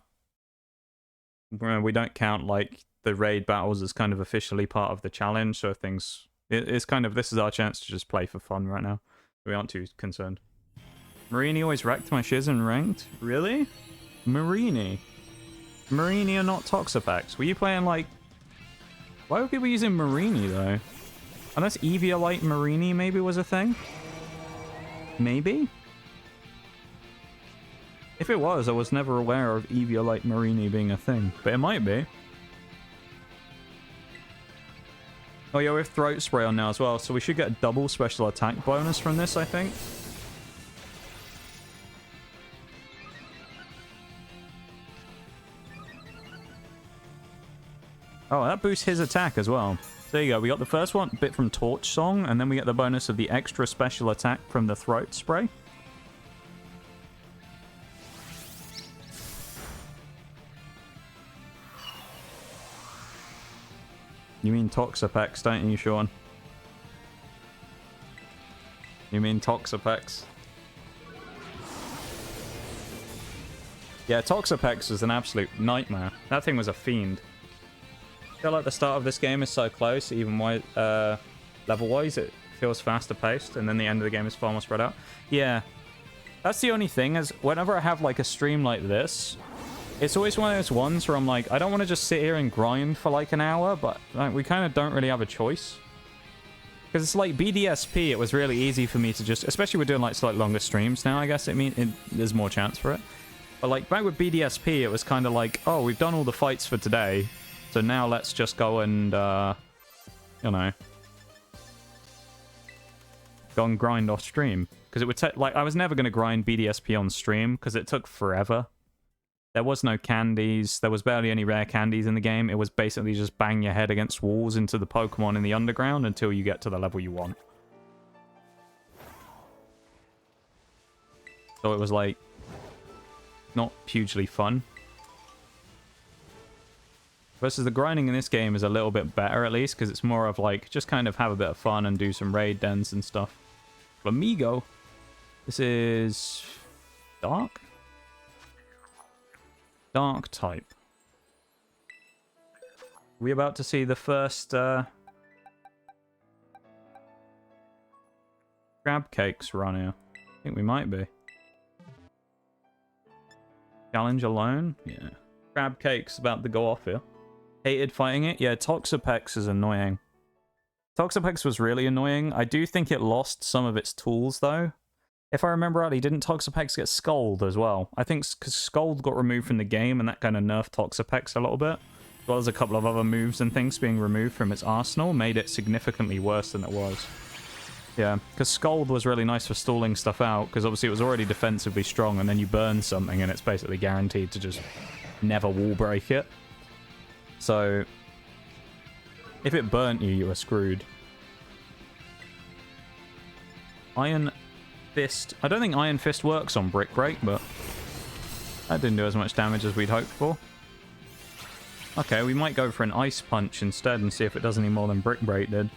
Speaker 1: We don't count, like, the raid battles as kind of officially part of the challenge, so things... It's kind of... This is our chance to just play for fun right now. We aren't too concerned. Marini always wrecked my shiz and ranked? Really? Marini? Marini are not Toxapex. Were you playing, like... Why were people using Marini, though? Unless Eviolite Marini maybe was a thing? Maybe? If it was, I was never aware of Eviolite Marini being a thing, but it might be. Oh yeah, we have Throat Spray on now as well, so we should get a double special attack bonus from this, I think. Oh, that boosts his attack as well. There you go, we got the first one bit from Torch Song, and then we get the bonus of the extra special attack from the Throat Spray. You mean Toxapex, don't you, Sean? You mean Toxapex? Yeah, Toxapex was an absolute nightmare. That thing was a fiend. I feel like the start of this game is so close, even level-wise, it feels faster paced, and then the end of the game is far more spread out. Yeah, that's the only thing, is whenever I have like a stream like this, it's always one of those ones where I'm like, I don't want to just sit here and grind for like an hour, but like, we kind of don't really have a choice. Because it's like BDSP, it was really easy for me to just, especially we're doing like slightly longer streams now, I guess there's more chance for it. But like back with BDSP, it was kind of like, oh, we've done all the fights for today, so now let's just go and, you know, go and grind off stream. Because it would take, like, I was never going to grind BDSP on stream because it took forever. There was no candies. There was barely any rare candies in the game. It was basically just bang your head against walls into the Pokemon in the underground until you get to the level you want. So it was, like, not hugely fun. Versus the grinding in this game is a little bit better, at least, because it's more of, like, just kind of have a bit of fun and do some raid dens and stuff. Flamigo. This is... Dark? Dark type. We about to see the first crab cakes run here. I think we might be. Challenge alone? Yeah. Crab cakes about to go off here. Hated fighting it? Yeah, Toxapex is annoying. Toxapex was really annoying. I do think it lost some of its tools though. If I remember rightly, didn't Toxapex get Scold as well? I think because Scold got removed from the game and that kind of nerfed Toxapex a little bit. As well as a couple of other moves and things being removed from its arsenal made it significantly worse than it was. Yeah, because Scold was really nice for stalling stuff out, because obviously it was already defensively strong, and then you burn something and it's basically guaranteed to just never wall break it. So, if it burnt you, you were screwed. Iron Fist. I don't think Iron Fist works on Brick Break, but that didn't do as much damage as we'd hoped for. Okay, we might go for an Ice Punch instead and see if it does any more than Brick Break did.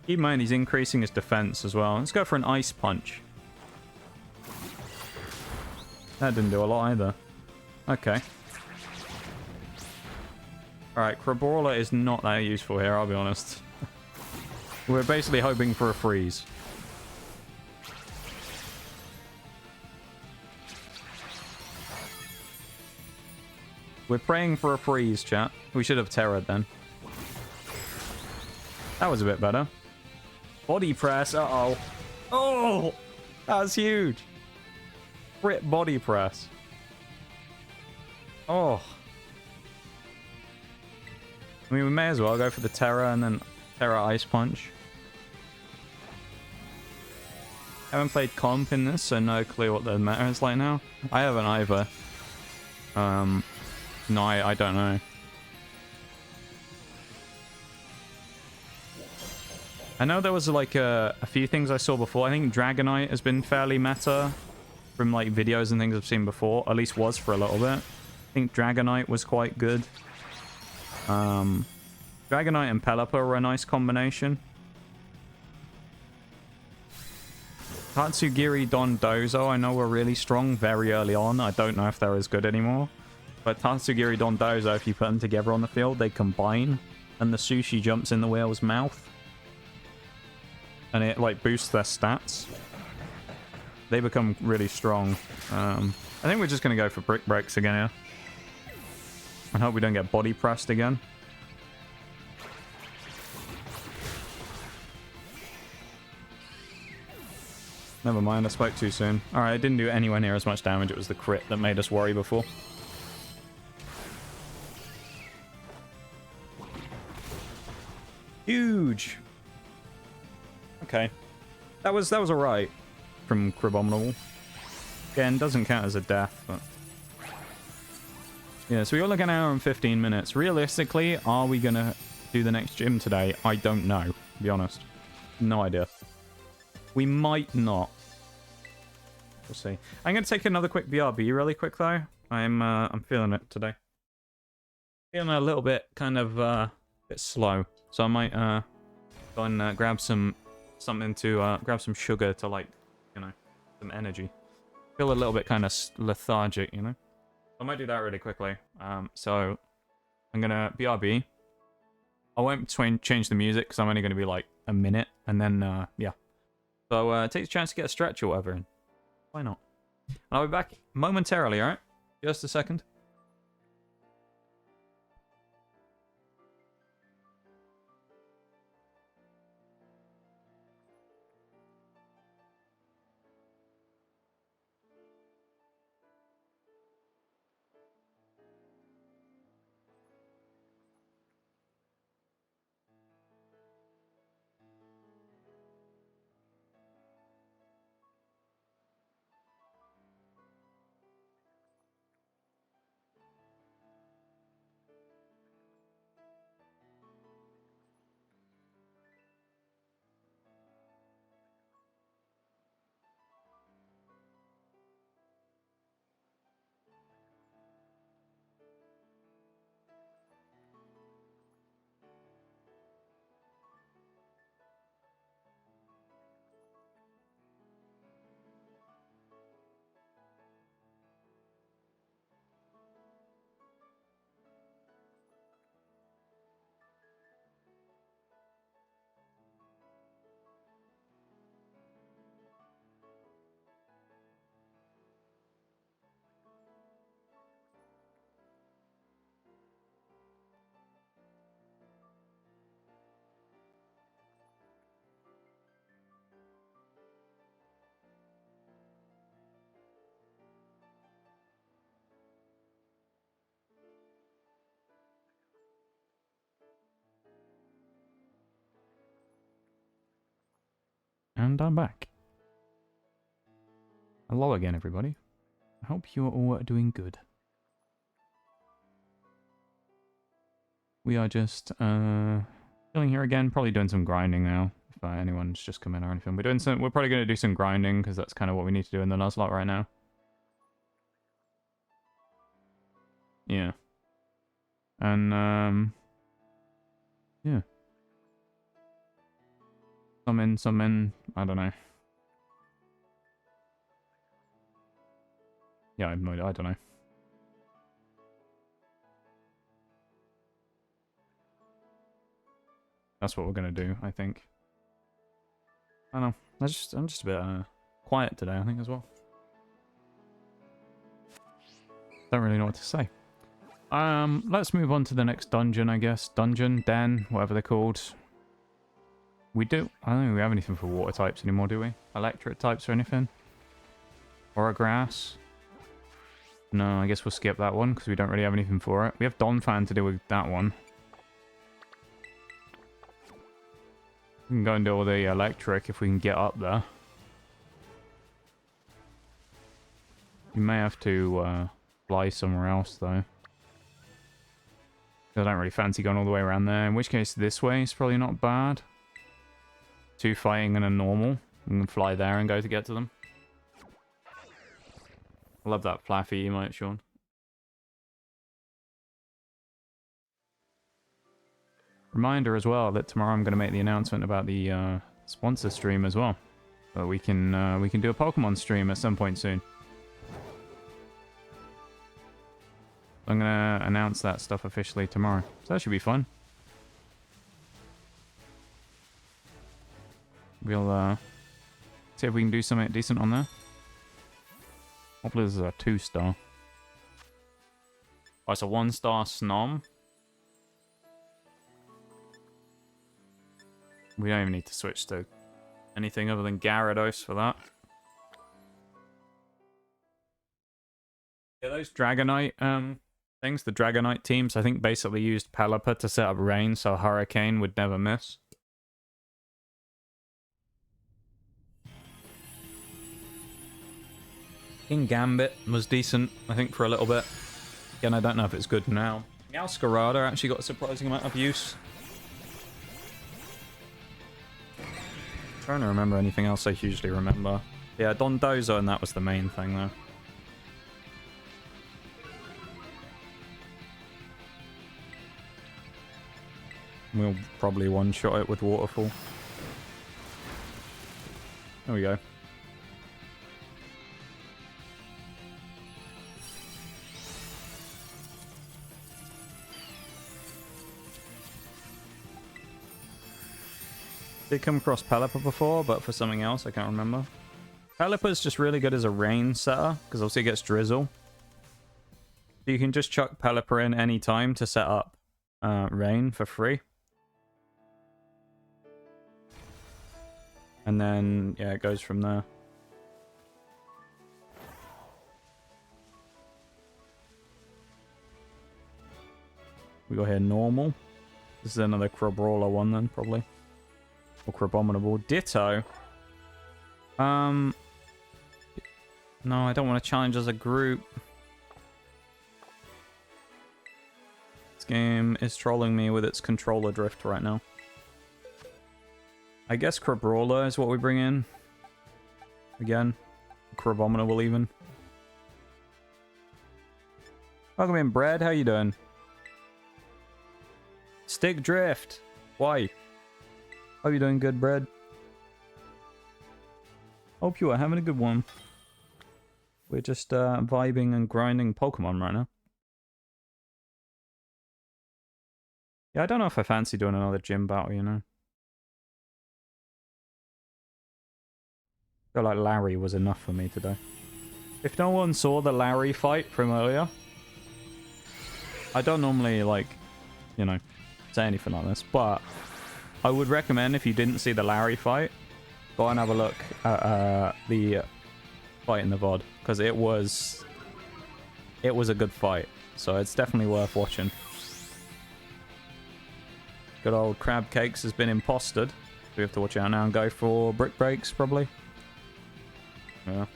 Speaker 1: Keep in mind he's increasing his defense as well. Let's go for an Ice Punch. That didn't do a lot either. Okay. Alright, Crabrawler is not that useful here, I'll be honest. We're basically hoping for a freeze. We're praying for a freeze, chat. We should have terrored then. That was a bit better. Body press, uh-oh. Oh! That was huge. Crit body press. Oh. I mean, we may as well go for the Terra and then Terra Ice Punch. Haven't played comp in this, so no clue what the meta is like now. I haven't either. No, I don't know. I know there was like a few things I saw before. I think Dragonite has been fairly meta from like videos and things I've seen before. At least was for a little bit. I think Dragonite was quite good. Dragonite and Pelipper were a nice combination. Tatsugiri Dondozo, I know were really strong very early on. I don't know if they're as good anymore. But Tatsugiri Dondozo, if you put them together on the field, they combine. And the sushi jumps in the whale's mouth. And it like boosts their stats. They become really strong. I think we're just going to go for Brick Breaks again here. I hope we don't get body pressed again. Never mind, I spoke too soon. Alright, it didn't do anywhere near as much damage. It was the crit that made us worry before. Huge! Okay. That was alright from Cribominable. Again, doesn't count as a death, but... Yeah, so we got like an hour and 15 minutes. Realistically, are we gonna do the next gym today? I don't know, to be honest. No idea. We might not. We'll see. I'm gonna take another quick BRB really quick though. I'm feeling it today. Feeling a little bit kind of bit slow. So I might go and grab something to grab some sugar to, like, you know, some energy. Feel a little bit kind of lethargic, you know. I might do that really quickly. So I'm gonna BRB. I won't change the music because I'm only gonna be like a minute, and then yeah. So take the chance to get a stretch or whatever. Why not? And I'll be back momentarily. All right, just a second. And I'm back. Hello again, everybody. I hope you're all doing good. We are just chilling here again, probably doing some grinding now. If anyone's just come in or anything, we're probably going to do some grinding because that's kind of what we need to do in the nuzlocke right now. Yeah. And yeah. Some in, I don't know. Yeah, I don't know. That's what we're gonna do, I think. I don't know. I'm just a bit quiet today, I think, as well. Don't really know what to say. Let's move on to the next dungeon, I guess. Dungeon, den, whatever they're called. I don't think we have anything for water types anymore, do we? Electric types or anything? Or a grass? No, I guess we'll skip that one because we don't really have anything for it. We have Donphan to do with that one. We can go and do all the electric if we can get up there. We may have to fly somewhere else though. I don't really fancy going all the way around there. In which case this way is probably not bad. 2 fighting and a normal. We can fly there and go to get to them. I love that flaffy emote, Sean. Reminder as well that tomorrow I'm going to make the announcement about the sponsor stream as well. So we can do a Pokemon stream at some point soon. I'm going to announce that stuff officially tomorrow. So that should be fun. We'll see if we can do something decent on there. Hopefully this is a 2-star. Oh, it's a 1-star Snom. We don't even need to switch to anything other than Gyarados for that. Yeah, those Dragonite things, the Dragonite teams, I think basically used Pelipper to set up Rain so Hurricane would never miss. King Gambit was decent, I think, for a little bit. Again, I don't know if it's good now. Meowscarada actually got a surprising amount of use. Trying to remember anything else I hugely remember. Yeah, Dondozo, and that was the main thing, though. We'll probably one-shot it with Waterfall. There we go. Did come across Pelipper before, but for something else, I can't remember. Pelipper's just really good as a rain setter, because obviously it gets drizzle. So you can just chuck Pelipper in any time to set up rain for free. And then, yeah, it goes from there. We got here normal. This is another Crabrawler one then, probably. Or Crabominable. Ditto. No, I don't want to challenge as a group. This game is trolling me with its controller drift right now. I guess Crabrawler is what we bring in. Again. Crabominable even. Welcome in, Brad. How you doing? Stick drift. Why? Hope you're doing good, Brad. Hope you are having a good one. We're just vibing and grinding Pokemon right now. Yeah, I don't know if I fancy doing another gym battle, you know. I feel like Larry was enough for me today. If no one saw the Larry fight from earlier, I don't normally, like, you know, say anything like this, but I would recommend, if you didn't see the Larry fight, go and have a look at the fight in the VOD, because it was a good fight, so it's definitely worth watching. Good old Crab Cakes has been imposted. We have to watch out now and go for Brick Breaks, probably. Yeah.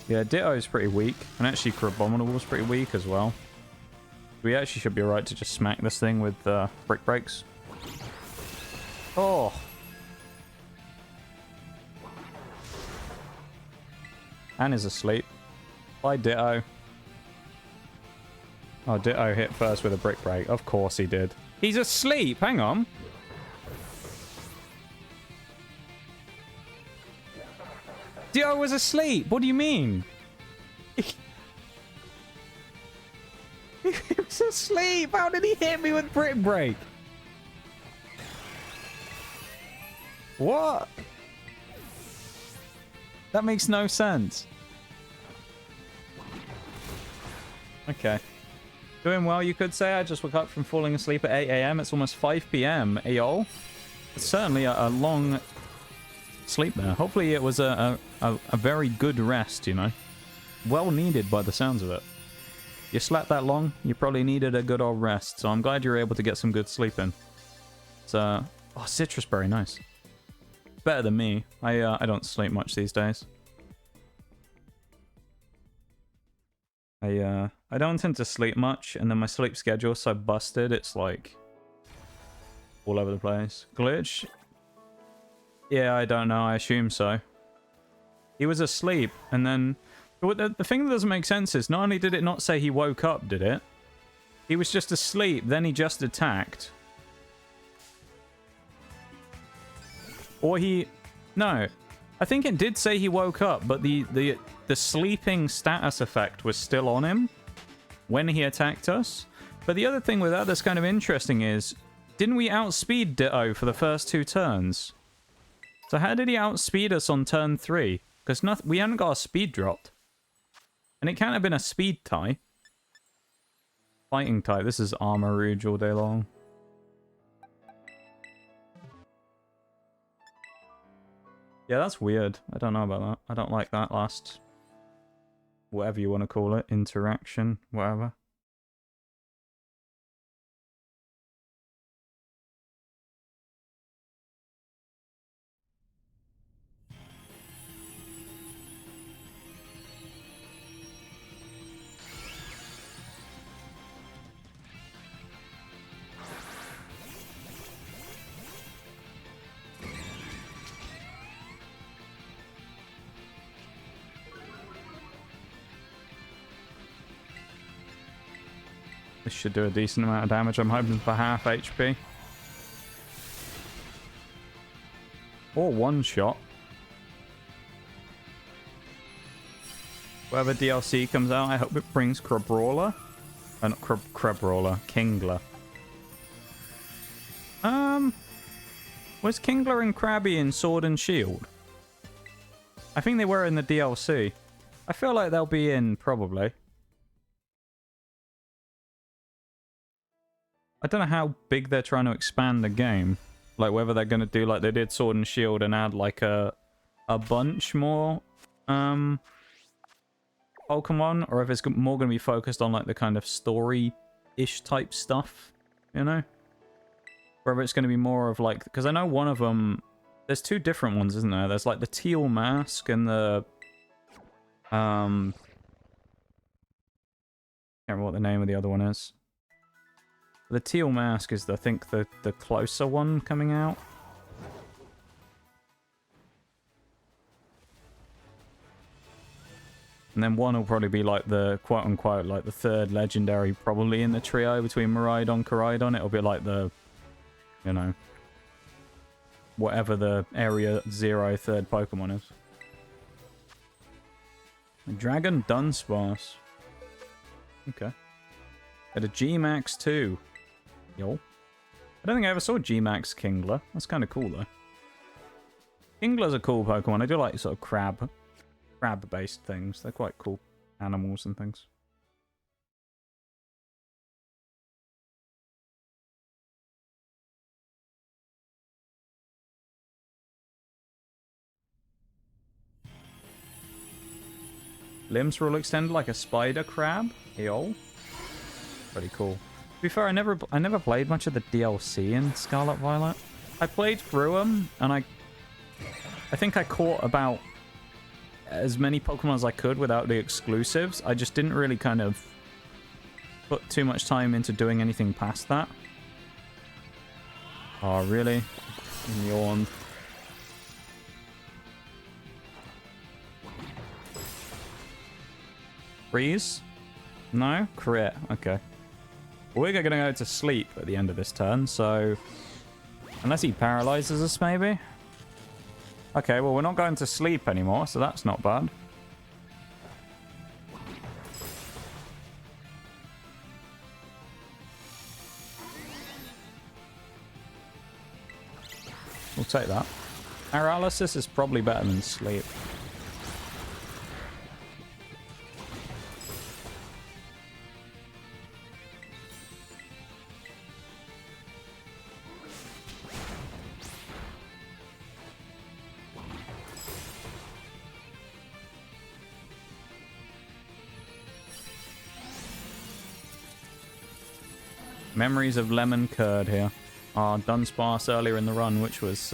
Speaker 1: Yeah, Ditto's pretty weak, and actually Crabominable's pretty weak as well. We actually should be alright to just smack this thing with Brick Breaks. Oh! Anne is asleep. Bye, Ditto. Oh, Ditto hit first with a Brick Break. Of course he did. He's asleep! Hang on! Ditto was asleep! What do you mean? He was asleep! How did he hit me with Brick Break? What? That makes no sense. Okay. Doing well, you could say. I just woke up from falling asleep at 8 AM. It's almost 5 PM. Ayol. It's certainly a long sleep there. Hopefully it was a very good rest, you know. Well needed by the sounds of it. You slept that long, you probably needed a good old rest, so I'm glad you were able to get some good sleep in. So, oh, citrus berry, nice. Better than me. I don't sleep much these days. I don't tend to sleep much, and then my sleep schedule's so busted, it's like all over the place. Glitch? Yeah, I don't know, I assume so. He was asleep, and then the thing that doesn't make sense is, not only did it not say he woke up, did it? He was just asleep, then he just attacked. Or he... No. I think it did say he woke up, but the sleeping status effect was still on him when he attacked us. But the other thing with that that's kind of interesting is, didn't we outspeed Ditto for the first 2 turns? So how did he outspeed us on turn 3? Because we hadn't got a speed dropped. And it can't have been a speed tie. Fighting type. This is Armor Rouge all day long. Yeah, that's weird. I don't know about that. I don't like that last, whatever you want to call it, interaction, whatever. This should do a decent amount of damage. I'm hoping for half HP. Or one shot. Whatever DLC comes out, I hope it brings Crabrawler. Not Crabrawler, Kingler. Was Kingler and Krabby in Sword and Shield? I think they were in the DLC. I feel like they'll be in, probably. I don't know how big they're trying to expand the game. Like, whether they're going to do like they did Sword and Shield and add, like, a bunch more, Pokemon, or if it's more going to be focused on, like, the kind of story-ish type stuff, you know? Whether it's going to be more of, like... Because I know one of them... There's two different ones, isn't there? There's, like, the teal mask and the... can't remember what the name of the other one is. The teal mask is, I think, the closer one coming out. And then one will probably be like the quote-unquote, like the third legendary, probably in the trio between Miraidon, Koraidon. It'll be like the, you know, whatever the Area 0 third Pokemon is. A Dragon Dunsparce. Okay. At a G-Max 2. Yo. I don't think I ever saw G-Max Kingler. That's kind of cool, though. Kingler's a cool Pokemon. I do like sort of crab-based things. They're quite cool animals and things. Limbs will extend like a spider crab. Yo. Pretty cool. To be fair, I never played much of the DLC in Scarlet Violet. I played through them, and I think I caught about as many Pokemon as I could without the exclusives. I just didn't really kind of put too much time into doing anything past that. Oh, really? Yawn. Freeze? No? Crit. Okay. We're going to go to sleep at the end of this turn, so... Unless he paralyzes us, maybe? Okay, well, we're not going to sleep anymore, so that's not bad. We'll take that. Paralysis is probably better than sleep. Memories of lemon curd here. Our Dunsparce earlier in the run, which was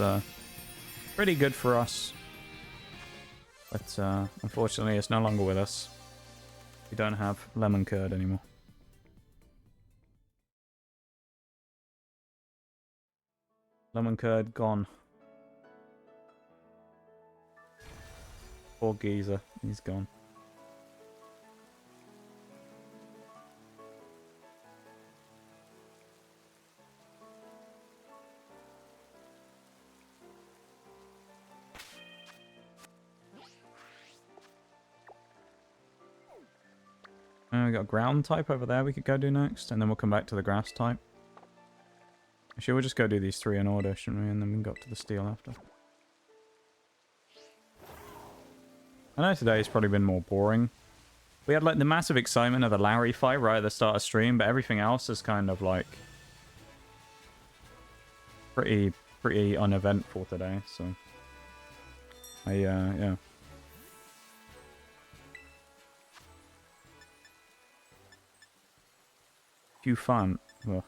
Speaker 1: pretty good for us. But unfortunately, it's no longer with us. We don't have lemon curd anymore. Lemon curd gone. Poor geezer. He's gone. We got a ground type over there we could go do next, and then we'll come back to the grass type. Actually, we'll just go do these three in order, shouldn't we? And then we can go up to the steel after. I know today's probably been more boring. We had like the massive excitement of the Larry fight right at the start of stream, but everything else is kind of like pretty uneventful today, so Yeah. Q-Fun. Ugh.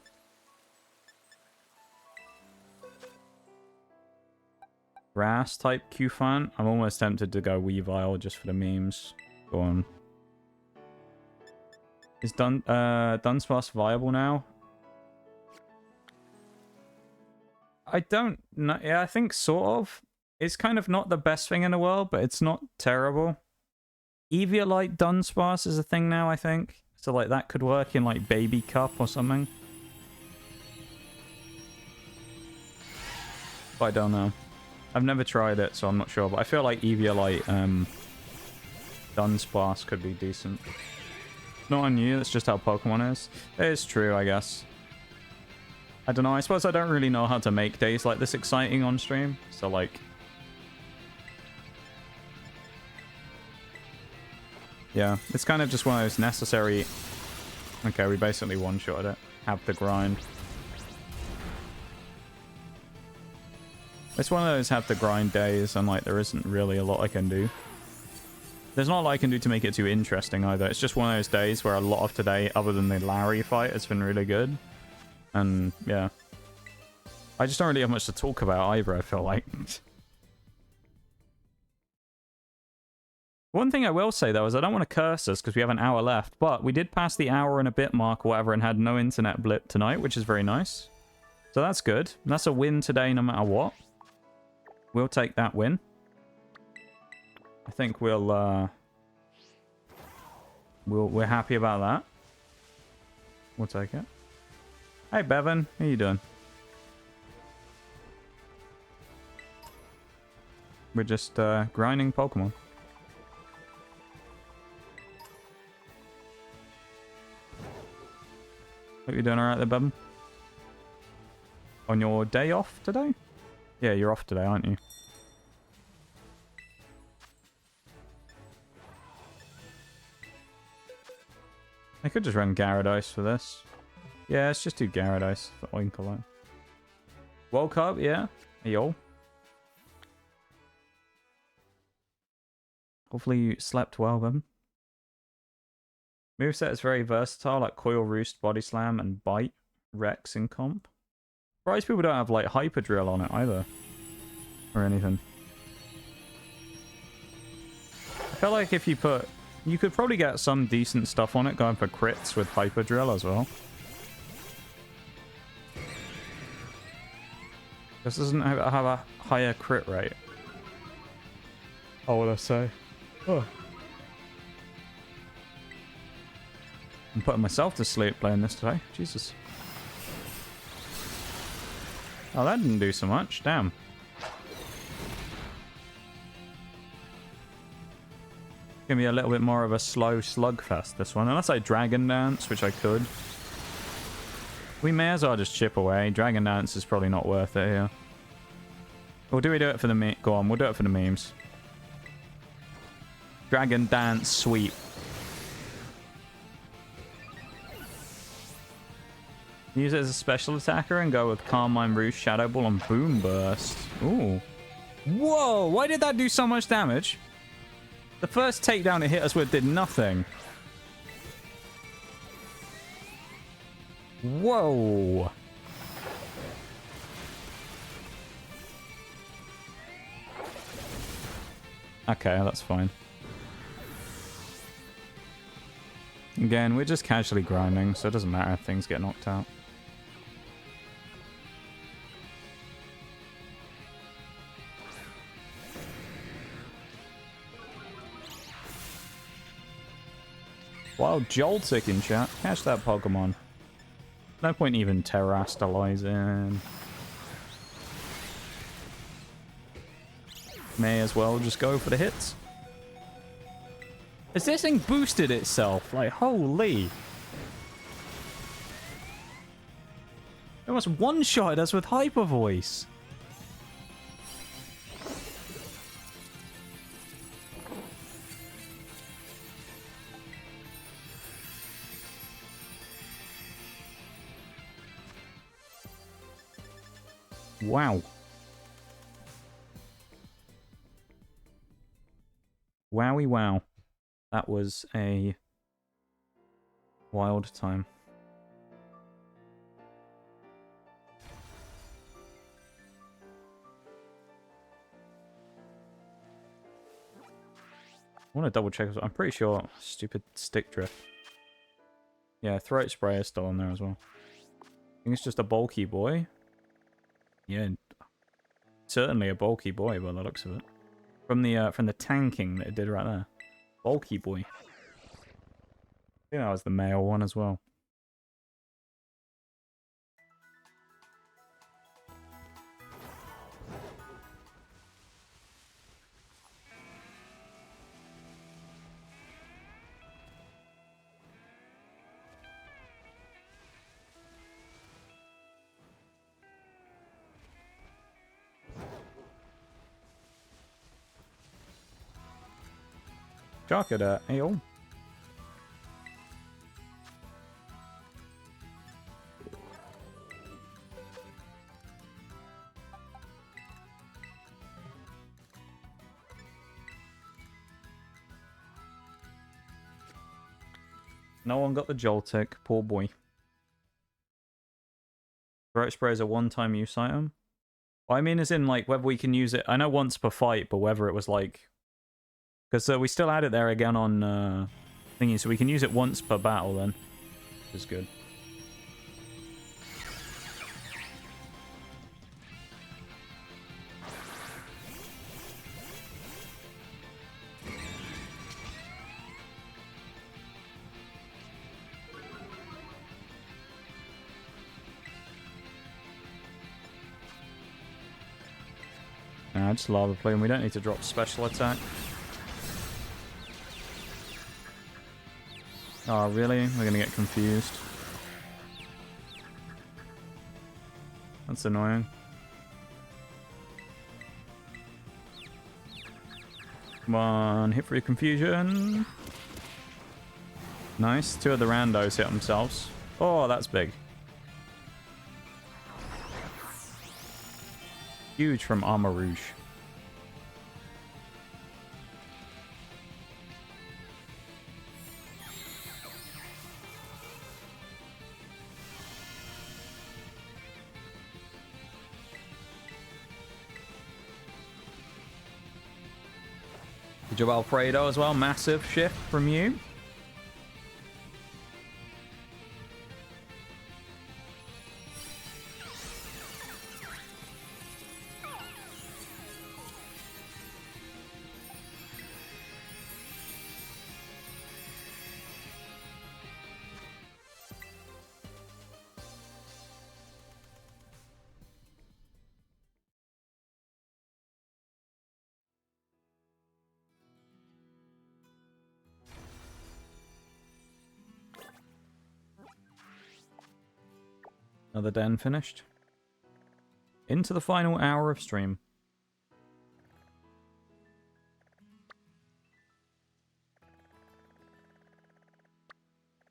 Speaker 1: Grass type Q-Fun. I'm almost tempted to go Weavile just for the memes. Go on. Is Dunsparce viable now? I don't know. Yeah, I think sort of. It's kind of not the best thing in the world, but it's not terrible. Eviolite Dunsparce is a thing now, I think. So like that could work in like Baby Cup or something. But I don't know. I've never tried it, so I'm not sure. But I feel like Eviolite Dunsparce could be decent. Not on you, that's just how Pokemon is. It is true, I guess. I don't know, I suppose I don't really know how to make days like this exciting on stream. So like... yeah, it's kind of just one of those necessary... Okay, we basically one-shotted it. Have the grind. It's one of those have to grind days, and like there isn't really a lot I can do. There's not a lot I can do to make it too interesting either. It's just one of those days where a lot of today, other than the Larry fight, has been really good. And yeah. I just don't really have much to talk about either, I feel like. One thing I will say though is I don't want to curse us because we have an hour left, but we did pass the hour and a bit mark or whatever and had no internet blip tonight, which is very nice. So that's good. That's a win today no matter what. We'll take that win. I think we're happy about that. We'll take it. Hey Bevan, how you doing? We're just grinding Pokemon. Hope you're doing alright there, Bevan. On your day off today? Yeah, you're off today, aren't you? I could just run Gyarados for this. Yeah, let's just do Gyarados for Oinkolo. Woke up, yeah? Hey, yo. Hopefully you slept well, then. Moveset is very versatile, like Coil Roost, Body Slam, and Bite, Rex in comp. Surprised people don't have, like, Hyper Drill on it either. Or anything. I feel like if you put... You could probably get some decent stuff on it going for crits with Hyper Drill as well. This doesn't have a higher crit rate. Oh, what did I say? Oh. I'm putting myself to sleep playing this today. Jesus. Oh, that didn't do so much. Damn. Gonna be a little bit more of a slow slugfest, this one. Unless I Dragon Dance, which I could. We may as well just chip away. Dragon Dance is probably not worth it here. Or do we do it for the meme? Go on, we'll do it for the memes. Dragon Dance Sweep. Use it as a special attacker and go with Carmine Rouge, Shadow Ball, and Boom Burst. Ooh. Whoa! Why did that do so much damage? The first takedown it hit us with did nothing. Whoa. Okay, that's fine. Again, we're just casually grinding, so it doesn't matter if things get knocked out. Wild Joltik in chat. Catch that Pokemon. No point even terastallizing. May as well just go for the hits. Has this thing boosted itself? Like, holy. It almost one-shotted us with Hyper Voice. Wow. Wowie wow. That was a wild time. I want to double check. I'm pretty sure. Stupid stick drift. Yeah, throat spray is still on there as well. I think it's just a bulky boy. Yeah, certainly a bulky boy by the looks of it. From the tanking that it did right there. Bulky boy. I think that was the male one as well. Chocolate, ale. No one got the Joltic, poor boy. Throat spray is a one-time use item. Well, I mean, as in, like, whether we can use it... I know once per fight, but whether it was, like... Because we still had it there again on thingy, so we can use it once per battle then. Which is good. Nah, just lava plane. We don't need to drop special attack. Oh, really? We're gonna get confused. That's annoying. Come on, hit for your confusion. Nice. Two of the randos hit themselves. Oh, that's big. Huge from Armor Rouge. Good job, Alfredo, as well. Massive shift from you. Another den finished. Into the final hour of stream.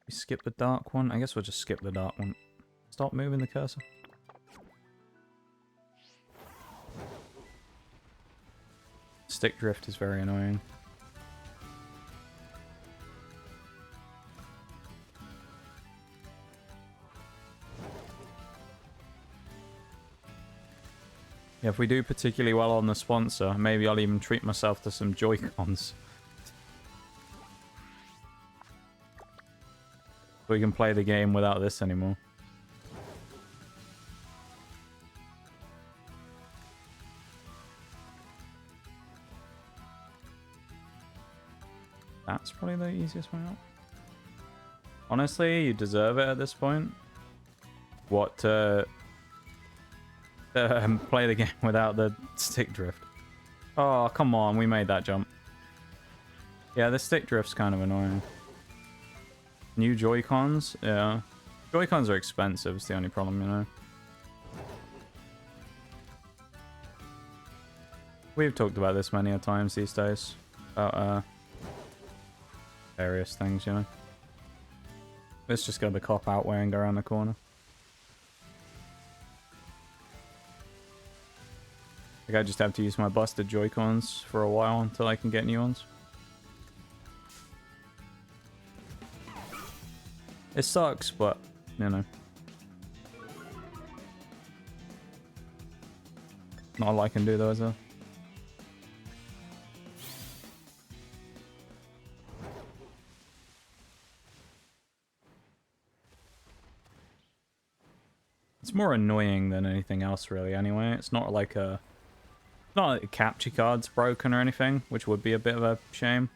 Speaker 1: We skip the dark one? I guess we'll just skip the dark one. Stop moving the cursor. Stick drift is very annoying. Yeah, if we do particularly well on the sponsor, maybe I'll even treat myself to some Joy-Cons. We can play the game without this anymore. That's probably the easiest way out. Honestly, you deserve it at this point. What, play the game without the stick drift. Oh, come on, we made that jump. Yeah, the stick drift's kind of annoying. New Joy-Cons? Yeah. Joy-Cons are expensive, it's the only problem, you know. We've talked about this many a times these days. About, various things, you know. Let's just go the cop-out way and go around the corner. I think I just have to use my busted Joy-Cons for a while until I can get new ones. It sucks, but, you know. Not all I can do, though, is there? It's more annoying than anything else, really, anyway. It's not like a... It's not like the capture card's broken or anything, which would be a bit of a shame.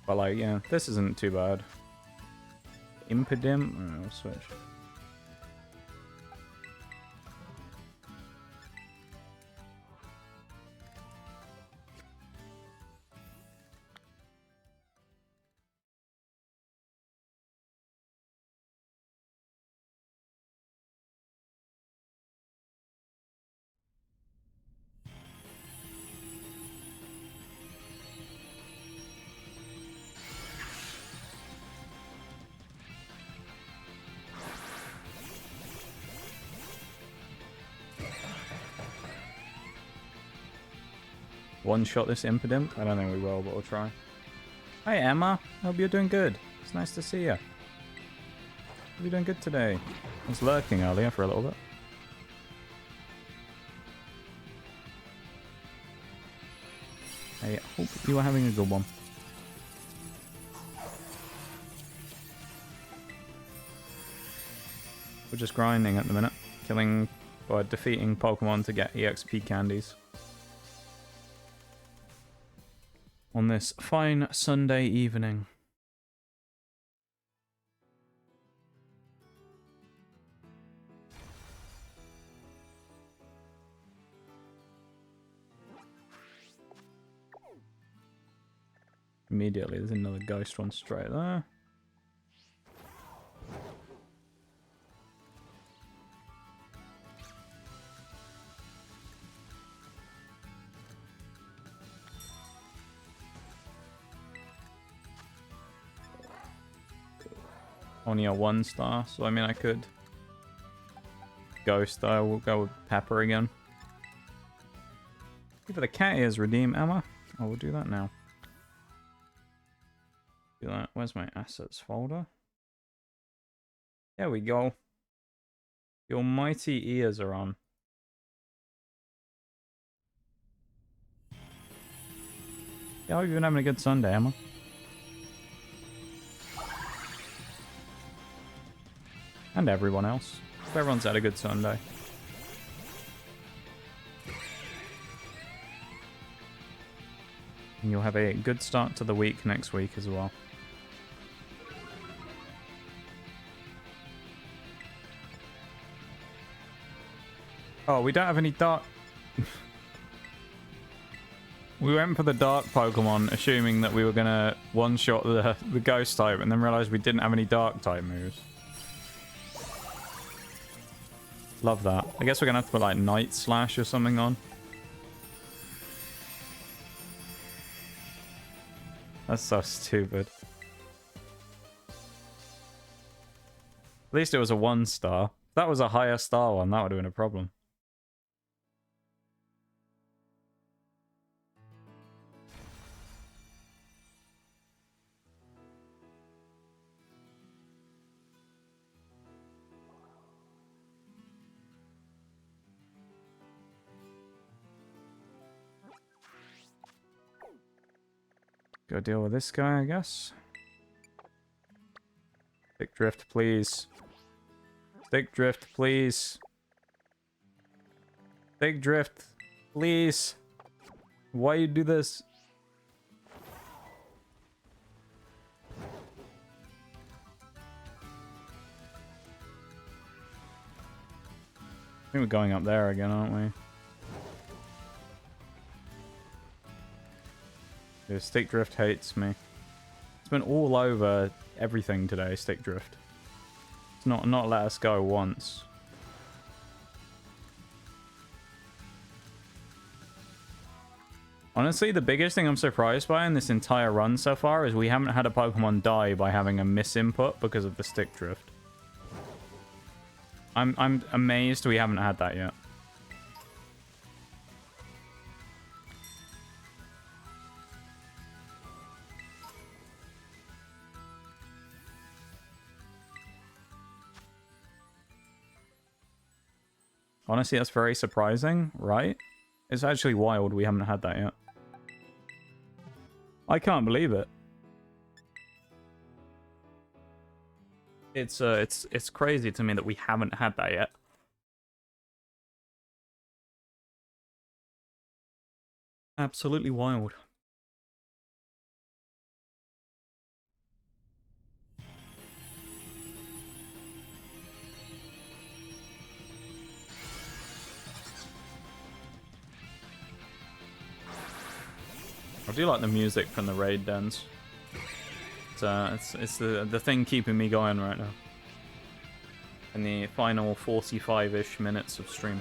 Speaker 1: But, like, yeah, this isn't too bad. Impedim? Oh, I'll switch. One-shot this Impidimp? I don't think we will, but we'll try. Hey, Emma. Hope you're doing good. It's nice to see you. Hope you're doing good today. I was lurking earlier for a little bit. Hey, hope you are having a good one. We're just grinding at the minute. Killing or defeating Pokemon to get EXP candies. On this fine Sunday evening. Immediately, there's another ghost one straight there. Only a 1-star, so I mean I could ghost. I will go with Pepper again. For the cat ears, redeem Emma. I will do that now. Do that. Where's my assets folder? There we go. The almighty ears are on. Yeah, I hope you've been having a good Sunday, Emma. And everyone else. Hope everyone's had a good Sunday. And you'll have a good start to the week next week as well. Oh, we don't have any dark... We went for the dark Pokemon, assuming that we were going to one-shot the ghost type, and then realized we didn't have any dark type moves. Love that. I guess we're going to have to put, like, Night Slash or something on. That's so stupid. At least it was a 1-star. If that was a higher star one, that would have been a problem. Go deal with this guy, I guess. Stick Drift, please. Stick Drift, please. Stick Drift, please. Why you do this? I think we're going up there again, aren't we? Yeah, Stick Drift hates me. It's been all over everything today, Stick Drift. It's not let us go once. Honestly, the biggest thing I'm surprised by in this entire run so far is we haven't had a Pokemon die by having a misinput because of the Stick Drift. I'm amazed we haven't had that yet. Honestly, that's very surprising, right? It's actually wild we haven't had that yet. I can't believe it. It's crazy to me that we haven't had that yet. Absolutely wild. I do like the music from the raid dens. It's the thing keeping me going right now. In the final 45-ish minutes of stream.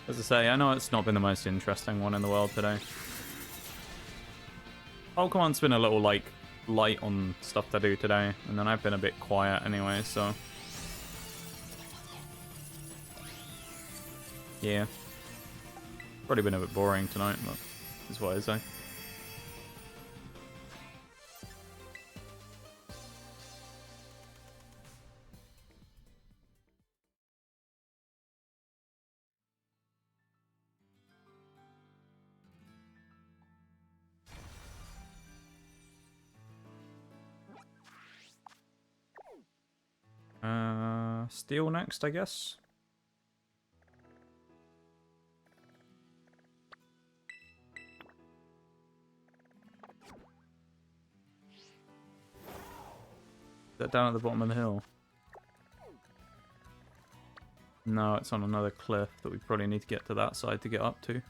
Speaker 1: As I say, I know it's not been the most interesting one in the world today. Pokemon's been a little, like, light on stuff to do today, and then I've been a bit quiet anyway, so... yeah. Probably been a bit boring tonight, but that's what I say. Steel next, I guess. Is that down at the bottom of the hill? No, it's on another cliff that we probably need to get to that side to get up to.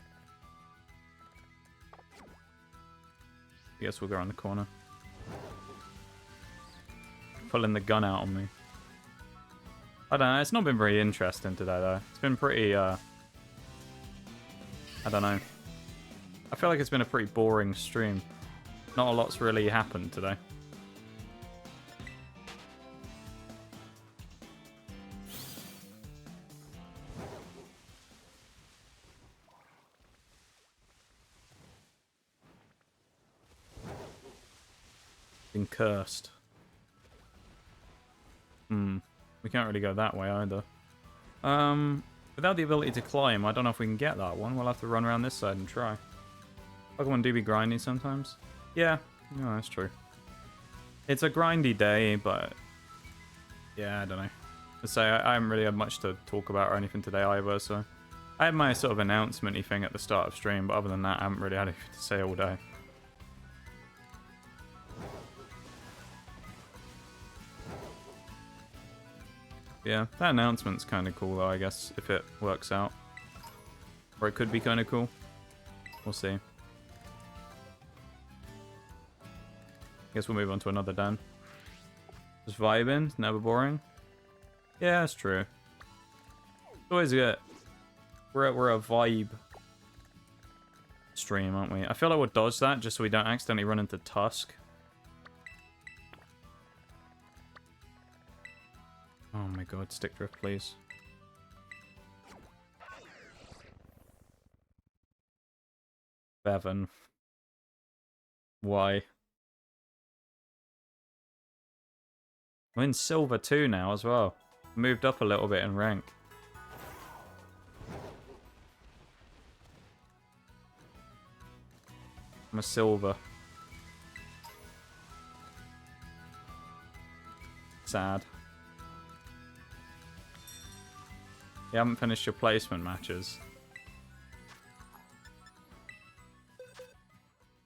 Speaker 1: I guess we'll go around the corner. Pulling the gun out on me. I don't know, it's not been very interesting today though. It's been pretty, I don't know. I feel like it's been a pretty boring stream. Not a lot's really happened today. Been cursed. We can't really go that way either. Without the ability to climb, I don't know if we can get that one. We'll have to run around this side and try. Pokemon do be grindy sometimes. Yeah, no, that's true. It's a grindy day, but... yeah, I don't know. To say, I haven't really had much to talk about or anything today either, so... I had my sort of announcement-y thing at the start of stream, but other than that, I haven't really had anything to say all day. Yeah, that announcement's kind of cool though, I guess, if it works out. Or it could be kind of cool. We'll see. Guess we'll move on to another den. Just vibing, never boring. Yeah, that's true. It's always good. We're a vibe stream, aren't we? I feel like we'll dodge that just so we don't accidentally run into Tusk. Oh my god, stick drift, please. Bevan. Why? I'm in silver 2 now as well. Moved up a little bit in rank. I'm a silver. Sad. You haven't finished your placement matches.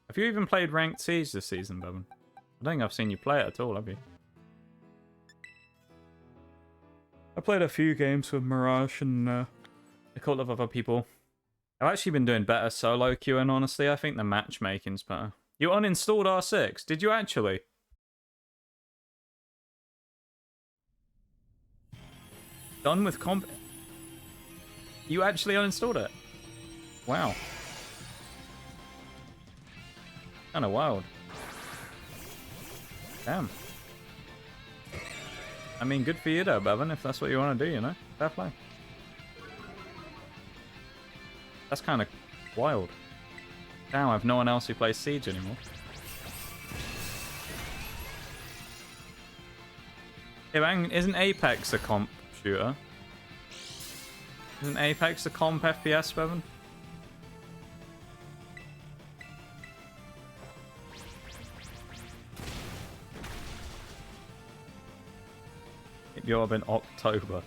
Speaker 1: Have you even played Ranked Siege this season, Bevan? I don't think I've seen you play it at all, have you? I played a few games with Mirage and a couple of other people. I've actually been doing better solo queuing, honestly. I think the matchmaking's better. You uninstalled R6? Did you actually? Done with comp... You actually uninstalled it? Wow. Kinda wild. Damn. I mean, good for you though, Bevan, if that's what you want to do, you know? Fair play. That's kind of wild. Now I have no one else who plays Siege anymore. Yeah, but isn't Apex a comp shooter. Isn't Apex a comp FPS, Bevan? You're up in October.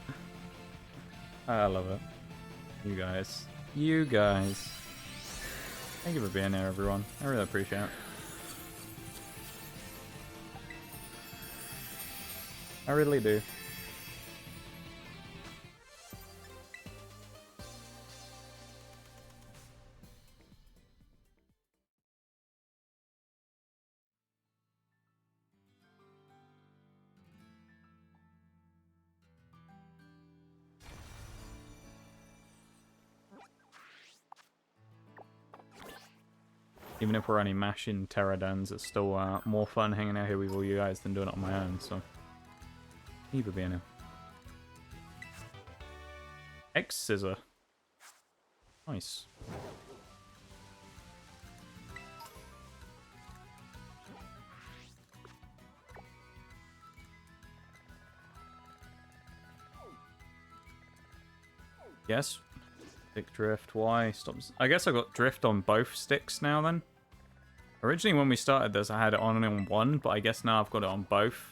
Speaker 1: I love it. You guys. You guys. Thank you for being here, everyone. I really appreciate it. I really do. Even if we're only mashing Pterodons, it's still more fun hanging out here with all you guys than doing it on my own, so... Either being here. X-Scissor. Nice. Yes. Stick drift. Why? Stop. I guess I got drift on both sticks now then. Originally when we started this I had it on one, but I guess now I've got it on both.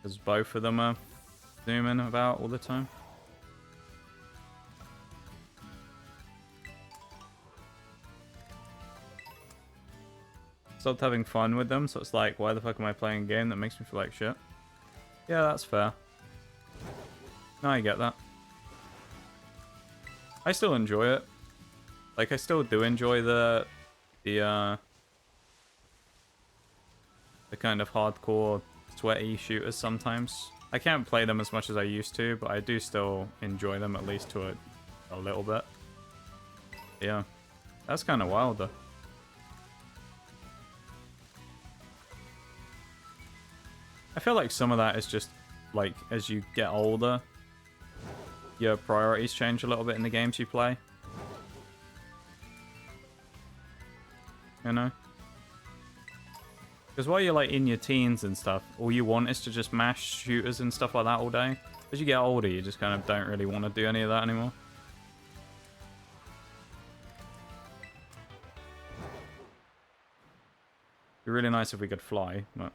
Speaker 1: Because both of them are zooming about all the time. Stopped having fun with them, so it's like, why the fuck am I playing a game that makes me feel like shit? Yeah, that's fair. No, I get that. I still enjoy it. Like, I still do enjoy the kind of hardcore, sweaty shooters sometimes. I can't play them as much as I used to, but I do still enjoy them at least to a little bit. Yeah. That's kind of wild, though. I feel like some of that is just, like, as you get older, your priorities change a little bit in the games you play. You know? Because while you're, like, in your teens and stuff, all you want is to just mash shooters and stuff like that all day. As you get older, you just kind of don't really want to do any of that anymore. It'd be really nice if we could fly, but...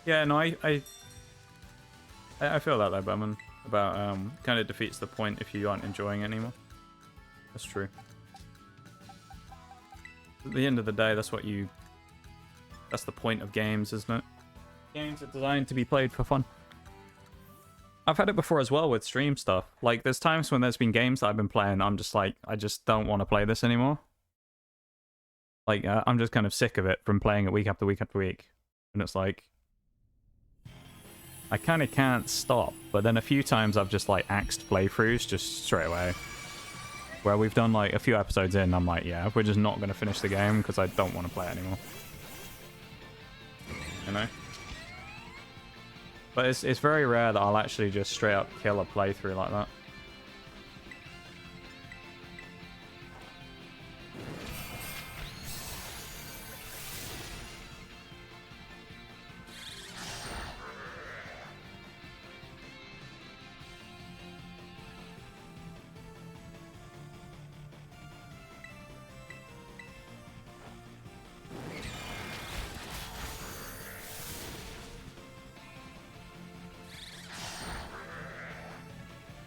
Speaker 1: Yeah, no, I feel that though, Batman. About, kind of defeats the point if you aren't enjoying it anymore. That's true. At the end of the day, that's the point of games, isn't it? Games are designed to be played for fun. I've had it before as well with stream stuff. Like, there's times when there's been games that I've been playing, I'm just like, I just don't want to play this anymore. Like, I'm just kind of sick of it from playing it week after week after week. And it's like... I kind of can't stop, but then a few times I've just, like, axed playthroughs just straight away. Where we've done, like, a few episodes in, I'm like, yeah, we're just not going to finish the game because I don't want to play it anymore. You know? But it's very rare that I'll actually just straight up kill a playthrough like that.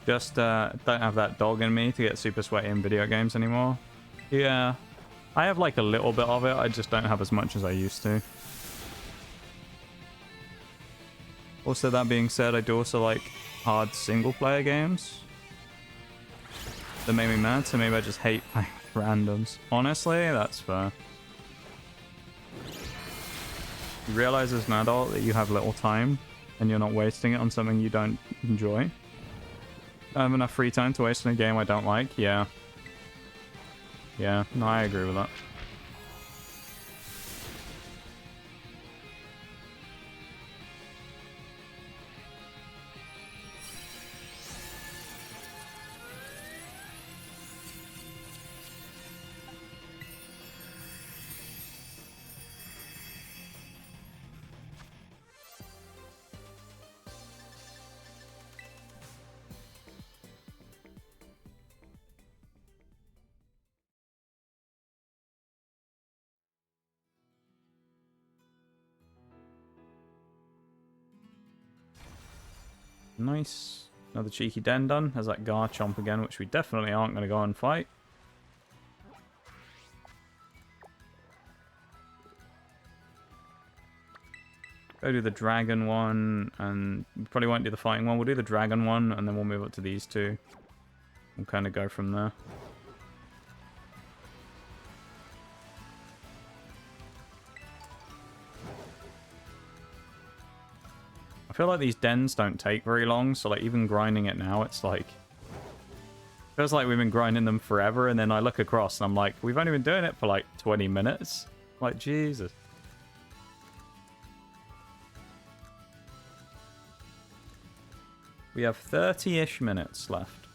Speaker 1: Just don't have that dog in me to get super sweaty in video games anymore. Yeah, I have like a little bit of it, I just don't have as much as I used to. Also, that being said, I do also like hard single player games that make me mad, so maybe I just hate playing with randoms. Honestly, that's fair. You realize as an adult that you have little time and you're not wasting it on something you don't enjoy. I have enough free time to waste on a game I don't like? Yeah. Yeah, no, I agree with that. Nice. Another cheeky den done. There's that Garchomp again, which we definitely aren't going to go and fight. Go do the dragon one, and we probably won't do the fighting one. We'll do the dragon one, and then we'll move up to these two. We'll kind of go from there. I feel like these dens don't take very long, so like even grinding it now, it's like... feels like we've been grinding them forever, and then I look across and I'm like, we've only been doing it for like 20 minutes? Like, Jesus. We have 30-ish minutes left.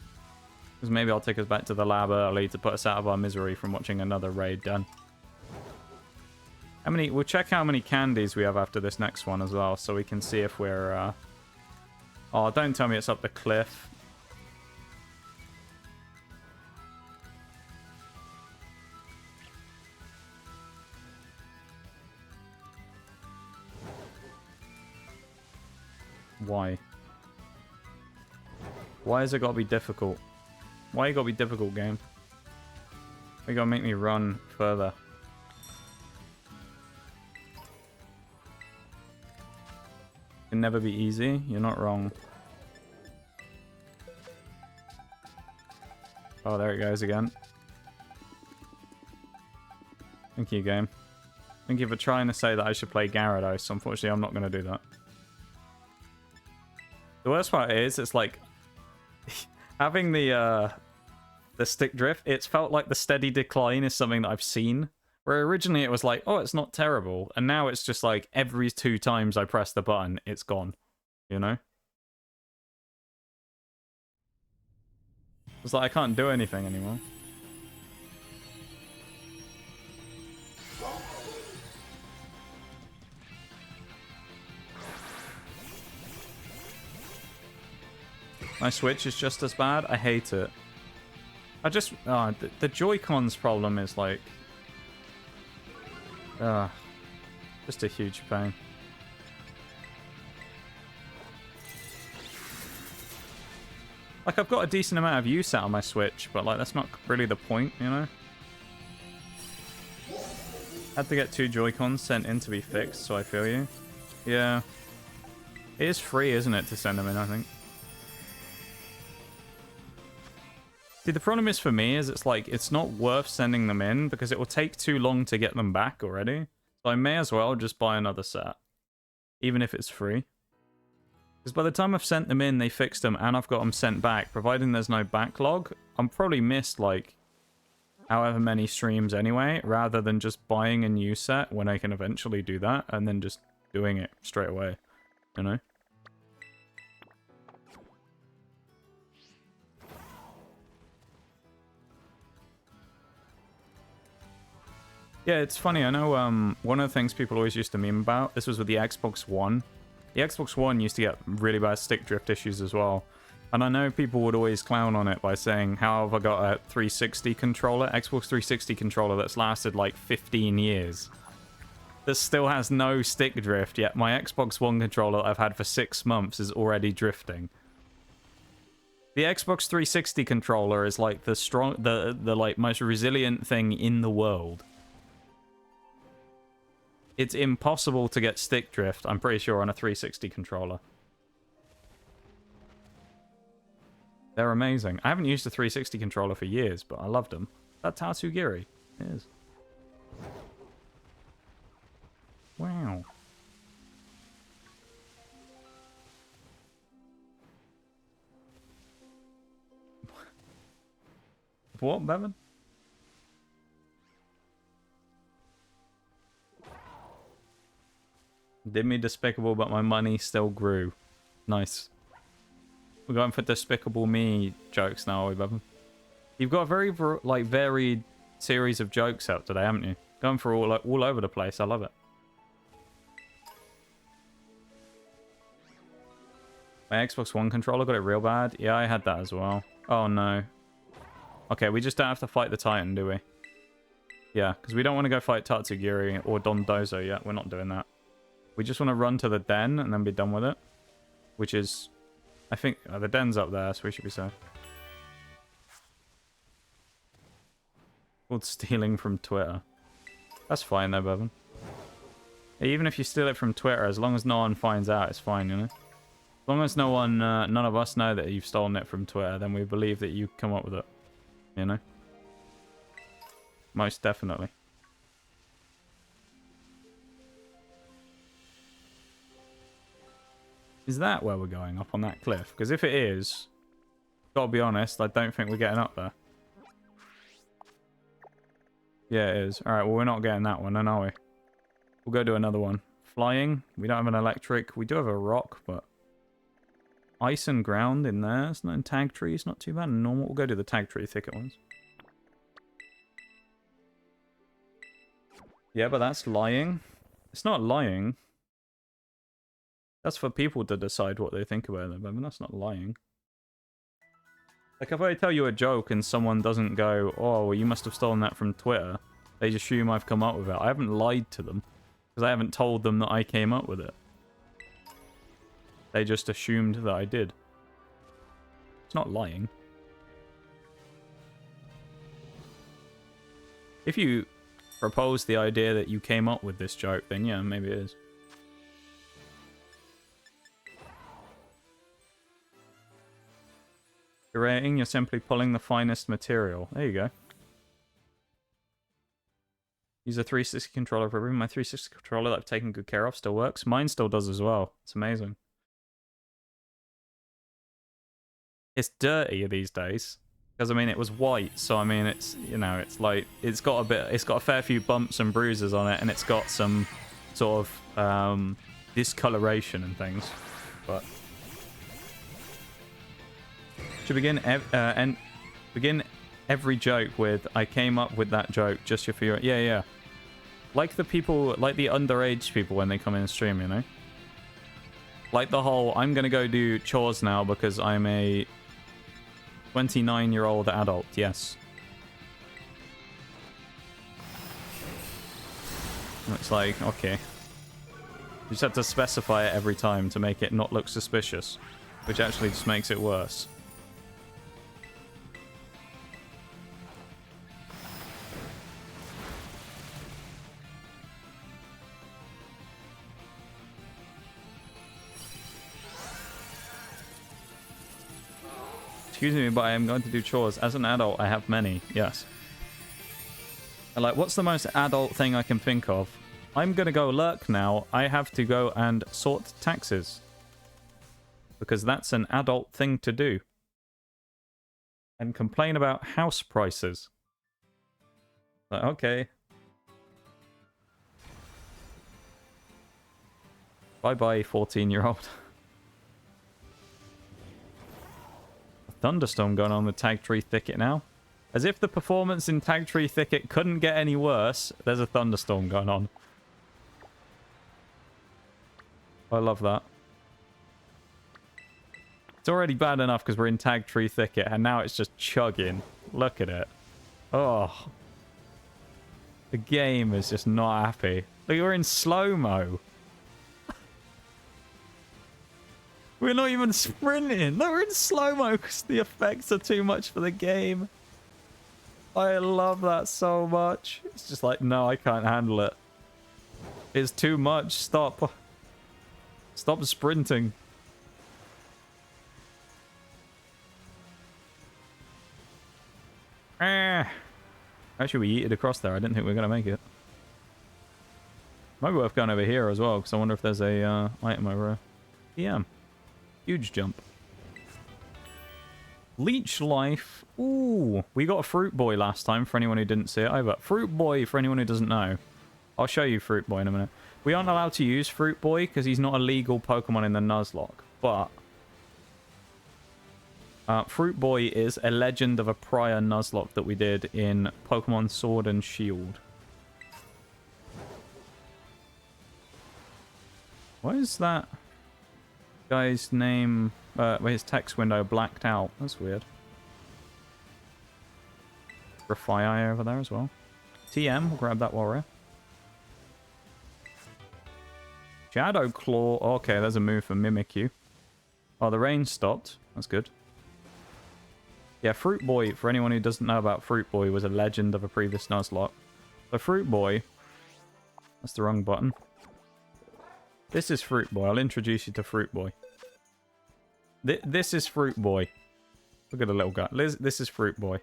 Speaker 1: Because maybe I'll take us back to the lab early to put us out of our misery from watching another raid done. How many? We'll check how many candies we have after this next one as well, so we can see if we're... Oh, don't tell me it's up the cliff. Why? Why has it got to be difficult? Why you got to be difficult, game? Why you got to make me run further? Can never be easy. You're not wrong. Oh, there it goes again. Thank you, game. Thank you for trying to say that I should play Gyarados. Unfortunately, I'm not going to do that. The worst part is, it's like... having the stick drift, it's felt like the steady decline is something that I've seen. Where originally it was like, oh, it's not terrible. And now it's just like, every 2 times I press the button, it's gone. You know? It's like, I can't do anything anymore. My Switch is just as bad. I hate it. I just... the Joy-Cons problem is like... just a huge pain. Like, I've got a decent amount of use out of my Switch, but like, that's not really the point, you know? Had to get 2 Joy-Cons sent in to be fixed, so I feel you. Yeah. It is free, isn't it, to send them in, I think. See, the problem is for me is it's like, it's not worth sending them in because it will take too long to get them back already. So I may as well just buy another set. Even if it's free. Because by the time I've sent them in, they fixed them and I've got them sent back. Providing there's no backlog, I'm probably missed like however many streams anyway. Rather than just buying a new set when I can eventually do that. And then just doing it straight away. You know? Yeah, it's funny. I know one of the things people always used to meme about, this was with the Xbox One. The Xbox One used to get really bad stick drift issues as well. And I know people would always clown on it by saying, how have I got a 360 controller, Xbox 360 controller that's lasted like 15 years? That still has no stick drift, yet my Xbox One controller that I've had for 6 months is already drifting. The Xbox 360 controller is like the like most resilient thing in the world. It's impossible to get stick drift, I'm pretty sure, on a 360 controller. They're amazing. I haven't used a 360 controller for years, but I loved them. That's Tatsugiri. It is. Wow. What, Bevan? Did me despicable, but my money still grew. Nice. We're going for despicable me jokes now, are we, Bevan? You've got a very like varied series of jokes out today, haven't you? Going for all over the place. I love it. My Xbox One controller got it real bad. Yeah, I had that as well. Oh no. Okay, we just don't have to fight the Titan, do we? Yeah, because we don't want to go fight Tatsugiri or Dondozo yet. We're not doing that. We just want to run to the den and then be done with it. Which is, I think the den's up there, so we should be safe. Called stealing from Twitter. That's fine though, Bevan. Even if you steal it from Twitter, as long as no one finds out, it's fine, you know? As long as no one, none of us know that you've stolen it from Twitter, then we believe that you come up with it. You know? Most definitely. Is that where we're going, up on that cliff? Because if it is, gotta be honest, I don't think we're getting up there. Yeah, it is. Alright, well, we're not getting that one, then, are we? We'll go do another one. Flying. We don't have an electric. We do have a rock, but... Ice and ground in there. It's not in tag trees. Not too bad. Normal. We'll go do the tag tree thicket ones. Yeah, but that's lying. It's not lying. That's for people to decide what they think about them. I mean, that's not lying. Like, if I tell you a joke and someone doesn't go, oh, well, you must have stolen that from Twitter, they just assume I've come up with it. I haven't lied to them, because I haven't told them that I came up with it. They just assumed that I did. It's not lying. If you propose the idea that you came up with this joke, then yeah, maybe it is. Curating, you're simply pulling the finest material. There you go. Use a 360 controller for everything. My 360 controller that I've taken good care of still works. Mine still does as well. It's amazing. It's dirty these days. Because, I mean, it was white, so, I mean, it's, you know, it's like, it's got a fair few bumps and bruises on it, and it's got some sort of, discoloration and things. But... should begin every joke with, I came up with that joke just for your... Yeah, yeah. Like the people, like the underage people when they come in and stream, you know? Like the whole, I'm gonna go do chores now because I'm a 29-year-old adult, yes. It's like, okay. You just have to specify it every time to make it not look suspicious, which actually just makes it worse. Excuse me, but I am going to do chores. As an adult, I have many, yes. And like, what's the most adult thing I can think of? I'm going to go lurk now. I have to go and sort taxes. Because that's an adult thing to do. And complain about house prices. Like, okay. Bye-bye, 14-year-old. Thunderstorm going on with Tag Tree Thicket now. As if the performance in Tag Tree Thicket couldn't get any worse, there's a thunderstorm going on. I love that. It's already bad enough because we're in Tag Tree Thicket, and now it's just chugging. Look at it. Oh. The game is just not happy. Look, we're in slow-mo. We're not even sprinting. No, we're in slow-mo because the effects are too much for the game. I love that so much. It's just like, no, I can't handle it. It's too much. Stop. Stop sprinting. Actually, we yeeted across there. I didn't think we were going to make it. Might be worth going over here as well, because I wonder if there's a item over here. Yeah. Huge jump. Leech life. Ooh, we got a Fruit Boy last time for anyone who didn't see it either. Fruit Boy, for anyone who doesn't know. I'll show you Fruit Boy in a minute. We aren't allowed to use Fruit Boy because he's not a legal Pokemon in the Nuzlocke. But Fruit Boy is a legend of a prior Nuzlocke that we did in Pokemon Sword and Shield. What is that guy's name? His text window blacked out. That's weird. Grafii over there as well. TM, we'll grab that warrior. Shadow Claw. Okay, there's a move for Mimikyu. Oh, the rain stopped. That's good. Yeah, Fruit Boy, for anyone who doesn't know about Fruit Boy, was a legend of a previous Nuzlocke. So Fruit Boy... That's the wrong button. This is Fruit Boy. I'll introduce you to Fruit Boy. This is Fruit Boy. Look at the little guy. This is Fruit Boy.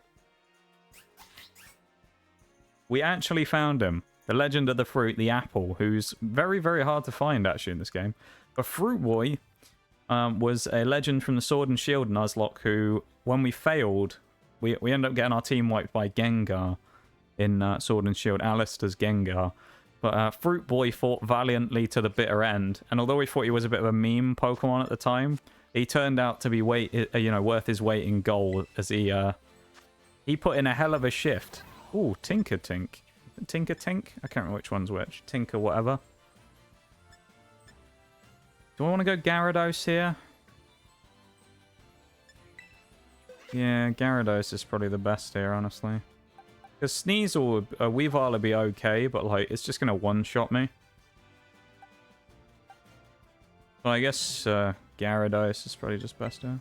Speaker 1: We actually found him. The legend of the fruit, the apple, who's very, very hard to find, actually, in this game. But Fruit Boy was a legend from the Sword and Shield Nuzlocke who, when we failed, we ended up getting our team wiped by Gengar in Sword and Shield, Alistair's Gengar. But Fruit Boy fought valiantly to the bitter end, and although we thought he was a bit of a meme Pokemon at the time, he turned out to be worth his weight in gold, as he put in a hell of a shift. Ooh, Tinker Tink. Tinker Tink? I can't remember which one's which. Tinker whatever. Do I want to go Gyarados here? Yeah, Gyarados is probably the best here, honestly. Because Sneasel, Weavile would be okay, but like it's just going to one-shot me. So I guess Gyarados is probably just best here.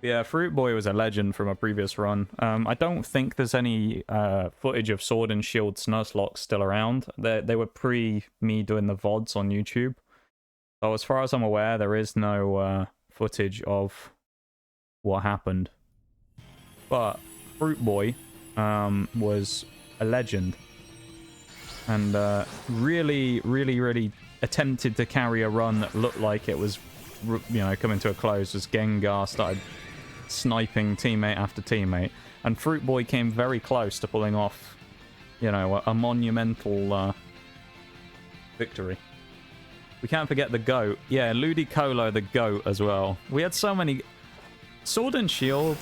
Speaker 1: Yeah, Fruit Boy was a legend from a previous run. I don't think there's any footage of Sword and Shield Nuzlocke still around. They were pre me doing the VODs on YouTube. So as far as I'm aware, there is no footage of what happened. But Fruit Boy was a legend. And really, really, really attempted to carry a run that looked like it was, coming to a close as Gengar started sniping teammate after teammate, and Fruit Boy came very close to pulling off, a monumental victory. We can't forget the GOAT. Yeah, Ludicolo the GOAT as well. We had so many... Sword and Shield,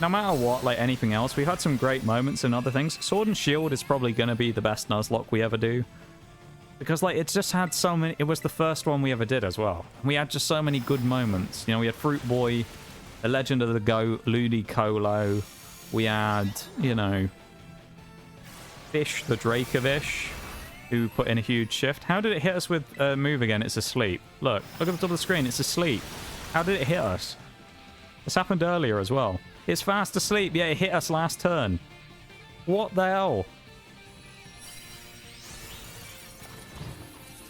Speaker 1: no matter what, like anything else, we've had some great moments and other things. Sword and Shield is probably going to be the best Nuzlocke we ever do. Because, like, it's just had so many... It was the first one we ever did as well. We had just so many good moments. We had Fruit Boy... The Legend of the Goat, Ludicolo. We had, Fish the Dracovish, who put in a huge shift. How did it hit us with move again? It's asleep. Look at the top of the screen. It's asleep. How did it hit us? This happened earlier as well. It's fast asleep. Yeah, it hit us last turn. What the hell?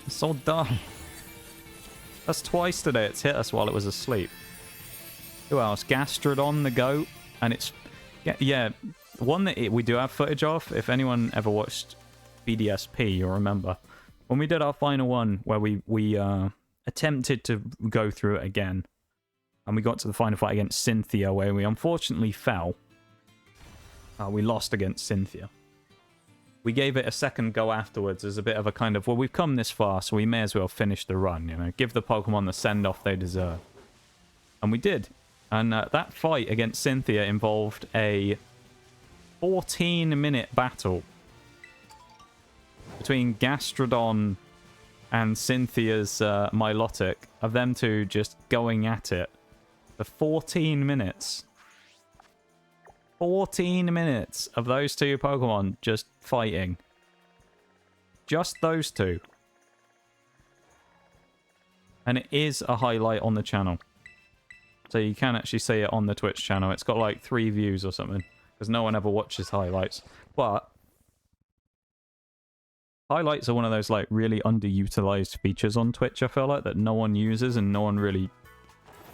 Speaker 1: It's so dumb. That's twice today it's hit us while it was asleep. Who else? Gastrodon the GOAT. And it's... Yeah, one that we do have footage of. If anyone ever watched BDSP, you'll remember. When we did our final one, where we attempted to go through it again. And we got to the final fight against Cynthia, where we unfortunately fell. We lost against Cynthia. We gave it a second go afterwards as a bit of a kind of, well, we've come this far, so we may as well finish the run, Give the Pokemon the send-off they deserve. And we did. And that fight against Cynthia involved a 14-minute battle between Gastrodon and Cynthia's Milotic, of them two just going at it for 14 minutes. 14 minutes of those two Pokemon just fighting. Just those two. And it is a highlight on the channel. So you can actually see it on the Twitch channel. It's got like 3 views or something. Because no one ever watches highlights. But highlights are one of those like really underutilized features on Twitch, I feel like, that no one uses and no one really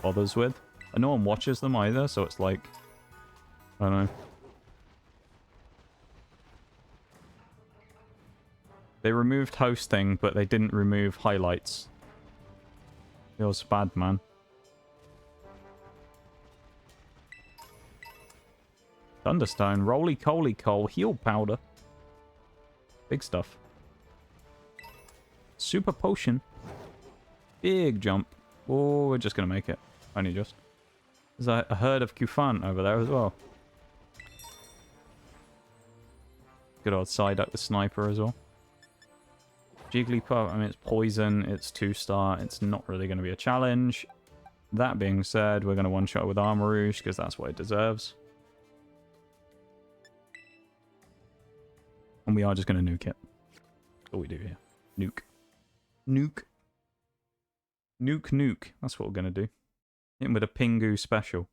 Speaker 1: bothers with. And no one watches them either, so it's like... I don't know. They removed hosting, but they didn't remove highlights. Feels bad, man. Thunderstone, roly-coly coal, heal powder. Big stuff. Super potion. Big jump. Oh, we're just going to make it. Only just. There's a herd of Cufant over there as well. Good old Psyduck the Sniper as well. Jigglypuff, I mean, it's poison, it's 2-star, it's not really going to be a challenge. That being said, we're going to one-shot with Armarouge because that's what it deserves. And we are just going to nuke it. That's all we do here. Nuke. Nuke. Nuke, nuke. That's what we're going to do. In with a Pingu special.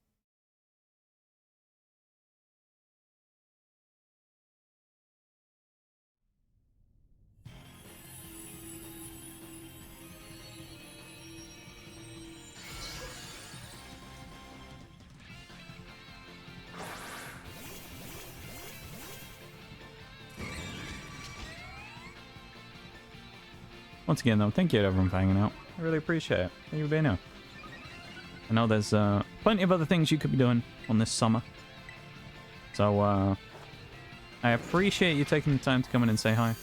Speaker 1: Once again, though, thank you to everyone for hanging out. I really appreciate it. Thank you for being here. I know there's plenty of other things you could be doing on this summer. So, I appreciate you taking the time to come in and say hi,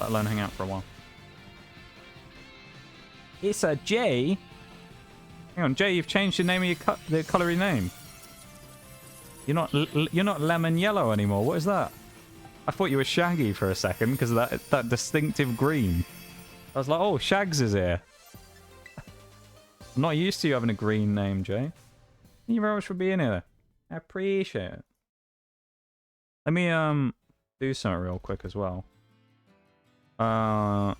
Speaker 1: let alone hang out for a while. It's a J. Hang on, Jay, you've changed the name of the colour of your name. You're not lemon yellow anymore. What is that? I thought you were Shaggy for a second because of that distinctive green. I was like, oh, Shags is here. I'm not used to you having a green name, Jay. Thank you very much for being here. I appreciate it. Let me do something real quick as well. I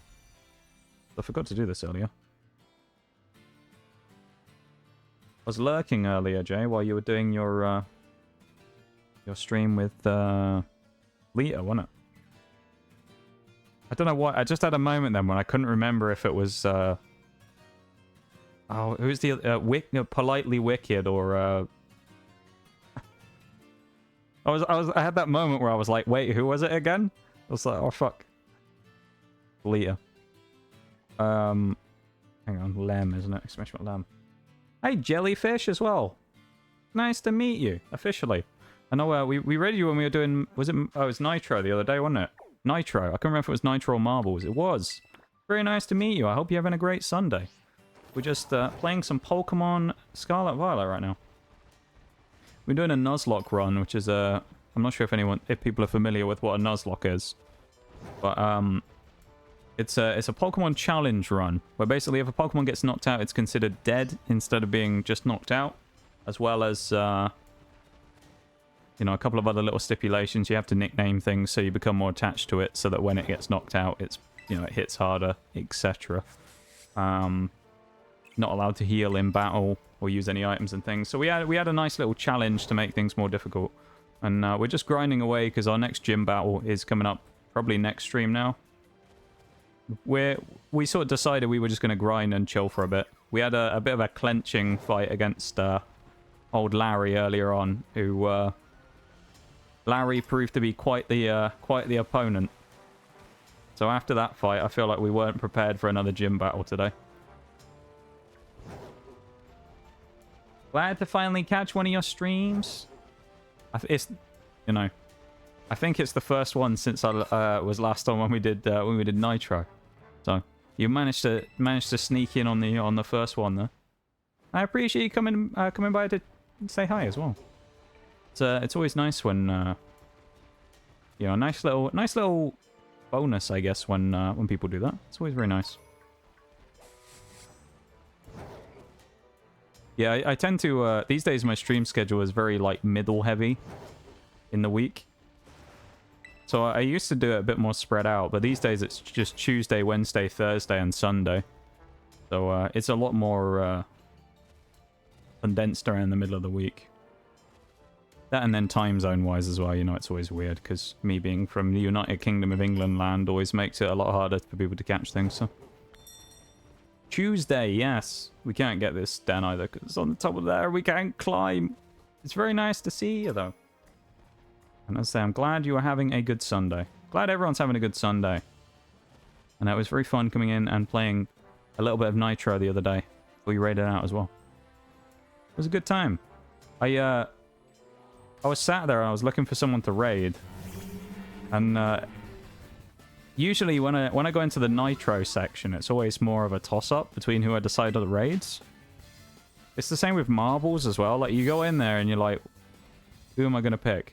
Speaker 1: forgot to do this earlier. I was lurking earlier, Jay, while you were doing your stream with Lita, wasn't it? I don't know why. I just had a moment then when I couldn't remember if it was oh, who's the Politely Wicked or I had that moment where I was like, wait, who was it again? I was like, oh fuck. Lita. Hang on, Lem, isn't it? Exclamation mark Lem. Hey, Jellyfish as well. Nice to meet you, officially. I know we read you when we were doing, was it, oh, it was Nitro the other day, wasn't it? Nitro. I can't remember if it was Nitro or Marbles. It was. Very nice to meet you. I hope you're having a great Sunday. We're just playing some Pokemon Scarlet and Violet right now. We're doing a nuzlocke run, which is a... I'm not sure if people are familiar with what a nuzlocke is. But it's a Pokemon challenge run, where basically if a Pokemon gets knocked out, it's considered dead instead of being just knocked out. As well as, you know, a couple of other little stipulations. You have to nickname things so you become more attached to it, so that when it gets knocked out, it's, you know, it hits harder, etc. Not allowed to heal in battle or use any items and things. So we had a nice little challenge to make things more difficult. And we're just grinding away because our next gym battle is coming up probably next stream now. We sort of decided we were just going to grind and chill for a bit. We had a bit of a clenching fight against old Larry earlier on, who Larry proved to be quite the opponent. So after that fight, I feel like we weren't prepared for another gym battle today. Glad to finally catch one of your streams. It's, you know, I think it's the first one since I was last on when we did Nitro. So you managed to sneak in on the first one there. I appreciate you coming by to say hi as well. It's always nice when you know, nice little bonus, I guess, when people do that. It's always very nice. Yeah, I tend to these days my stream schedule is very like middle heavy in the week. So I used to do it a bit more spread out, but these days it's just Tuesday, Wednesday, Thursday, and Sunday. So it's a lot more condensed around the middle of the week. That, and then time zone wise as well, you know, it's always weird because me being from the United Kingdom of England land always makes it a lot harder for people to catch things. So Tuesday, yes. We can't get this down either because it's on the top of there. We can't climb. It's very nice to see you though. And as I say, I'm glad you are having a good Sunday. Glad everyone's having a good Sunday. And it was very fun coming in and playing a little bit of Nitro the other day. We raided out as well. It was a good time. I was sat there and I was looking for someone to raid. And usually when I go into the Nitro section, it's always more of a toss-up between who I decide are the raids. It's the same with Marbles as well. Like, you go in there and you're like, who am I going to pick?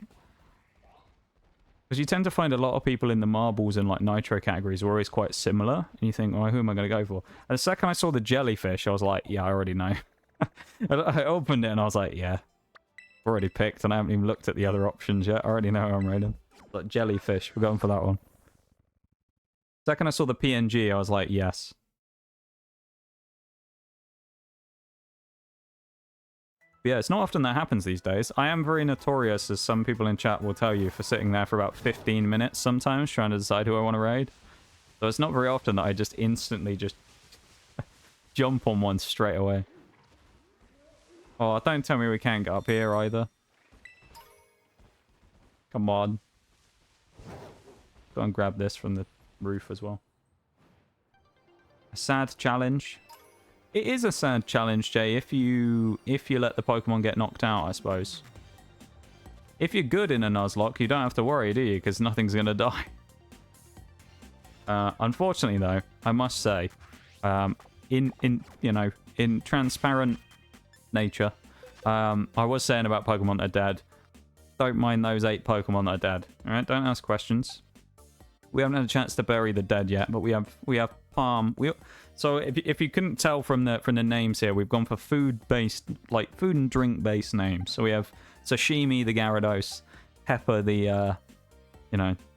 Speaker 1: Because you tend to find a lot of people in the Marbles and like Nitro categories are always quite similar. And you think, oh, who am I going to go for? And the second I saw the jellyfish, I was like, yeah, I already know. I opened it and I was like, yeah. Already picked, and I haven't even looked at the other options yet. I already know who I'm raiding. Like jellyfish, we're going for that one. Second I saw the PNG, I was like, yes. But yeah, it's not often that happens these days. I am very notorious, as some people in chat will tell you, for sitting there for about 15 minutes sometimes trying to decide who I want to raid. So it's not very often that I just instantly just jump on one straight away. Oh, don't tell me we can't get up here either. Come on. Go and grab this from the roof as well. A sad challenge. It is a sad challenge, Jay, if you let the Pokemon get knocked out, I suppose. If you're good in a Nuzlocke, you don't have to worry, do you? Because nothing's going to die. Unfortunately, though, I must say, in transparent nature, I was saying about Pokemon that are dead. Don't mind those 8 Pokemon that are dead. All right, don't ask questions. We haven't had a chance to bury the dead yet, but we have Palm. So if you couldn't tell from the names here, we've gone for food-based, like food and drink-based names. So we have Sashimi, the Gyarados, Pepper, the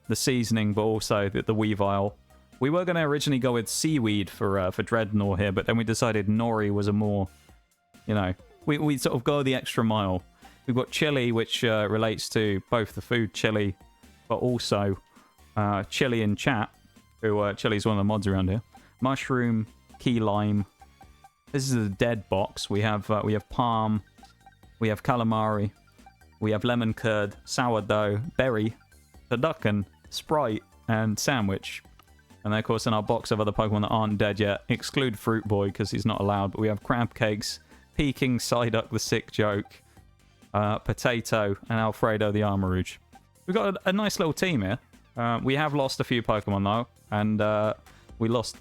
Speaker 1: the seasoning, but also the Weavile. We were going to originally go with Seaweed for Dreadnought here, but then we decided Nori was a more, we sort of go the extra mile. We've got Chili, which relates to both the food Chili, but also Chili in chat, who Chili's one of the mods around here. Mushroom, Key Lime. This is a dead box. We have Palm, we have Calamari, we have Lemon Curd, Sourdough, Berry, Turducken, Sprite, and Sandwich. And then, of course, in our box of other Pokemon that aren't dead yet, exclude Fruit Boy because he's not allowed, but we have Crab Cakes, Peking Psyduck the Sick Joke, Potato, and Alfredo the Armarouge. We've got a nice little team here. We have lost a few Pokemon, though, and we lost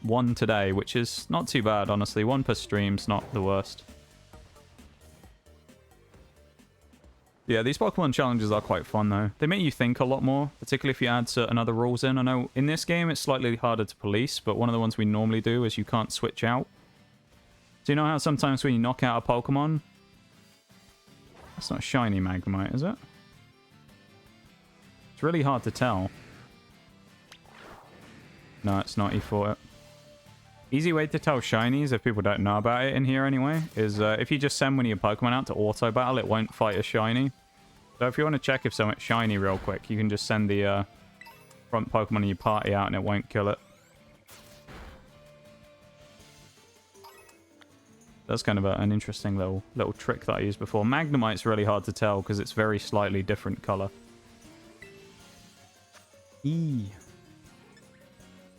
Speaker 1: one today, which is not too bad, honestly. 1 per stream's not the worst. Yeah, these Pokemon challenges are quite fun, though. They make you think a lot more, particularly if you add certain other rules in. I know in this game it's slightly harder to police, but one of the ones we normally do is you can't switch out. So you know how sometimes when you knock out a Pokemon... That's not shiny Magnemite, is it? It's really hard to tell. No, it's not. He fought it. Easy way to tell shinies, if people don't know about it in here anyway, is if you just send one of your Pokemon out to auto battle, it won't fight a shiny. So if you want to check if something's shiny real quick, you can just send the front Pokemon in your party out and it won't kill it. That's kind of an interesting little trick that I used before. Magnemite's really hard to tell because it's very slightly different color.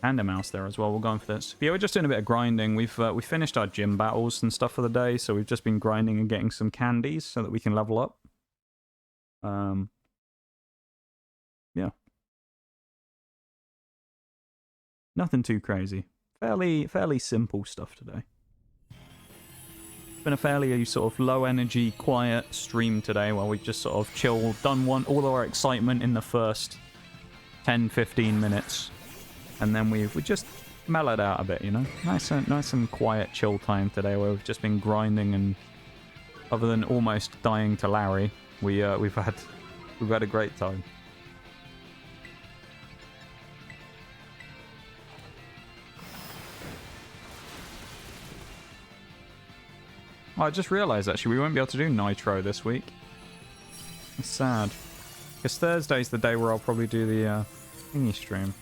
Speaker 1: And a mouse there as well. We're going for this. But yeah, we're just doing a bit of grinding. We finished our gym battles and stuff for the day, so we've just been grinding and getting some candies so that we can level up. Yeah. Nothing too crazy. Fairly simple stuff today. It's been a fairly sort of low energy, quiet stream today where we've just sort of chilled, done all our excitement in the first 10-15 minutes. And then we just mellowed out a bit, you know? Nice and quiet chill time today where we've just been grinding, and other than almost dying to Larry, we've had a great time. Oh, I just realised actually we won't be able to do Nitro this week. It's sad. Because Thursday's the day where I'll probably do the thingy stream.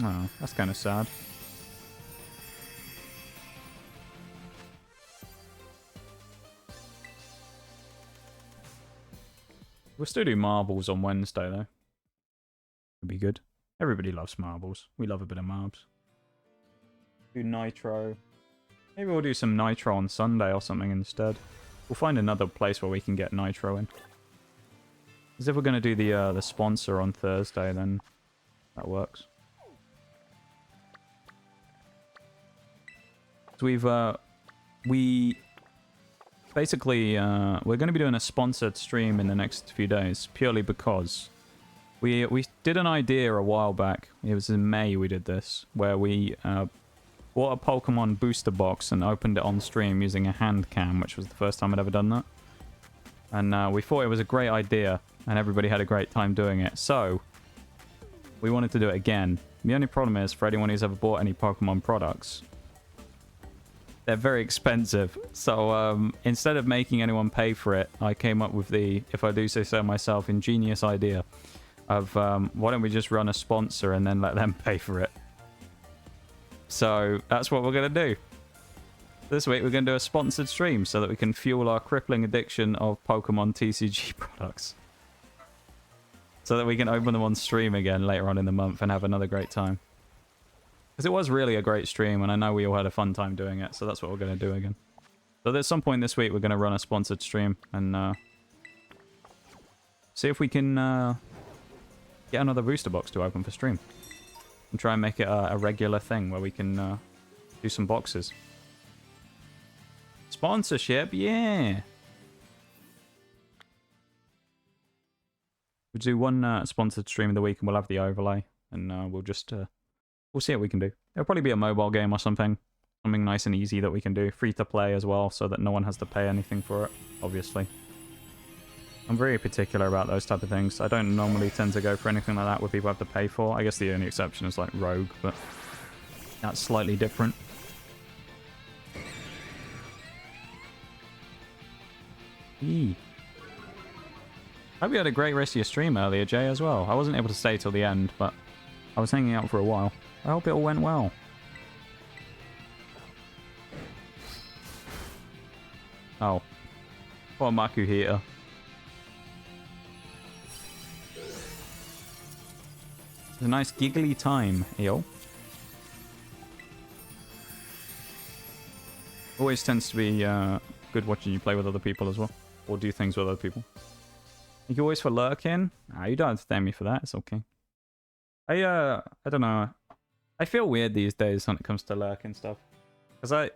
Speaker 1: Oh, that's kind of sad. We'll still do marbles on Wednesday, though. It'd be good. Everybody loves marbles. We love a bit of marbs. Do Nitro. Maybe we'll do some Nitro on Sunday or something instead. We'll find another place where we can get Nitro in. Because if we're going to do the sponsor on Thursday, then that works. So we're going to be doing a sponsored stream in the next few days, purely because we did an idea a while back. It was in May we did this, where we bought a Pokemon booster box and opened it on stream using a hand cam, which was the first time I'd ever done that. And we thought it was a great idea, and everybody had a great time doing it. So we wanted to do it again. The only problem is, for anyone who's ever bought any Pokemon products, they're very expensive. So instead of making anyone pay for it, I came up with the, if I do say so myself, ingenious idea of why don't we just run a sponsor and then let them pay for it. So that's what we're going to do. This week we're going to do a sponsored stream so that we can fuel our crippling addiction of Pokemon TCG products. So that we can open them on stream again later on in the month and have another great time. Because it was really a great stream, and I know we all had a fun time doing it, so that's what we're going to do again. So at some point this week, we're going to run a sponsored stream and see if we can get another booster box to open for stream. And try and make it a regular thing where we can do some boxes. Sponsorship, yeah! We'll do one sponsored stream of the week and we'll have the overlay. And we'll just... we'll see what we can do. It'll probably be a mobile game or something. Something nice and easy that we can do. Free to play as well, so that no one has to pay anything for it, obviously. I'm very particular about those type of things. I don't normally tend to go for anything like that where people have to pay for. I guess the only exception is like Rogue, but that's slightly different. Eee. Hope you had a great rest of your stream earlier, Jay, as well. I wasn't able to stay till the end, but I was hanging out for a while. I hope it all went well. Oh. What a Maku heater. It's a nice giggly time, yo. Always tends to be good watching you play with other people as well. Or do things with other people. Thank you always for lurking. Ah, you don't have to thank me for that. It's okay. I don't know. I feel weird these days when it comes to lurking stuff. Because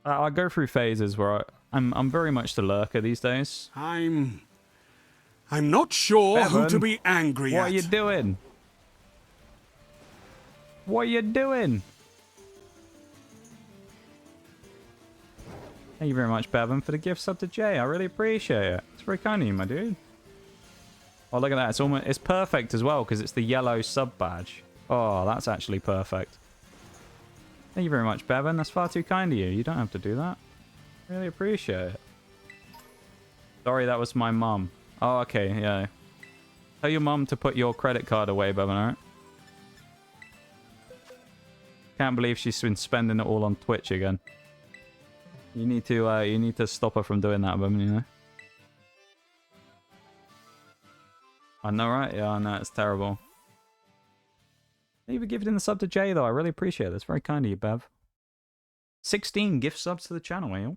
Speaker 1: I go through phases where I'm very much the lurker these days.
Speaker 2: I'm not sure
Speaker 1: Bevan,
Speaker 2: who to be angry at.
Speaker 1: What are you doing? What are you doing? Thank you very much, Bevan, for the gift sub to Jay. I really appreciate it. It's very kind of you, my dude. Oh, look at that. It's perfect as well, because it's the yellow sub badge. Oh, that's actually perfect. Thank you very much, Bevan. That's far too kind of you. You don't have to do that. Really appreciate it. Sorry, that was my mum. Oh, okay, yeah. Tell your mum to put your credit card away, Bevan, alright? Can't believe she's been spending it all on Twitch again. You need to stop her from doing that, Bevan, you know? I know, right? Yeah, I know, it's terrible. Thank you for giving the sub to Jay, though. I really appreciate it. It's very kind of you, Bev. 16 gift subs to the channel, eh?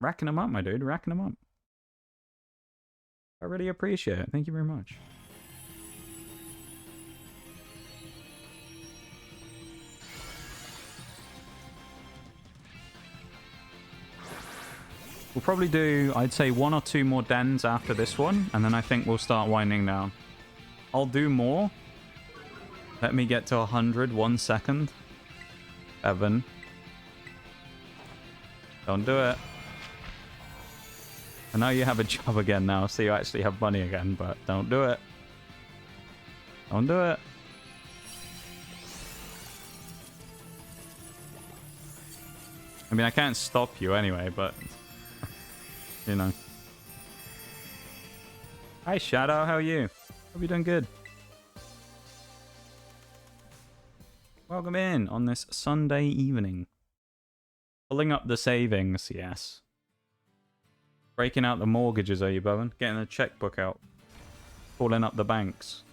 Speaker 1: Racking them up, my dude. Racking them up. I really appreciate it. Thank you very much. We'll probably do, I'd say, 1 or 2 more dens after this one, and then I think we'll start winding down. I'll do more. Let me get to 100, 1 second. Evan. Don't do it. I know you have a job again now, so you actually have money again, but don't do it. Don't do it. I mean, I can't stop you anyway, but... you know. Hi, Shadow. How are you? Hope you're doing good. Welcome in on this Sunday evening. Pulling up the savings, yes. Breaking out the mortgages, are you, Bowen? Getting the checkbook out. Pulling up the banks.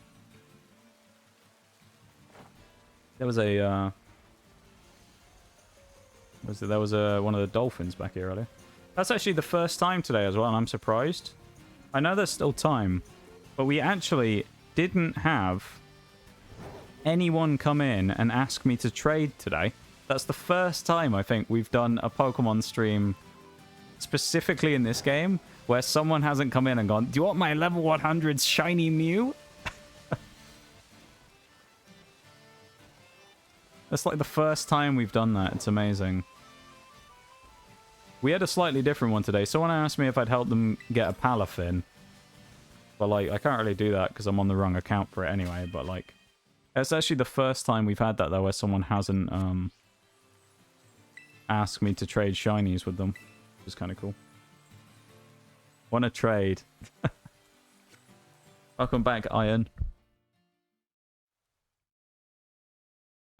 Speaker 1: There was a, there was one of the dolphins back here earlier. That's actually the first time today as well, and I'm surprised. I know there's still time, but we actually didn't have anyone come in and ask me to trade today. That's the first time I think we've done a Pokemon stream specifically in this game where someone hasn't come in and gone, do you want my level 100 shiny Mew? That's like the first time we've done that. It's amazing. We had a slightly different one today. Someone asked me if I'd help them get a Palafin. But, like, I can't really do that because I'm on the wrong account for it anyway. But, like, it's actually the first time we've had that, though, where someone hasn't ask me to trade shinies with them, which is kind of cool. Want to trade? Welcome back, Iron.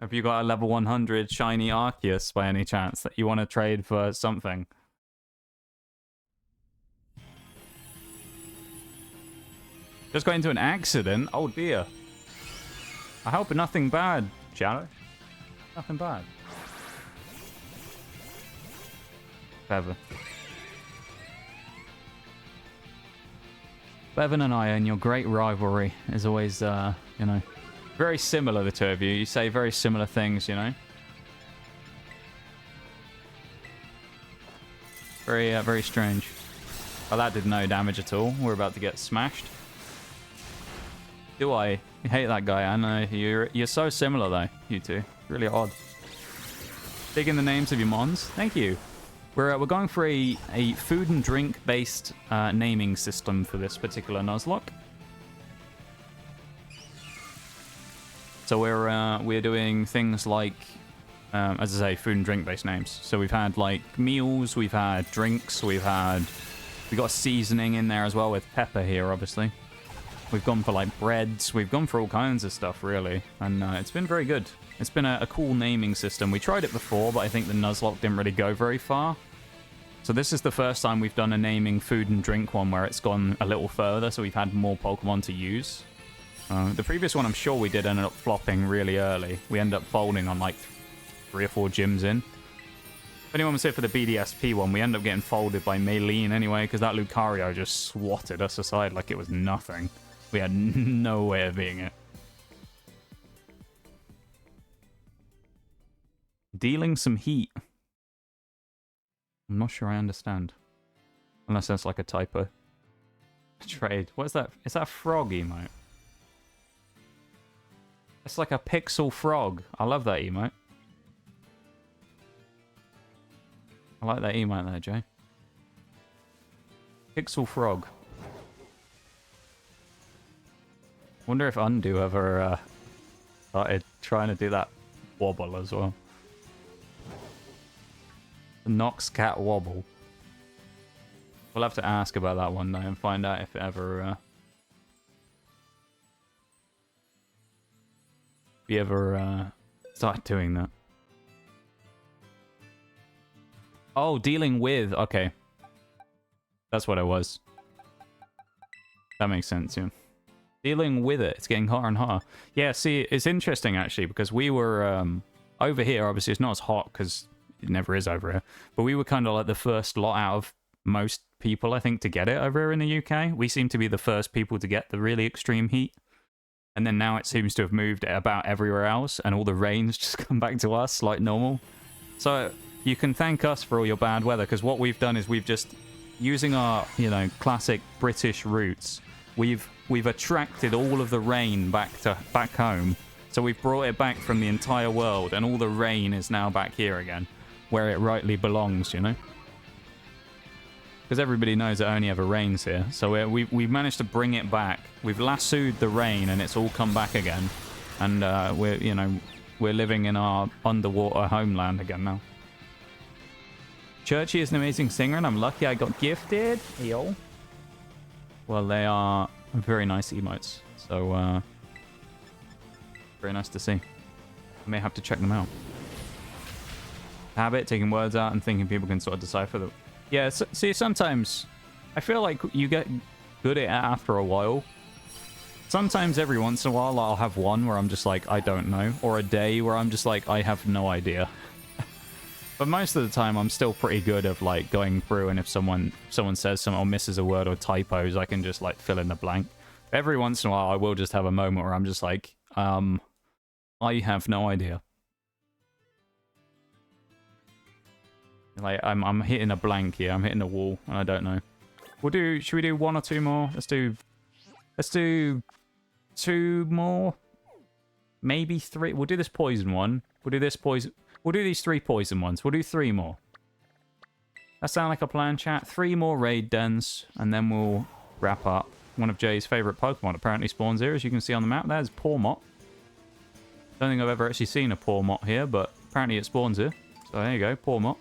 Speaker 1: Have you got a level 100 shiny Arceus by any chance that you want to trade for something? Just got into an accident? Oh dear. I hope nothing bad, Shadow. Nothing bad. Bevan. Bevan and Iron, your great rivalry is always, you know, very similar, the two of you. You say very similar things, you know. Very strange. Well, that did no damage at all. We're about to get smashed. Do I? You hate that guy. I know. You're so similar, though, you two. Really odd. Digging the names of your mons. Thank you. We're going for a food and drink based naming system for this particular nuzlocke. So we're doing things like, as I say, food and drink based names. So we've had like meals, we've had drinks, we got seasoning in there as well with pepper here, obviously. We've gone for like breads, we've gone for all kinds of stuff really, and it's been very good. It's been a cool naming system. We tried it before, but I think the nuzlocke didn't really go very far. So this is the first time we've done a naming food and drink one where it's gone a little further, so we've had more Pokemon to use. The previous one I'm sure we did ended up flopping really early. We ended up folding on like 3 or 4 gyms in. If anyone was here for the BDSP one, we ended up getting folded by Maylene anyway, because that Lucario just swatted us aside like it was nothing. We had no way of beating it. Dealing some heat. I'm not sure I understand. Unless that's like a typo. Trade. What is that? Is that a frog emote? It's like a pixel frog. I love that emote. I like that emote there, Jay. Pixel frog. Wonder if Undo ever started trying to do that wobble as well. The Nox Cat wobble. We'll have to ask about that one though and find out if it ever start doing that. Oh, dealing with. Okay. That's what it was. That makes sense, yeah. Dealing with it. It's getting hotter and hotter. Yeah, see, it's interesting, actually, because we were over here. Obviously, it's not as hot because it never is over here. But we were kind of like the first lot out of most people, I think, to get it over here in the UK. We seem to be the first people to get the really extreme heat. And then now it seems to have moved about everywhere else. And all the rains just come back to us like normal. So you can thank us for all your bad weather. Because what we've done is we've just, using our, you know, classic British roots, we've attracted all of the rain back home. So we've brought it back from the entire world, and all the rain is now back here again, where it rightly belongs, you know? Because everybody knows it only ever rains here. So we've managed to bring it back. We've lassoed the rain, and it's all come back again. And we're living in our underwater homeland again now. Churchy is an amazing singer, and I'm lucky I got gifted. Yo. Well, they are very nice emotes. So, very nice to see. I may have to check them out. Habit, taking words out and thinking people can sort of decipher them. Yeah, so, see, sometimes I feel like you get good at it after a while. Sometimes every once in a while I'll have one where I'm just like, I don't know. Or a day where I'm just like, I have no idea. But most of the time I'm still pretty good of like going through, and if someone says something or misses a word or typos, I can just like fill in the blank. Every once in a while I will just have a moment where I'm just like, I have no idea. Like I'm hitting a blank here. I'm hitting a wall, and I don't know. Should we do 1 or 2 more? Let's do 2 more. Maybe 3. We'll do this poison one. We'll do this poison. We'll do these 3 poison ones. We'll do 3 more. That sound like a plan, chat? 3 more raid dens, and then we'll wrap up. One of Jay's favourite Pokemon apparently spawns here, as you can see on the map. There's Pawmot. Don't think I've ever actually seen a Pawmot here, but apparently it spawns here. So there you go, Pawmot.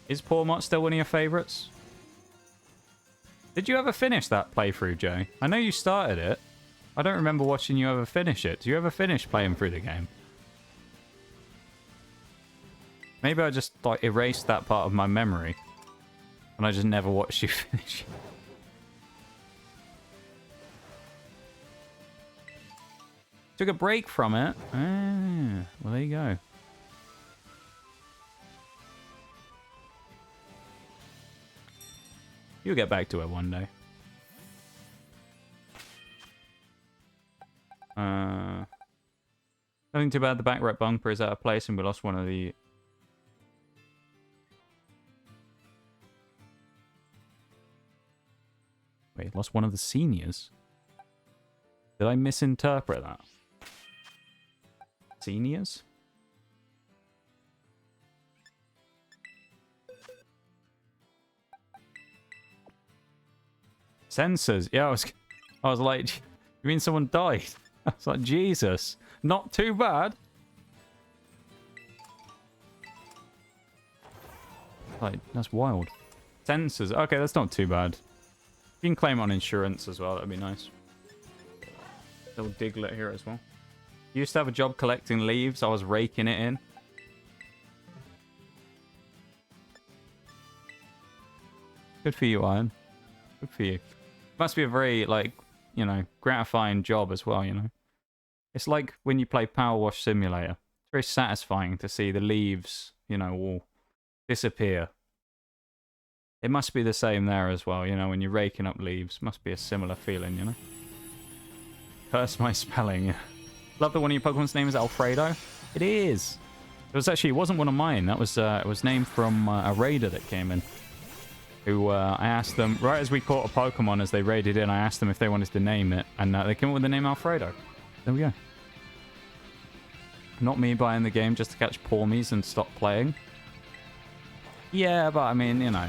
Speaker 1: Is Pawmot still one of your favourites? Did you ever finish that playthrough, Joe? I know you started it. I don't remember watching you ever finish it. Do you ever finish playing through the game? Maybe I just like erased that part of my memory. And I just never watched you finish. Took a break from it. Ah, well, there you go. You'll get back to it one day. Nothing too bad. The back right bumper is out of place and we lost one of the... Wait, lost one of the seniors? Did I misinterpret that? Seniors? Sensors. Yeah, I was like, you mean someone died? I was like, Jesus. Not too bad. Like, that's wild. Sensors. Okay, that's not too bad. You can claim on insurance as well. That'd be nice. Little Diglett here as well. Used to have a job collecting leaves. I was raking it in. Good for you, Iron. Good for you. Must be a very, like, you know, gratifying job as well, you know. It's like when you play Power Wash Simulator. It's very satisfying to see the leaves, you know, all disappear. It must be the same there as well, you know, when you're raking up leaves. Must be a similar feeling, you know. Curse my spelling. Love that one of your Pokemon's name is Alfredo. It is. It wasn't one of mine. That was, it was named from a raider that came in. Who, I asked them, right as we caught a Pokemon as they raided in, I asked them if they wanted to name it. And they came up with the name Alfredo. There we go. Not me buying the game just to catch Pawmies and stop playing. Yeah, but I mean, you know.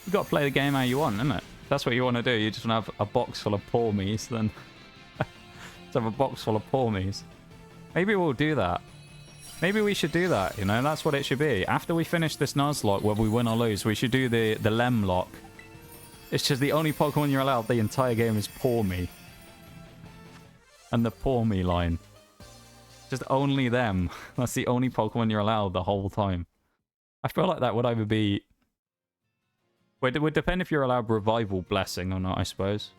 Speaker 1: You got to play the game how you want, isn't it? If that's what you want to do. You just want to have a box full of Pawmies, then... just have a box full of Pawmies. Maybe we'll do that. Maybe we should do that, you know? That's what it should be. After we finish this Nuzlocke, whether we win or lose, we should do the Lemlock. It's just the only Pokemon you're allowed the entire game is Pawmi. And the Pawmi line. Just only them. That's the only Pokemon you're allowed the whole time. I feel like that would either be... It would depend if you're allowed Revival Blessing or not, I suppose.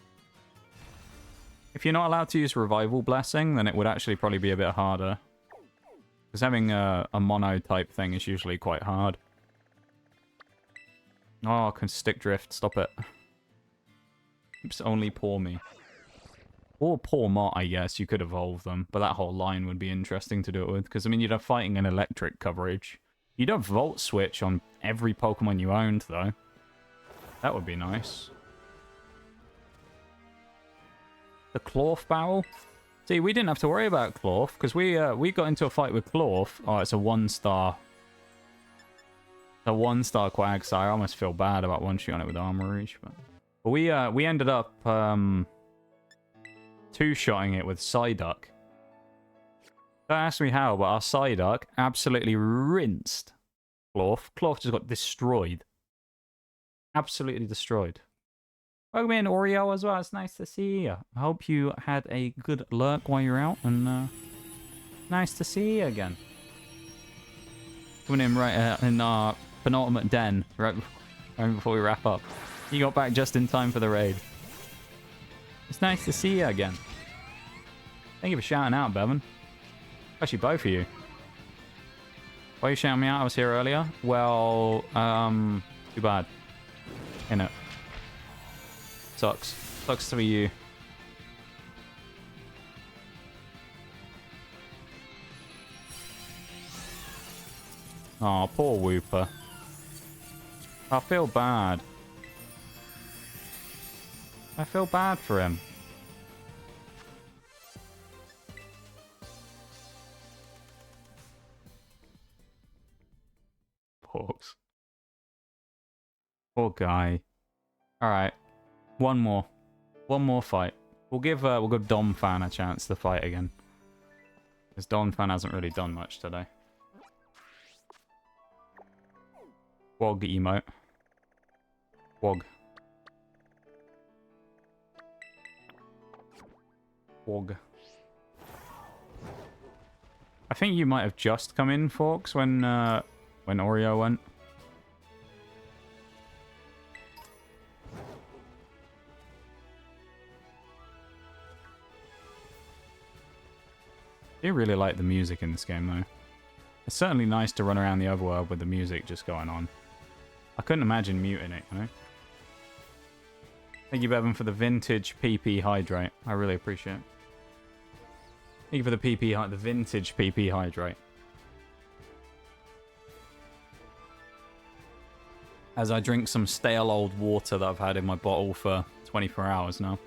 Speaker 1: If you're not allowed to use Revival Blessing, then it would actually probably be a bit harder. Because having a mono type thing is usually quite hard. Oh, can stick drift. Stop it. It's only Pawmi. Or Pawmot, I guess. You could evolve them. But that whole line would be interesting to do it with. Because, I mean, you'd have fighting and electric coverage. You'd have Volt Switch on every Pokemon you owned, though. That would be nice. The Clorf Barrel. See, we didn't have to worry about Clorf, because we got into a fight with Clorf. Oh, it's a 1-star. A 1-star Quagsire. I almost feel bad about one-shooting it with Armor Reach. But we ended up two-shotting it with Psyduck. Don't ask me how, but our Psyduck absolutely rinsed Clorf. Clorf just got destroyed. Absolutely destroyed. Welcome in, Oreo, as well. It's nice to see you. I hope you had a good lurk while you're out, and nice to see you again. Coming in right in our penultimate den, right before we wrap up. You got back just in time for the raid. It's nice to see you again. Thank you for shouting out, Bevan. Actually, both of you. Why are you shouting me out? I was here earlier. Well, too bad. You know. Sucks. Sucks to be you. Oh, poor Wooper. I feel bad. I feel bad for him. Porks. Poor guy. Alright. One more. One more fight. We'll give Dom Fan a chance to fight again. Because Donphan hasn't really done much today. Wog emote. Wog. Wog. I think you might have just come in, Forks, when Oreo went. I do really like the music in this game, though. It's certainly nice to run around the overworld with the music just going on. I couldn't imagine muting it, you know? Thank you, Bevan, for the vintage PP hydrate. I really appreciate it. Thank you for the the vintage PP hydrate. As I drink some stale old water that I've had in my bottle for 24 hours now.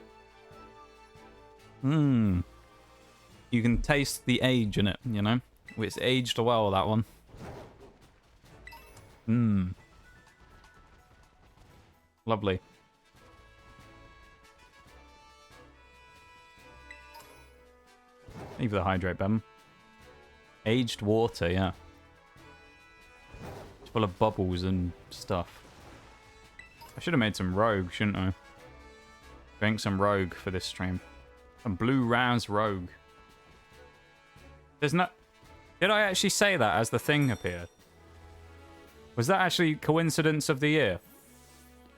Speaker 1: Mmm. You can taste the age in it, you know? It's aged well, that one. Mmm. Lovely. Thank you for the hydrate, Bem. Aged water, yeah. It's full of bubbles and stuff. I should have made some rogue, shouldn't I? Drink some rogue for this stream. Some blue Raz rogue. There's no... Did I actually say that as the thing appeared? Was that actually coincidence of the year?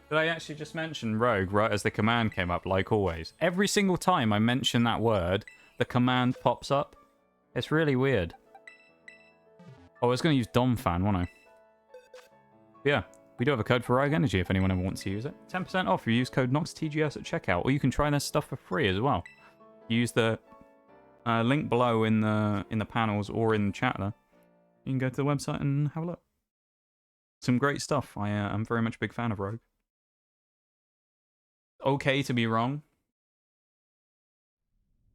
Speaker 1: Did I actually just mention rogue right as the command came up, like always? Every single time I mention that word, the command pops up. It's really weird. Oh, I was going to use Donphan, wasn't I? Yeah, we do have a code for Rogue Energy if anyone ever wants to use it. 10% off if you use code NOXTGS at checkout, or you can try their stuff for free as well. Use the link below in the panels or in the chat there. You can go to the website and have a look. Some great stuff. I'm very much a big fan of Rogue. Okay to be wrong.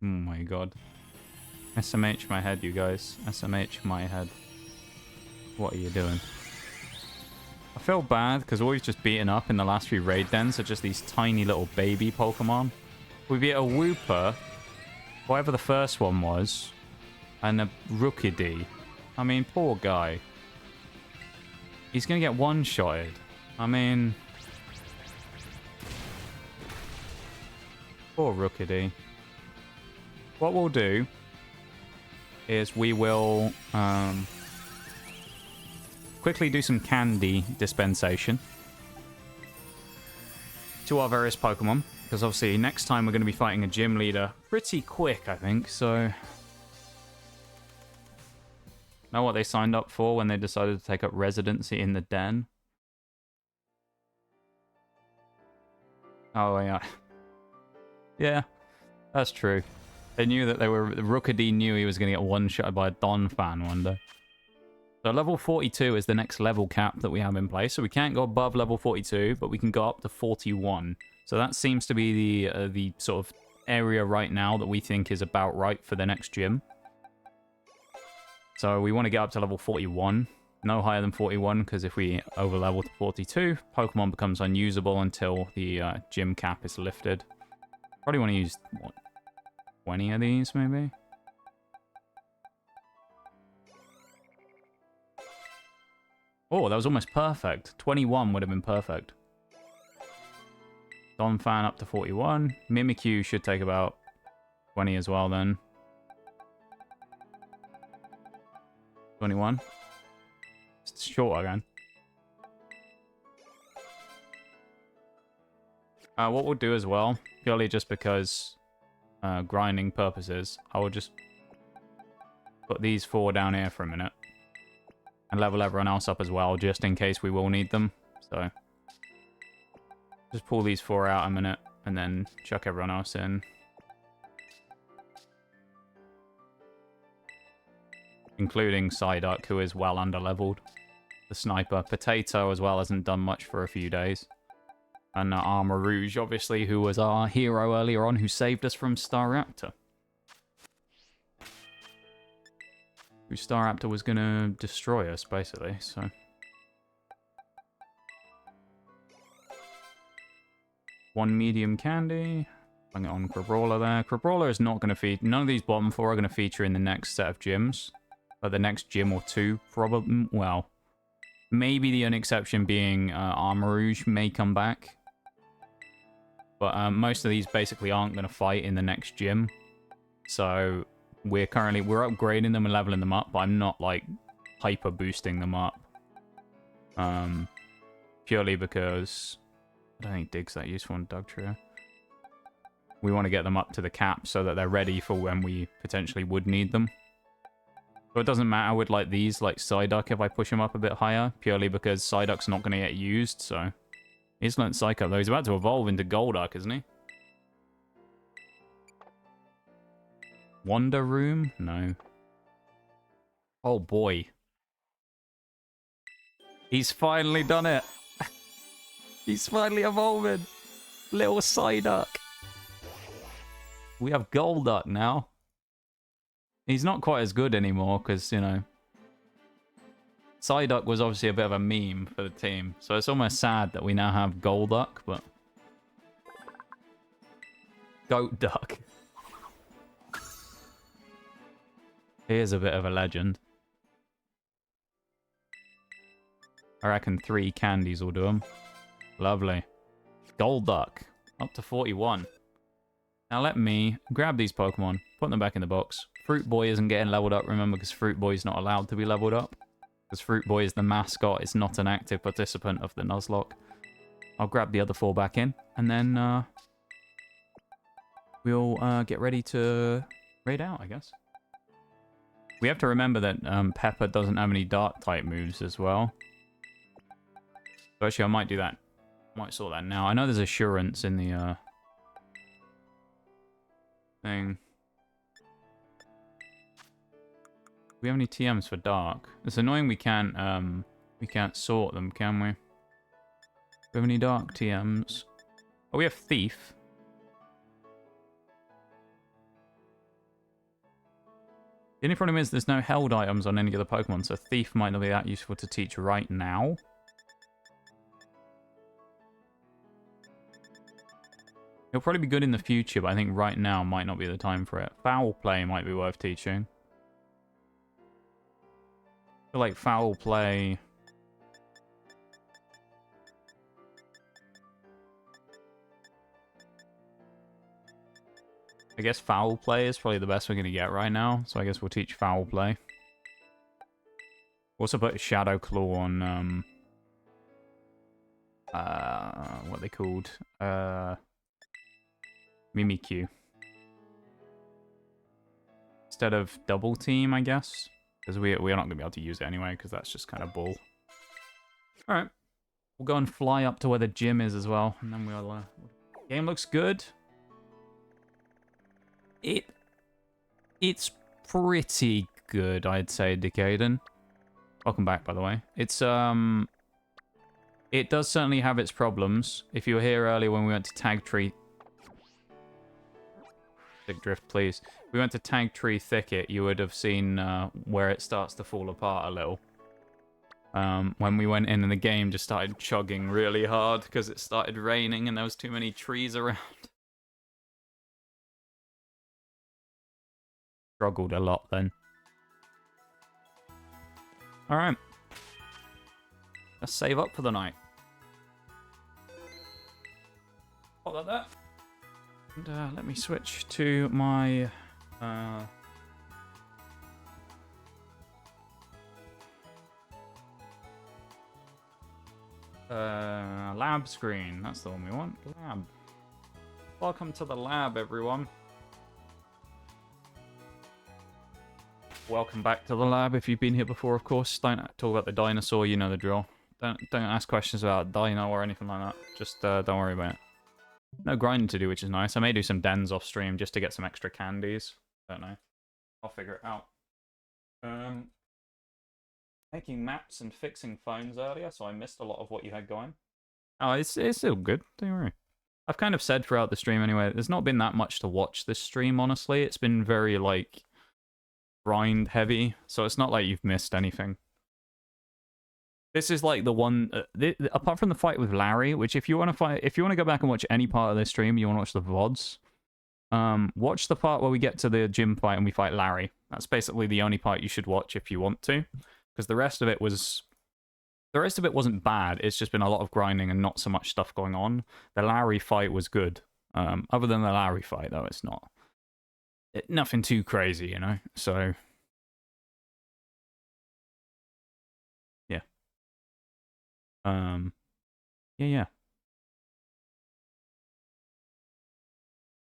Speaker 1: Oh my god. SMH my head, you guys. SMH my head. What are you doing? I feel bad because all we've just beaten up in the last few raid dens are just these tiny little baby Pokemon. We beat a Wooper, whatever the first one was, and a Rookidee. I mean, poor guy. He's going to get one-shotted. I mean... Poor Rookidee. What we'll do is we will quickly do some candy dispensation to our various Pokemon, because obviously next time we're going to be fighting a gym leader pretty quick, I think, so... Know what they signed up for when they decided to take up residency in the den? Oh, yeah. Yeah, that's true. They knew that they were... Rookidee knew he was going to get one-shot by a Donphan one day. So level 42 is the next level cap that we have in place. So we can't go above level 42, but we can go up to 41. So that seems to be the sort of area right now that we think is about right for the next gym. So we want to get up to level 41. No higher than 41, because if we over-level to 42, Pokemon becomes unusable until the gym cap is lifted. Probably want to use, what, 20 of these, maybe? Oh, that was almost perfect. 21 would have been perfect. Donphan up to 41. Mimikyu should take about 20 as well, then. 21. It's short again. What we'll do as well, purely just because grinding purposes, I will just put these four down here for a minute. And level everyone else up as well, just in case we will need them. So, just pull these four out a minute, and then chuck everyone else in. Including Psyduck, who is well under-leveled. The Sniper. Potato as well hasn't done much for a few days. And Armor Rouge, obviously, who was our hero earlier on, who saved us from Staraptor. Who Staraptor was going to destroy us, basically, so... One medium candy. Bring it on Crabrawler there. Crabrawler is not going to feature... None of these bottom four are going to feature in the next set of gyms. But the next gym or two, probably... Well, maybe the only exception being Armor Rouge may come back. But most of these basically aren't going to fight in the next gym. So we're upgrading them and leveling them up, but I'm not, like, hyper boosting them up. Purely because I don't think Dig's that useful in Dugtrio. We want to get them up to the cap so that they're ready for when we potentially would need them. So it doesn't matter with like these, like Psyduck, if I push him up a bit higher, purely because Psyduck's not going to get used, so... He's learned Psycho, though. He's about to evolve into Golduck, isn't he? Wonder Room? No. Oh, boy. He's finally done it. He's finally evolving. Little Psyduck. We have Golduck now. He's not quite as good anymore because, you know... Psyduck was obviously a bit of a meme for the team. So it's almost sad that we now have Golduck, but... Goat Duck. He is a bit of a legend. I reckon 3 candies will do him. Lovely. Golduck. Up to 41. Now let me grab these Pokemon, put them back in the box. Fruit Boy isn't getting leveled up, remember, because Fruit Boy is not allowed to be leveled up. Because Fruit Boy is the mascot, it's not an active participant of the Nuzlocke. I'll grab the other 4 back in, and then we'll get ready to raid out, I guess. We have to remember that Pepper doesn't have any Dark-type moves as well. So actually, I might do that. I might sort that now. I know there's Assurance in the thing. Do we have any TMs for Dark? It's annoying we can't sort them, can we? Do we have any Dark TMs? Oh, we have Thief. The only problem is there's no held items on any of the Pokemon, so Thief might not be that useful to teach right now. It'll probably be good in the future, but I think right now might not be the time for it. Foul Play might be worth teaching. I feel like Foul Play... I guess Foul Play is probably the best we're going to get right now, so I guess we'll teach Foul Play. Also put Shadow Claw on, what are they called? Mimikyu. Instead of Double Team, I guess. Because we're not going to be able to use it anyway, because that's just kind of bull. Alright. We'll go and fly up to where the gym is as well, and then we'll... Game looks good. It's pretty good, I'd say, Decaden. Welcome back, by the way. It's, it does certainly have its problems. If you were here earlier when we went to Tag Tree... Big drift, please. If we went to Tag Tree Thicket, you would have seen where it starts to fall apart a little. When we went in and the game just started chugging really hard because it started raining and there was too many trees around. Struggled a lot then. Alright. Let's save up for the night. Pop that there. And let me switch to my lab screen. That's the one we want. Lab. Welcome to the lab, everyone. Welcome back to the lab if you've been here before, of course. Don't talk about the dinosaur, you know the drill. Don't ask questions about Dino or anything like that. Just don't worry about it. No grinding to do, which is nice. I may do some dens off stream just to get some extra candies. Don't know. I'll figure it out. Making maps and fixing phones earlier, so I missed a lot of what you had going. Oh, it's still good. Don't worry. I've kind of said throughout the stream anyway, there's not been that much to watch this stream, honestly. It's been very, like, grind heavy, so it's not like you've missed anything. This is like the one, apart from the fight with Larry, which if you want to go back and watch any part of this stream, you want to watch the VODs, watch the part where we get to the gym fight and we fight Larry. That's basically the only part you should watch if you want to, because the rest of it wasn't bad. It's just been a lot of grinding and not so much stuff going on. The Larry fight was good. Other than the Larry fight, though, it's not nothing too crazy, you know. So yeah, yeah.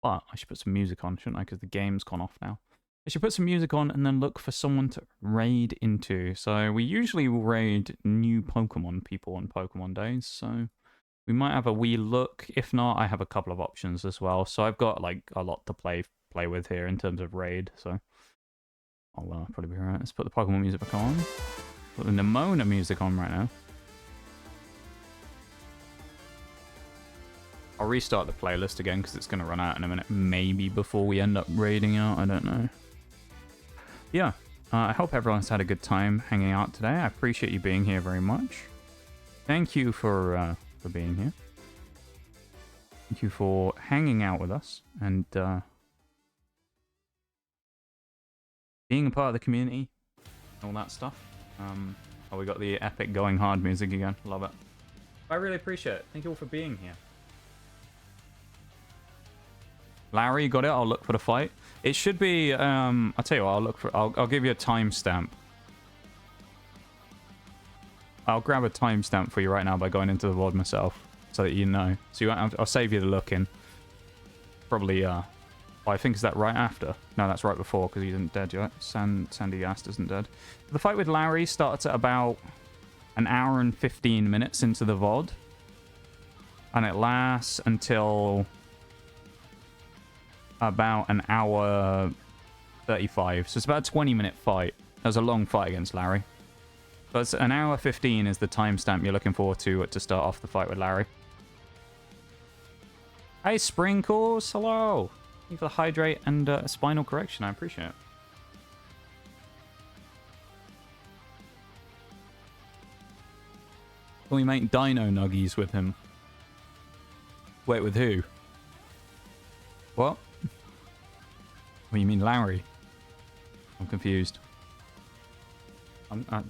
Speaker 1: But I should put some music on, shouldn't I? Because the game's gone off now. I should put some music on and then look for someone to raid into. So we usually will raid new Pokemon people on Pokemon days. So we might have a wee look. If not, I have a couple of options as well. So I've got like a lot to play with here in terms of raid. So I'll probably be right. Let's put the Pokemon music back on. Put the Nemona music on right now. I'll restart the playlist again because it's going to run out in a minute. Maybe before we end up raiding out. I don't know. Yeah. I hope everyone's had a good time hanging out today. I appreciate you being here very much. Thank you for being here. Thank you for hanging out with us and being a part of the community. All that stuff. Oh, we got the epic going hard music again. Love it. I really appreciate it. Thank you all for being here. Larry, you got it? I'll look for the fight. It should be, I'll tell you what, I'll give you a timestamp. I'll grab a timestamp for you right now by going into the VOD myself, so that you know. So you won't have, I'll save you the look-in. Probably, I think, is that right after? No, that's right before, because he isn't dead yet. Sandy Gast isn't dead. The fight with Larry starts at about an hour and 15 minutes into the VOD. And it lasts until about an hour 35. So it's about a 20-minute fight. That was a long fight against Larry. But it's an hour 15 is the timestamp you're looking for to start off the fight with Larry. Hey, Sprinkles, hello. Thank you for the hydrate and spinal correction. I appreciate it. Can we make Dino Nuggies with him? Wait, with who? What? What do you mean, Larry? I'm confused.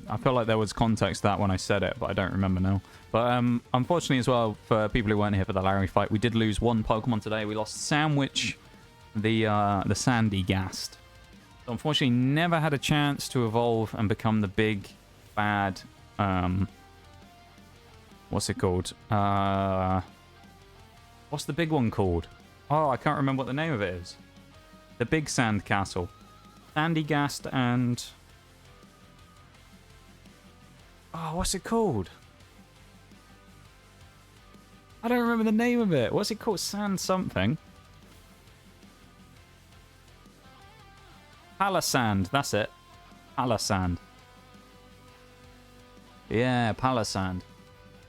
Speaker 1: I feel like there was context to that when I said it, but I don't remember now. But unfortunately as well, for people who weren't here for the Larry fight, we did lose one Pokemon today. We lost Sandwich, the Sandy Gast. So unfortunately, never had a chance to evolve and become the big, bad, what's it called? What's the big one called? Oh, I can't remember what the name of it is. The big sand castle. Sandy Gast and... Oh, what's it called? I don't remember the name of it. What's it called? Sand something. Palisand. That's it. Palisand. Yeah, Palisand.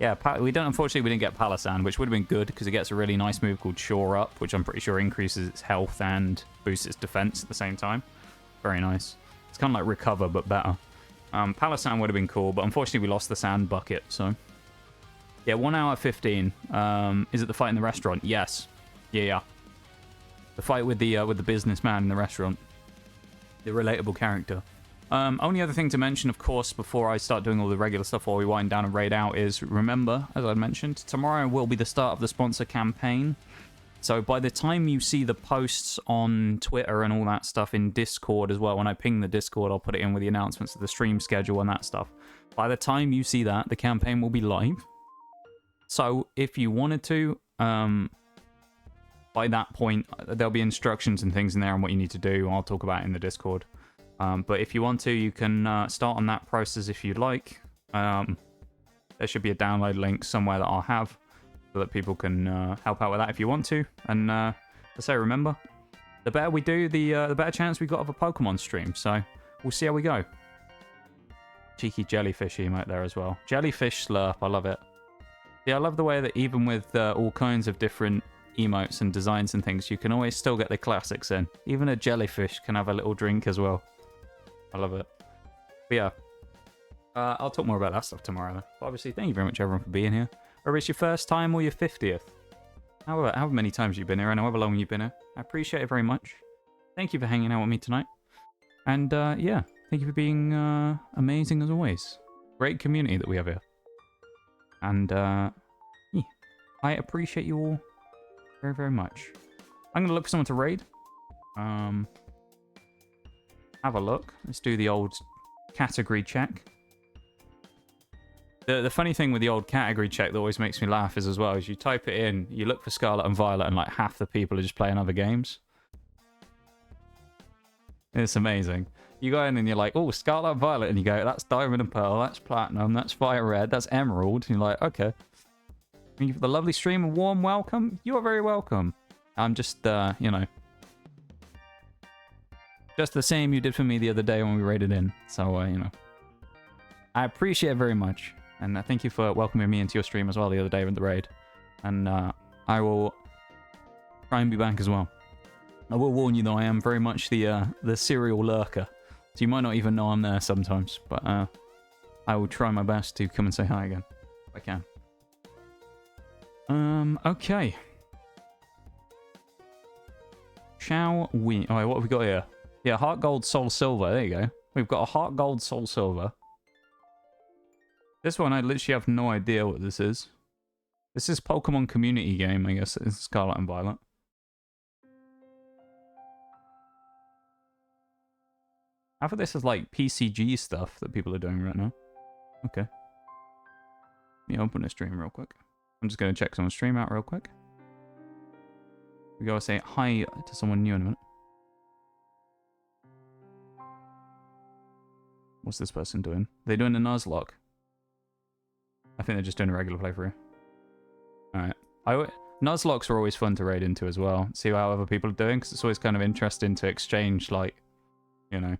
Speaker 1: Yeah, unfortunately we didn't get Palisand, which would have been good because it gets a really nice move called Shore Up, which I'm pretty sure increases its health and boosts its defense at the same time. Very nice. It's kind of like Recover, but better. Palisand would have been cool, but unfortunately we lost the Sand Bucket, so... Yeah, 1 hour 15. Is it the fight in the restaurant? Yes. Yeah. The fight with the businessman in the restaurant. The relatable character. Only other thing to mention, of course, before I start doing all the regular stuff while we wind down and raid out is, remember, as I mentioned, tomorrow will be the start of the sponsor campaign. So by the time you see the posts on Twitter and all that stuff in Discord as well, when I ping the Discord, I'll put it in with the announcements of the stream schedule and that stuff. By the time you see that, the campaign will be live. So if you wanted to, by that point, there'll be instructions and things in there on what you need to do. I'll talk about it in the Discord. But if you want to, you can start on that process if you'd like. There should be a download link somewhere that I'll have so that people can help out with that if you want to. And let's say, remember, the better we do, the better chance we got of a Pokemon stream. So we'll see how we go. Cheeky jellyfish emote there as well. Jellyfish slurp, I love it. Yeah, I love the way that even with all kinds of different emotes and designs and things, you can always still get the classics in. Even a jellyfish can have a little drink as well. I love it. But yeah, I'll talk more about that stuff tomorrow. But obviously, thank you very much everyone for being here. Whether it's your first time or your 50th. however many times you've been here and however long you've been here. I appreciate it very much. Thank you for hanging out with me tonight. And yeah, thank you for being amazing as always. Great community that we have here. And yeah, I appreciate you all very, very much. I'm going to look for someone to raid. Have a look. Let's do the old category check. The funny thing with the old category check that always makes me laugh is as well, is you type it in, you look for Scarlet and Violet, and like half the people are just playing other games. It's amazing. You go in and you're like, oh, Scarlet and Violet, and you go, that's Diamond and Pearl, that's Platinum, that's Fire Red, that's Emerald. And you're like, okay. Thank you for the lovely stream, a warm welcome. You are very welcome. I'm just, you know, just the same you did for me the other day when we raided in. So, you know, I appreciate it very much. And thank you for welcoming me into your stream as well the other day with the raid. And I will try and be back as well. I will warn you though, I am very much the serial lurker. So you might not even know I'm there sometimes. But I will try my best to come and say hi again, if I can. Okay. Shall we... Alright, what have we got here? Yeah, Heart Gold, Soul Silver. There you go. We've got a Heart Gold, Soul Silver. This one, I literally have no idea what this is. This is Pokemon community game, I guess. It's Scarlet and Violet. I thought this is like PCG stuff that people are doing right now. Okay. Let me open the stream real quick. I'm just going to check someone's stream out real quick. We gotta say hi to someone new in a minute. What's this person doing? Are they doing a nuzlocke? I think they're just doing a regular playthrough. Alright. Nuzlocks are always fun to raid into as well. See how other people are doing, because it's always kind of interesting to exchange, like, you know.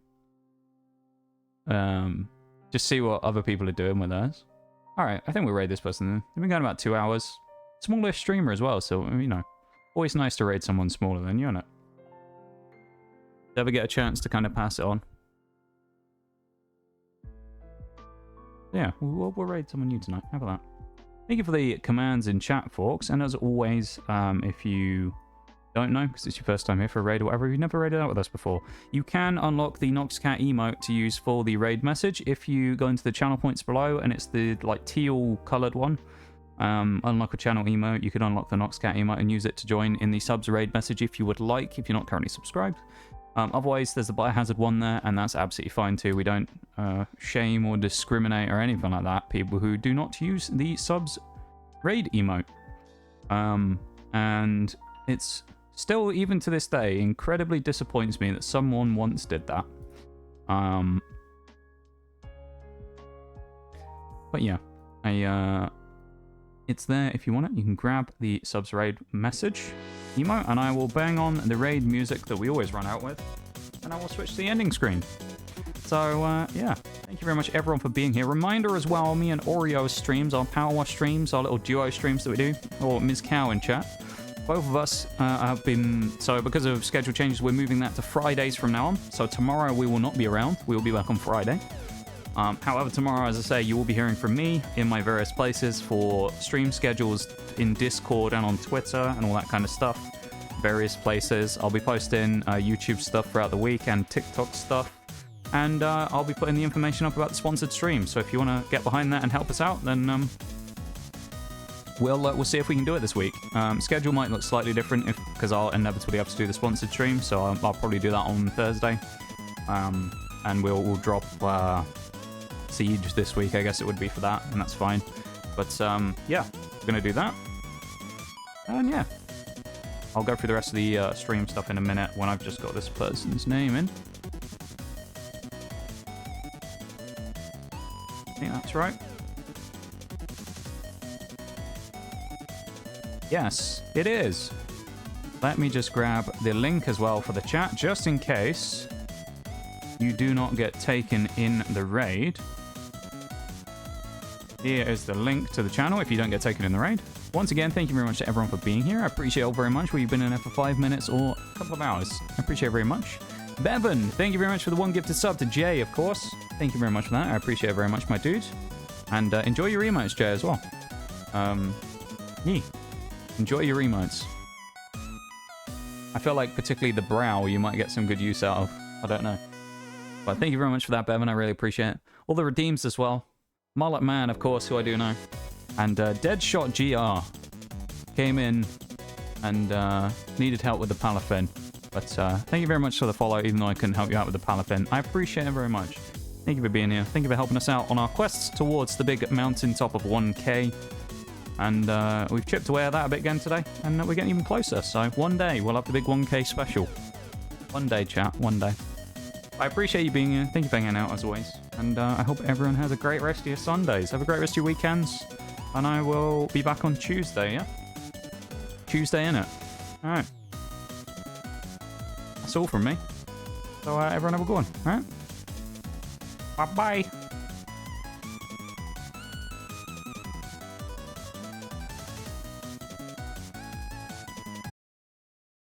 Speaker 1: Just see what other people are doing with theirs. Alright, I think we'll raid this person then. They've been going about 2 hours. Smallish streamer as well, so, you know. Always nice to raid someone smaller than you, isn't it? Never get a chance to kind of pass it on. Yeah, we'll raid someone new tonight. How about that? Thank you for the commands in chat, folks. And as always, if you don't know, because it's your first time here for a raid or whatever, if you've never raided out with us before, you can unlock the Noxcat emote to use for the raid message. If you go into the channel points below, and it's the like teal coloured one, unlock a channel emote, you can unlock the Noxcat emote and use it to join in the subs raid message if you would like, if you're not currently subscribed. Otherwise, there's the biohazard one there, and that's absolutely fine too. We don't shame or discriminate or anything like that people who do not use the subs raid emote. And it's still, even to this day, incredibly disappoints me that someone once did that. But yeah, it's there if you want it. You can grab the subs raid message emote, and I will bang on the raid music that we always run out with, and I will switch to the ending screen. So yeah, thank you very much everyone for being here. Reminder as well, me and Oreo streams, our Power Wash streams, our little duo streams that we do, or Ms. Cow in chat. Both of us have been, so because of schedule changes, we're moving that to Fridays from now on. So tomorrow we will not be around, we will be back on Friday. However, tomorrow, as I say, you will be hearing from me in my various places for stream schedules in Discord and on Twitter and all that kind of stuff. Various places. I'll be posting YouTube stuff throughout the week and TikTok stuff. And I'll be putting the information up about the sponsored stream. So if you want to get behind that and help us out, then we'll see if we can do it this week. Schedule might look slightly different because I'll inevitably have to do the sponsored stream. So I'll probably do that on Thursday. And we'll drop... Siege this week, I guess it would be for that, and that's fine. But yeah, we're gonna do that, and yeah, I'll go through the rest of the stream stuff in a minute when I've just got this person's name in. I think that's right. Yes, it is. Let me just grab the link as well for the chat, just in case you do not get taken in the raid. Here is the link to the channel if you don't get taken in the raid. Once again, thank you very much to everyone for being here. I appreciate it all very much, whether you've been in there for 5 minutes or a couple of hours. I appreciate it very much. Bevan, thank you very much for the 1 gifted sub to Jay, of course. Thank you very much for that. I appreciate it very much, my dude. And enjoy your emotes, Jay, as well. Yeah. Enjoy your emotes. I feel like particularly the brow you might get some good use out of. I don't know. But thank you very much for that, Bevan. I really appreciate it. All the redeems as well. Mullet Man, of course, who I do know. And Deadshot GR came in and needed help with the Palafin. But thank you very much for the follow, even though I couldn't help you out with the Palafin. I appreciate it very much. Thank you for being here. Thank you for helping us out on our quests towards the big mountain top of 1K. And we've chipped away at that a bit again today. And we're getting even closer. So one day we'll have the big 1K special. One day, chat. One day. I appreciate you being here. Thank you for hanging out as always. And I hope everyone has a great rest of your Sundays. Have a great rest of your weekends. And I will be back on Tuesday, yeah? Tuesday, innit? Alright. That's all from me. So everyone have a good one, alright? Bye-bye.